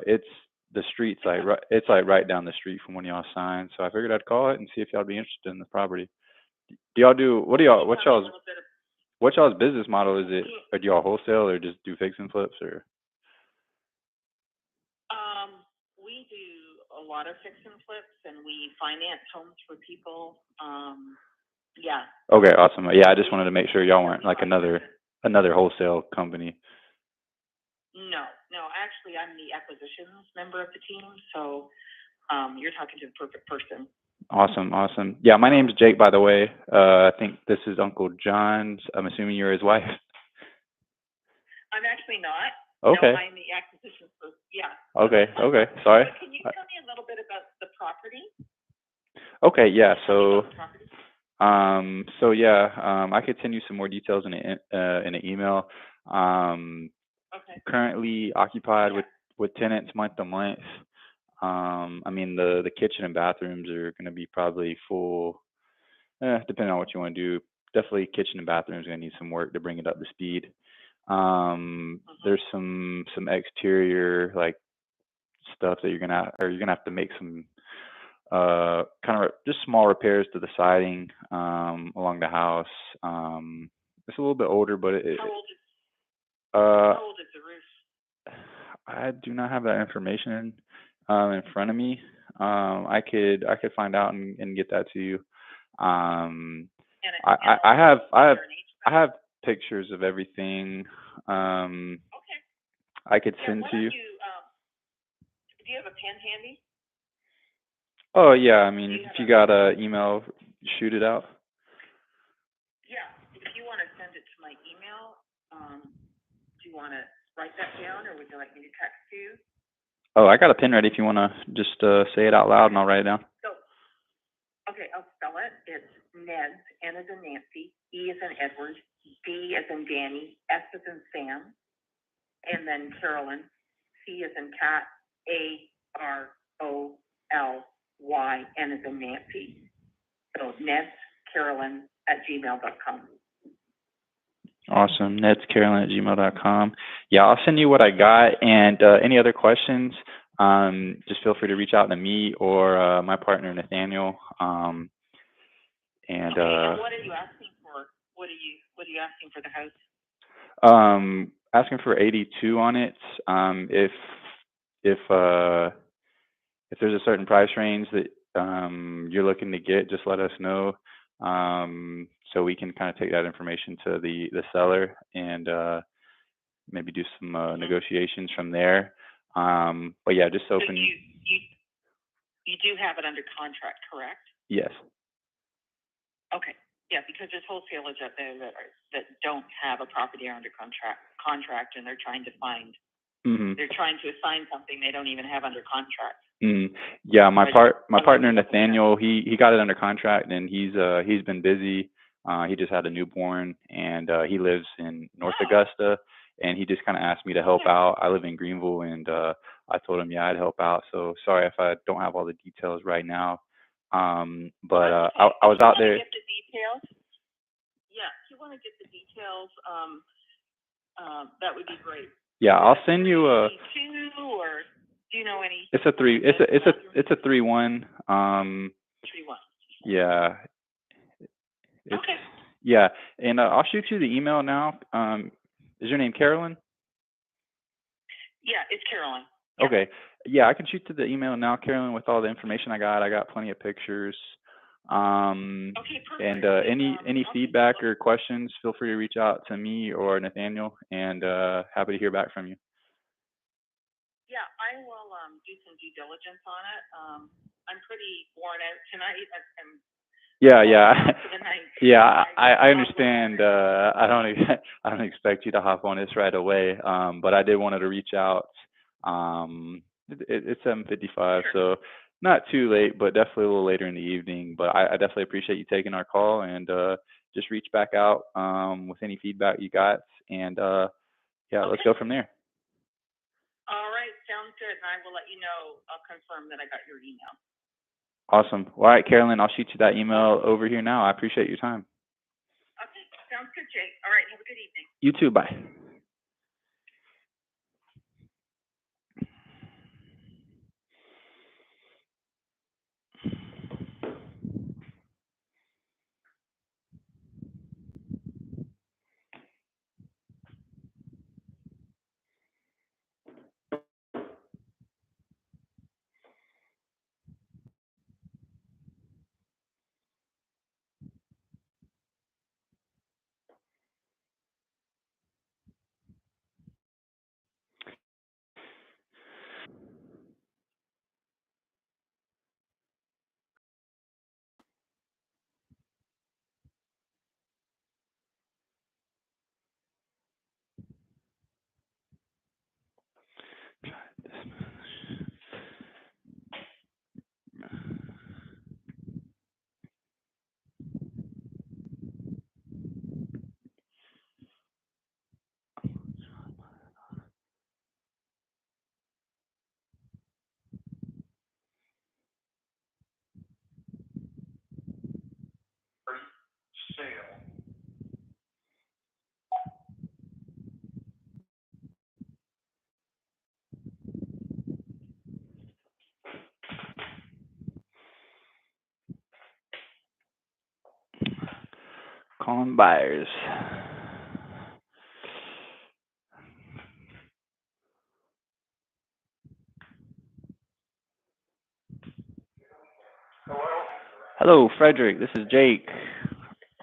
it's the street's it's like right down the street from one of y'all signs. So I figured I'd call it and see if y'all be interested in the property. What's y'all's business model? Is it, or do y'all wholesale or just do fix and flips, or? We do a lot of fix and flips, and we finance homes for people. Yeah. Okay, awesome. Yeah, I just wanted to make sure y'all weren't like another wholesale company. No. Actually, I'm the acquisitions member of the team, so you're talking to the perfect person. Awesome. Yeah, my name's Jake, by the way. I think this is Uncle John's. I'm assuming you're his wife. I'm actually not. Okay. No, I'm the acquisitions person. Yeah. Okay. Sorry. But can you tell me a little bit about the property? Okay. Yeah. So I could send you some more details in an email. Okay. Currently occupied with tenants month to month. I mean, the kitchen and bathrooms are going to be probably full, depending on what you want to do. Definitely kitchen and bathrooms going to need some work to bring it up to speed. There's some exterior like stuff that you're gonna have to make some kind of just small repairs to the siding along the house. It's a little bit older, but How old is the roof? I do not have that information in front of me. I could find out and get that to you. I have pictures of everything. Okay. I could Yeah, send why to you. don't do you have a pen handy? Oh yeah, I mean, if you got a email, shoot it out. Yeah, if you want to send it to my email, do you want to write that down, or would you like me to text you? Oh, I got a pen ready if you want to just say it out loud and I'll write it down. So, okay, I'll spell it. It's Neds, N as in Nancy, E as in Edward, D as in Danny, S as in Sam, and then Carolyn, C as in Cat, AROLY, N as in Nancy. So nedscarolyn@gmail.com. Awesome. nedscarolyn@gmail.com. Yeah, I'll send you what I got. And any other questions, just feel free to reach out to me or my partner, Nathaniel. And and what are you asking for? What are you asking for the house? Asking for 82 on it. If there's a certain price range that you're looking to get, just let us know. So we can kind of take that information to the seller and maybe do some negotiations from there. But yeah, just open. So you do have it under contract, correct? Yes. Okay. Yeah, because there's wholesalers out there that don't have a property under contract, and they're trying to find. Mm-hmm. They're trying to assign something they don't even have under contract. Yeah, my partner Nathaniel, he got it under contract, and he's been busy. He just had a newborn, and he lives in North Augusta, and he just kind of asked me to help out. I live in Greenville, and I told him, yeah, I'd help out. So sorry if I don't have all the details right now. But I was out there. Get the details? Yeah, if you want to get the details, that would be great. Yeah, I'll send you a. Two, or do you know any? It's a 3. It's a 3-1. 3-1. Yeah. Okay. Yeah, and I'll shoot you the email now. Is your name Carolyn? Yeah, it's Carolyn. Yep. Okay. Yeah, I can shoot to the email now, Carolyn, with all the information I got. I got plenty of pictures. Okay, perfect. And any feedback or questions, feel free to reach out to me or Nathaniel, and happy to hear back from you. Yeah, I will do some due diligence on it. I'm pretty worn out tonight. Yeah, I understand. I don't expect you to hop on this right away. But I did want to reach out. It's 7:55, so not too late, but definitely a little later in the evening. But I definitely appreciate you taking our call, and just reach back out with any feedback you got, and yeah, let's go from there. All right, sounds good, and I will let you know. I'll confirm that I got your email. Awesome. All right, Carolyn, I'll shoot you that email over here now. I appreciate your time. Okay, sounds good, Jake. All right, have a good evening. You too. Bye. Sale. on buyers. Hello, Frederick. This is Jake.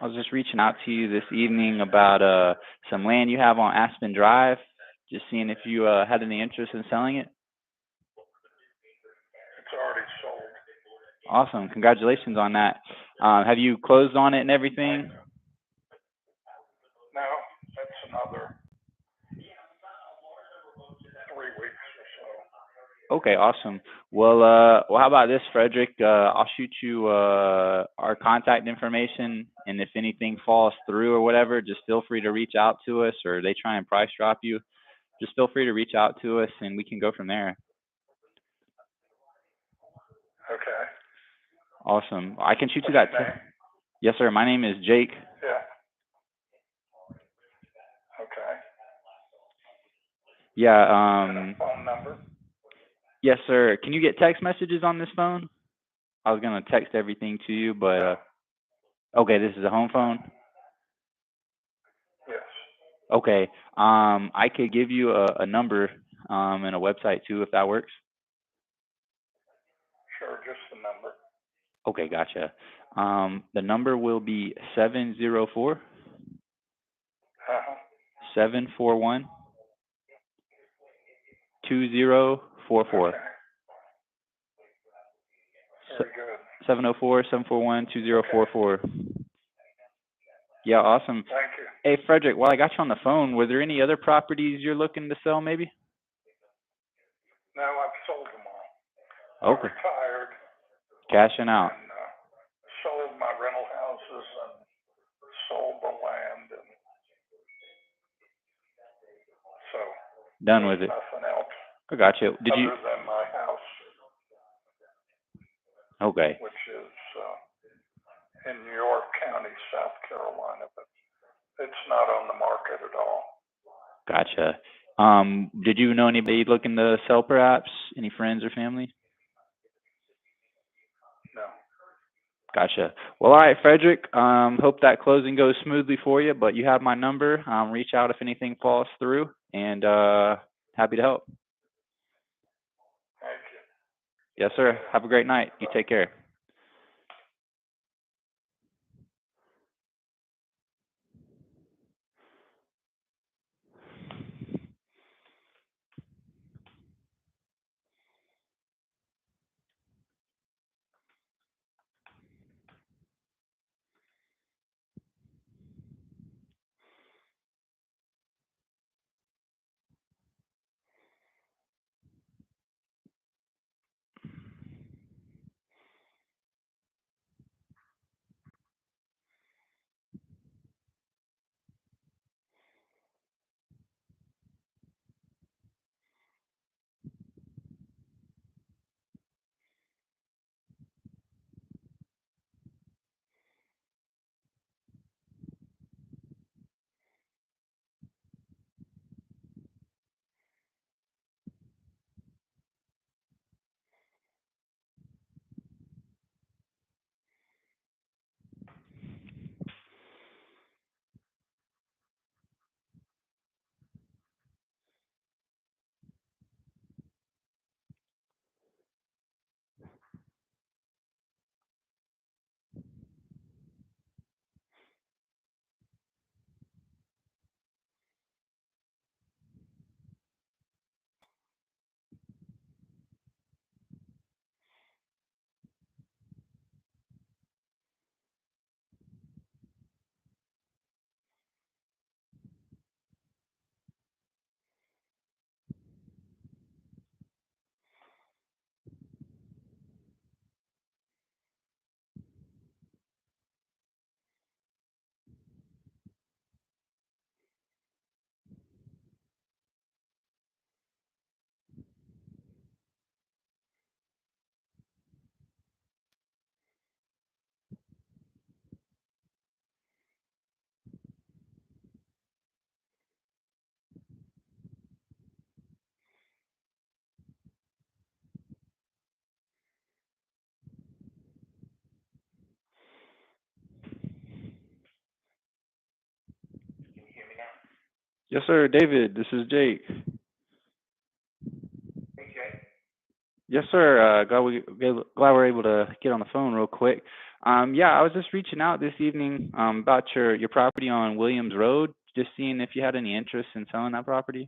I was just reaching out to you this evening about some land you have on Aspen Drive. Just seeing if you had any interest in selling it. It's already sold. Awesome. Congratulations on that. Have you closed on it and everything? No, that's another 3 weeks or so. Okay, awesome. Well, how about this, Frederick? I'll shoot you our contact information, and if anything falls through or whatever, just feel free to reach out to us, or they try and price drop you, just feel free to reach out to us, and we can go from there. Okay. Awesome. I can shoot you that. What's your name? Yes, sir. My name is Jake. Yeah. Okay. Yeah. And a phone number? Yes, sir. Can you get text messages on this phone? I was gonna text everything to you, but okay, this is a home phone. Yes. Okay. I could give you a number and a website too, if that works. Sure, just the number. Okay, gotcha. The number will be 704 Uh-huh. 741 2044. Okay. Very good. 704-741-2044. Yeah, awesome. Thank you. Hey, Frederick, while I got you on the phone, were there any other properties you're looking to sell maybe? No, I've sold them all. Okay. I'm retired. Cashing out. And sold my rental houses and sold the land, and so Done with it. nothing else I got you. Did you? other than my house, Okay. which is in York County, South Carolina, but it's not on the market at all. Gotcha. Did you know anybody looking to sell perhaps? Any friends or family? No. Gotcha. Well, all right, Frederick. Hope that closing goes smoothly for you, but you have my number. Reach out if anything falls through, and happy to help. Thank you. Yes, sir. Have a great night. You take care. Yes, sir, David. This is Jake. Hey, Jay. Yes, sir. Glad we're able to get on the phone real quick. Yeah, I was just reaching out this evening about your property on Williams Road, just seeing if you had any interest in selling that property.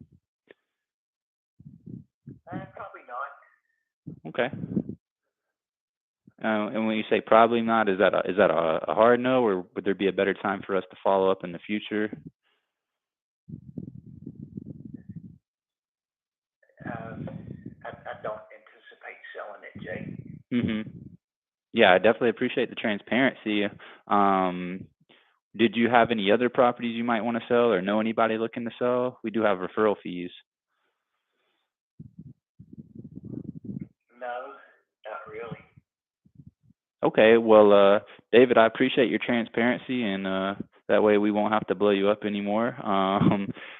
Probably not. Okay. And when you say probably not, is that a hard no, or would there be a better time for us to follow up in the future? I don't anticipate selling it, Jay. Yeah, I definitely appreciate the transparency. Did you have any other properties you might want to sell, or know anybody looking to sell? We do have referral fees. No, not really. Okay, well, David, I appreciate your transparency, and that way we won't have to blow you up anymore.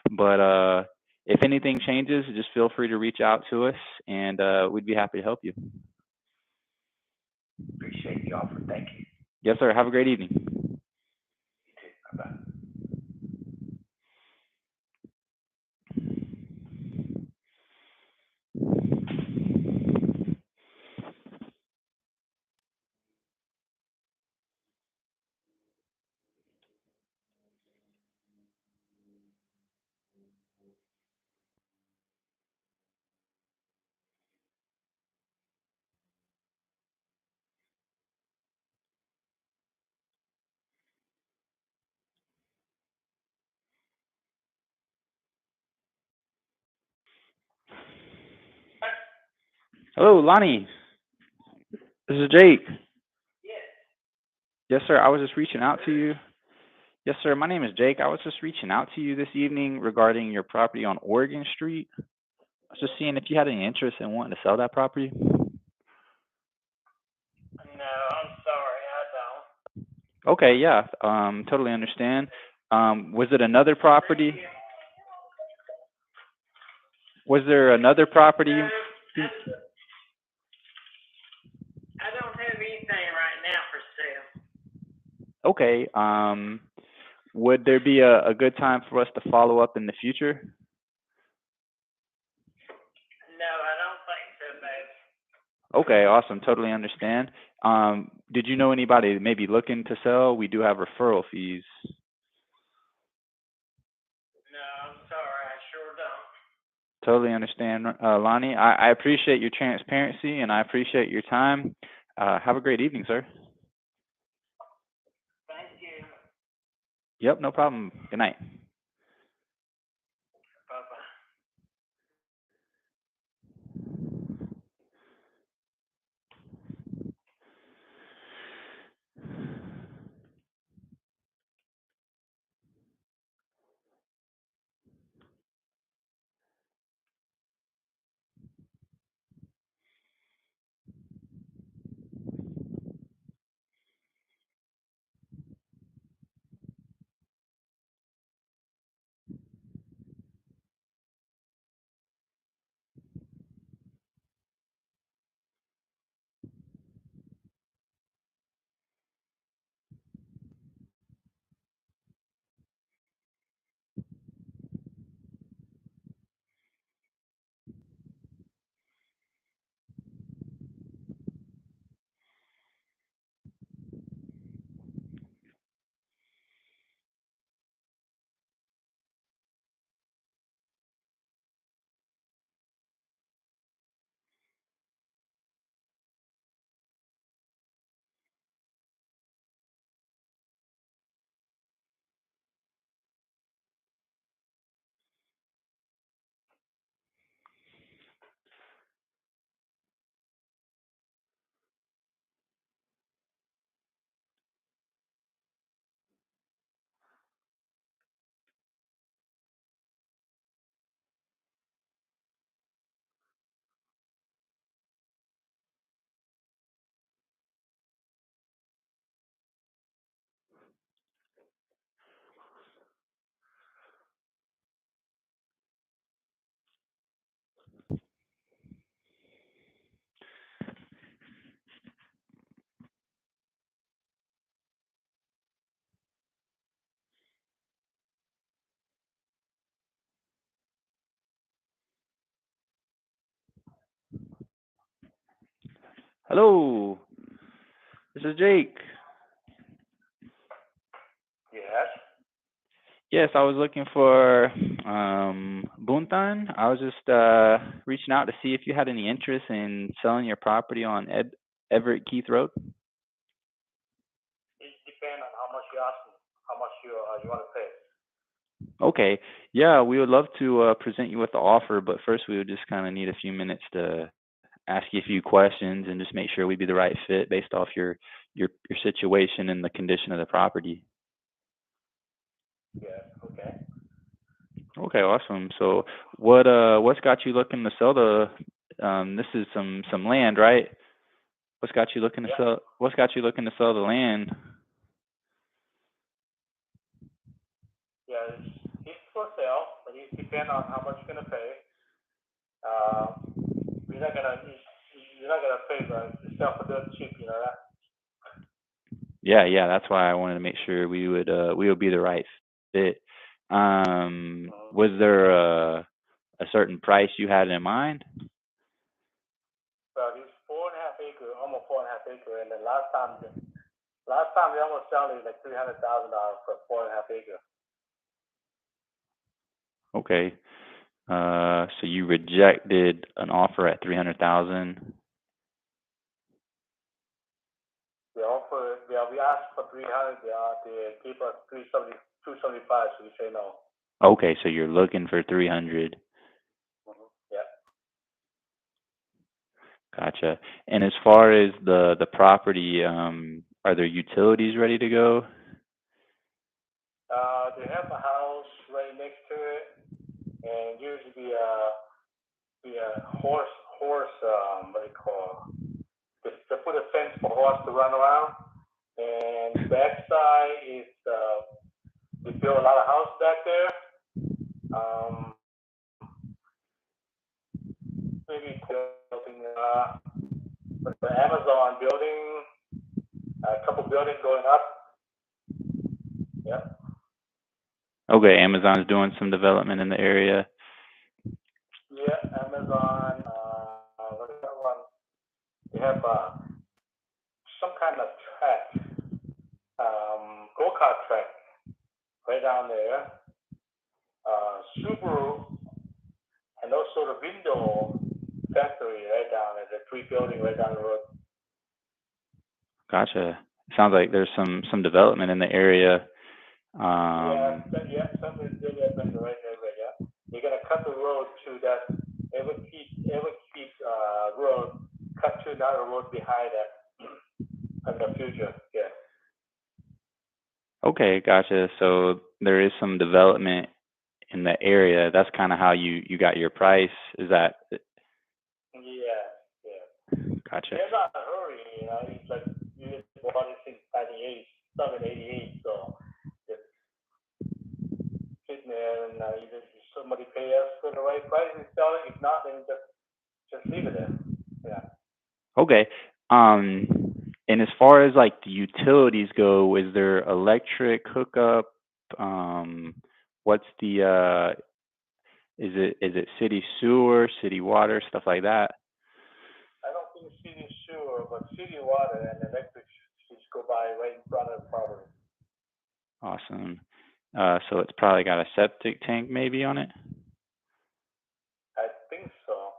But if anything changes, just feel free to reach out to us, and we'd be happy to help you. Appreciate the offer. Thank you. Yes, sir. Have a great evening. You too. Bye-bye. Hello, Lonnie. This is Jake. Yes. Yes, sir. I was just reaching out to you. Yes, sir. My name is Jake. I was just reaching out to you this evening regarding your property on Oregon Street. I was just seeing if you had any interest in wanting to sell that property. No, I'm sorry, I don't. Okay, yeah. Totally understand. Was it another property? Was there another property? I don't have anything right now for sale. Okay. Would there be a good time for us to follow up in the future? No, I don't think so, babe. Okay, awesome. Totally understand. Did you know anybody maybe looking to sell? We do have referral fees. No, I'm sorry, I sure don't. Totally understand, Lonnie. I appreciate your transparency, and I appreciate your time. Have a great evening, sir. Thank you. Yep, no problem. Good night. Hello, this is Jake. Yes. Yes, I was looking for Buntan. I was just reaching out to see if you had any interest in selling your property on Everett Keith Road. It depends on how much you ask me, how much you want to pay. Okay, yeah, we would love to present you with the offer, but first we would just kind of need a few minutes to ask you a few questions and just make sure we'd be the right fit based off your situation and the condition of the property. Yeah. Okay. Okay, awesome. So what's got you looking to sell the this is some land, right? What's got you looking to sell the land? Yeah, it's for sale, but it depends on how much you're gonna pay. You're not gonna pay the sell for dirt cheap, you know that. Yeah, that's why I wanted to make sure we would be the right fit. Was there a certain price you had in mind? Well, it's 4.5 acre, almost 4.5 acre, and the last time they almost sold it like $300,000 for 4.5 acre. Okay. So you rejected an offer at 300,000. We asked for 300. They gave us 275. So we say no. Okay, so you're looking for 300. Yeah. Gotcha. And as far as the property, are there utilities ready to go? They have a house right next to it, and usually be a horse. What do you call? They put a fence for horse to run around, and backside is they build a lot of house back there. Maybe building the Amazon building, a couple buildings going up. Yeah. Okay, Amazon's doing some development in the area. Yeah, Amazon. What's that one? They have some kind of track, go-kart track, right down there. Subaru, and also the window factory right down there. The 3 building right down the road. Gotcha. Sounds like there's some development in the area. Something's doing that right there, yeah. You're gonna cut the road to that Everkeep road, cut to another road behind that in the future, yeah. Okay, gotcha. So there is some development in the area. That's kind of how you got your price. Is that? Yeah. Gotcha. They're not in a hurry, you know. It's like you just bought it since 88, so it's sitting there, and either somebody pay us for the right price and sell it. If not, then just leave it there. Yeah. Okay. And as far as like the utilities go, is there electric hookup? What's the is it city sewer, city water, stuff like that? I don't think city sewer, but city water and electric just go by right in front of the property. Awesome. So it's probably got a septic tank maybe on it? I think so.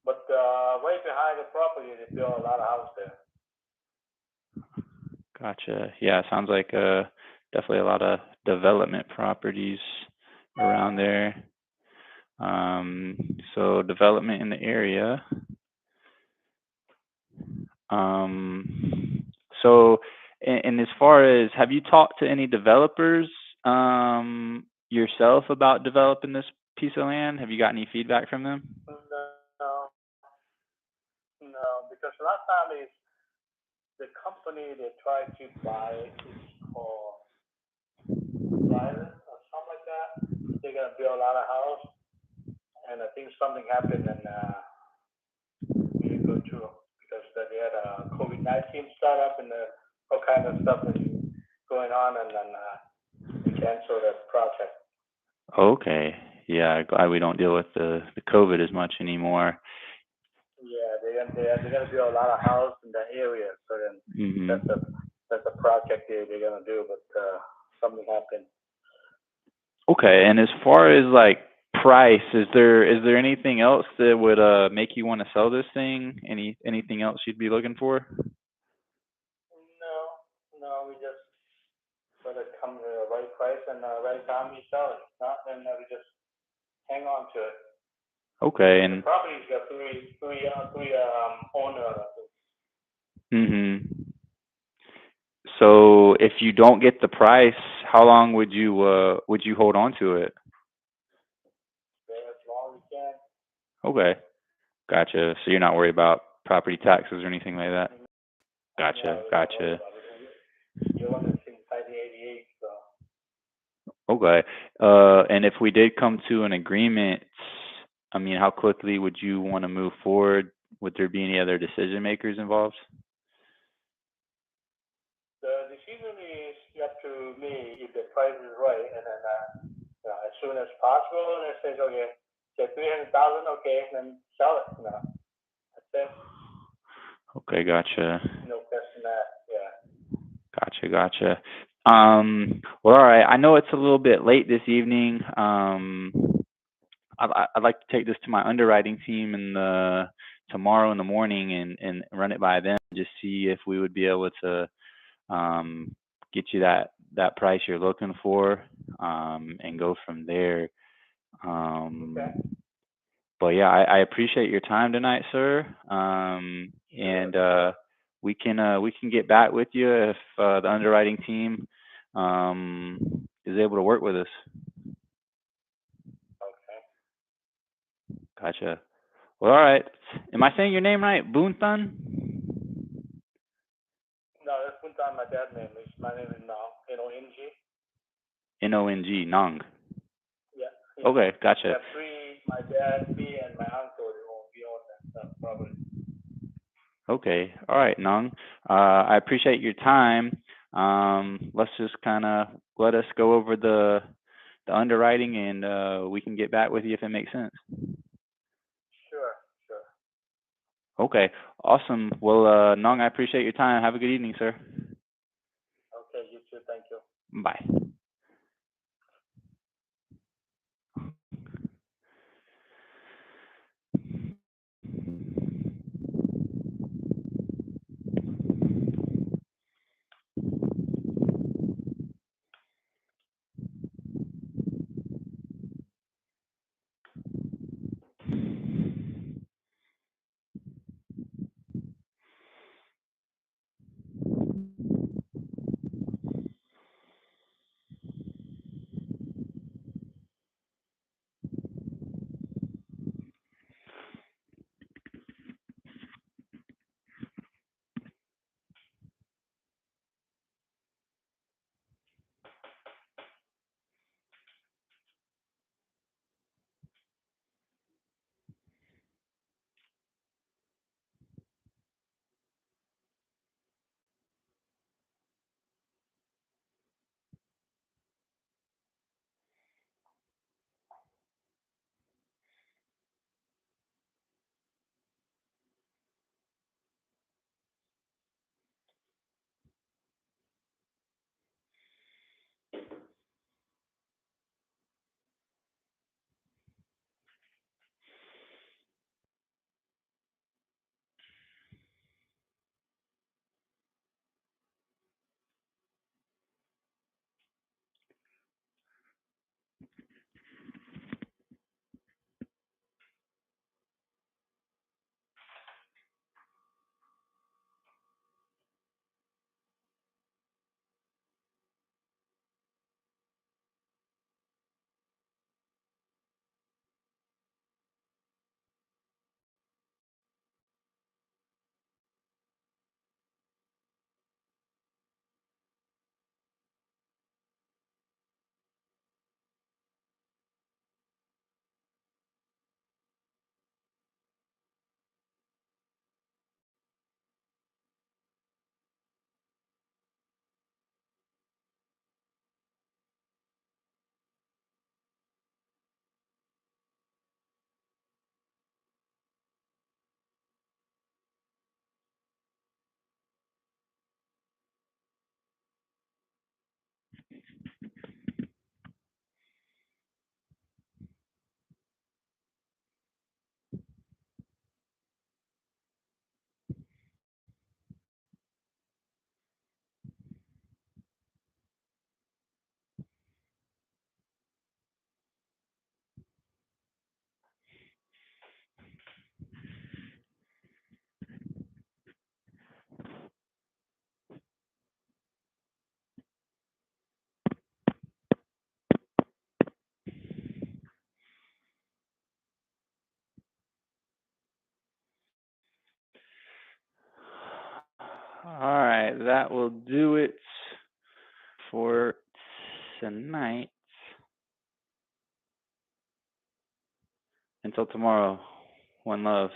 But right behind the property, they build a lot of house there. Gotcha. Yeah, sounds like definitely a lot of development properties around there. So development in the area. So, and as far as, have you talked to any developers yourself about developing this piece of land? Have you got any feedback from them? No, because last time is the company they tried to buy is called Ryder or something like that. They're gonna build a lot of house, and I think something happened and we didn't go through because they had a COVID-19 startup and all kind of stuff was going on, and then they canceled the project. Okay. Yeah, glad we don't deal with the COVID as much anymore. Yeah, they're gonna build a lot of house in that area, so then Mm-hmm. that's a project they're gonna do, but, something happened. Okay, and as far as like price, is there anything else that would make you want to sell this thing? Anything else you'd be looking for? No, we just, let it come to the right price and, right time we sell it. If not, then, we just hang on to it. Okay, The and property's got three owners. mhm. So if you don't get the price, how long would you hold on to it? As long as we can. Okay, gotcha. So you're not worried about property taxes or anything like that? Gotcha, gotcha. You're on the inside the 88, so. Okay. And if we did come to an agreement, I mean, how quickly would you want to move forward? Would there be any other decision makers involved? The decision is up to me if the price is right, and then, as soon as possible, and it says, okay, say 300,000, okay, then sell it, That's it. Okay, gotcha. No question that, yeah. Gotcha. Well, all right. I know it's a little bit late this evening. I'd like to take this to my underwriting team tomorrow in the morning and run it by them, just see if we would be able to get you that price you're looking for, and go from there. Okay. But yeah, I appreciate your time tonight, sir. And we can get back with you if the underwriting team is able to work with us. Okay. Gotcha. Well, all right. Am I saying your name right? Boonthun? No, that's one time my dad's name is, my name is Nong, N-O-N-G. Nong. Nong. Yeah. Okay, gotcha. We have three, my dad, me, and my uncle, we own that stuff, probably. Okay. All right, Nong. I appreciate your time. Let's just kind of let us go over the underwriting, and we can get back with you if it makes sense. Sure. Okay. Awesome. Well, Nong, I appreciate your time. Have a good evening, sir. Okay, you too, thank you. Bye. right, that will do it for tonight. Until tomorrow, one love.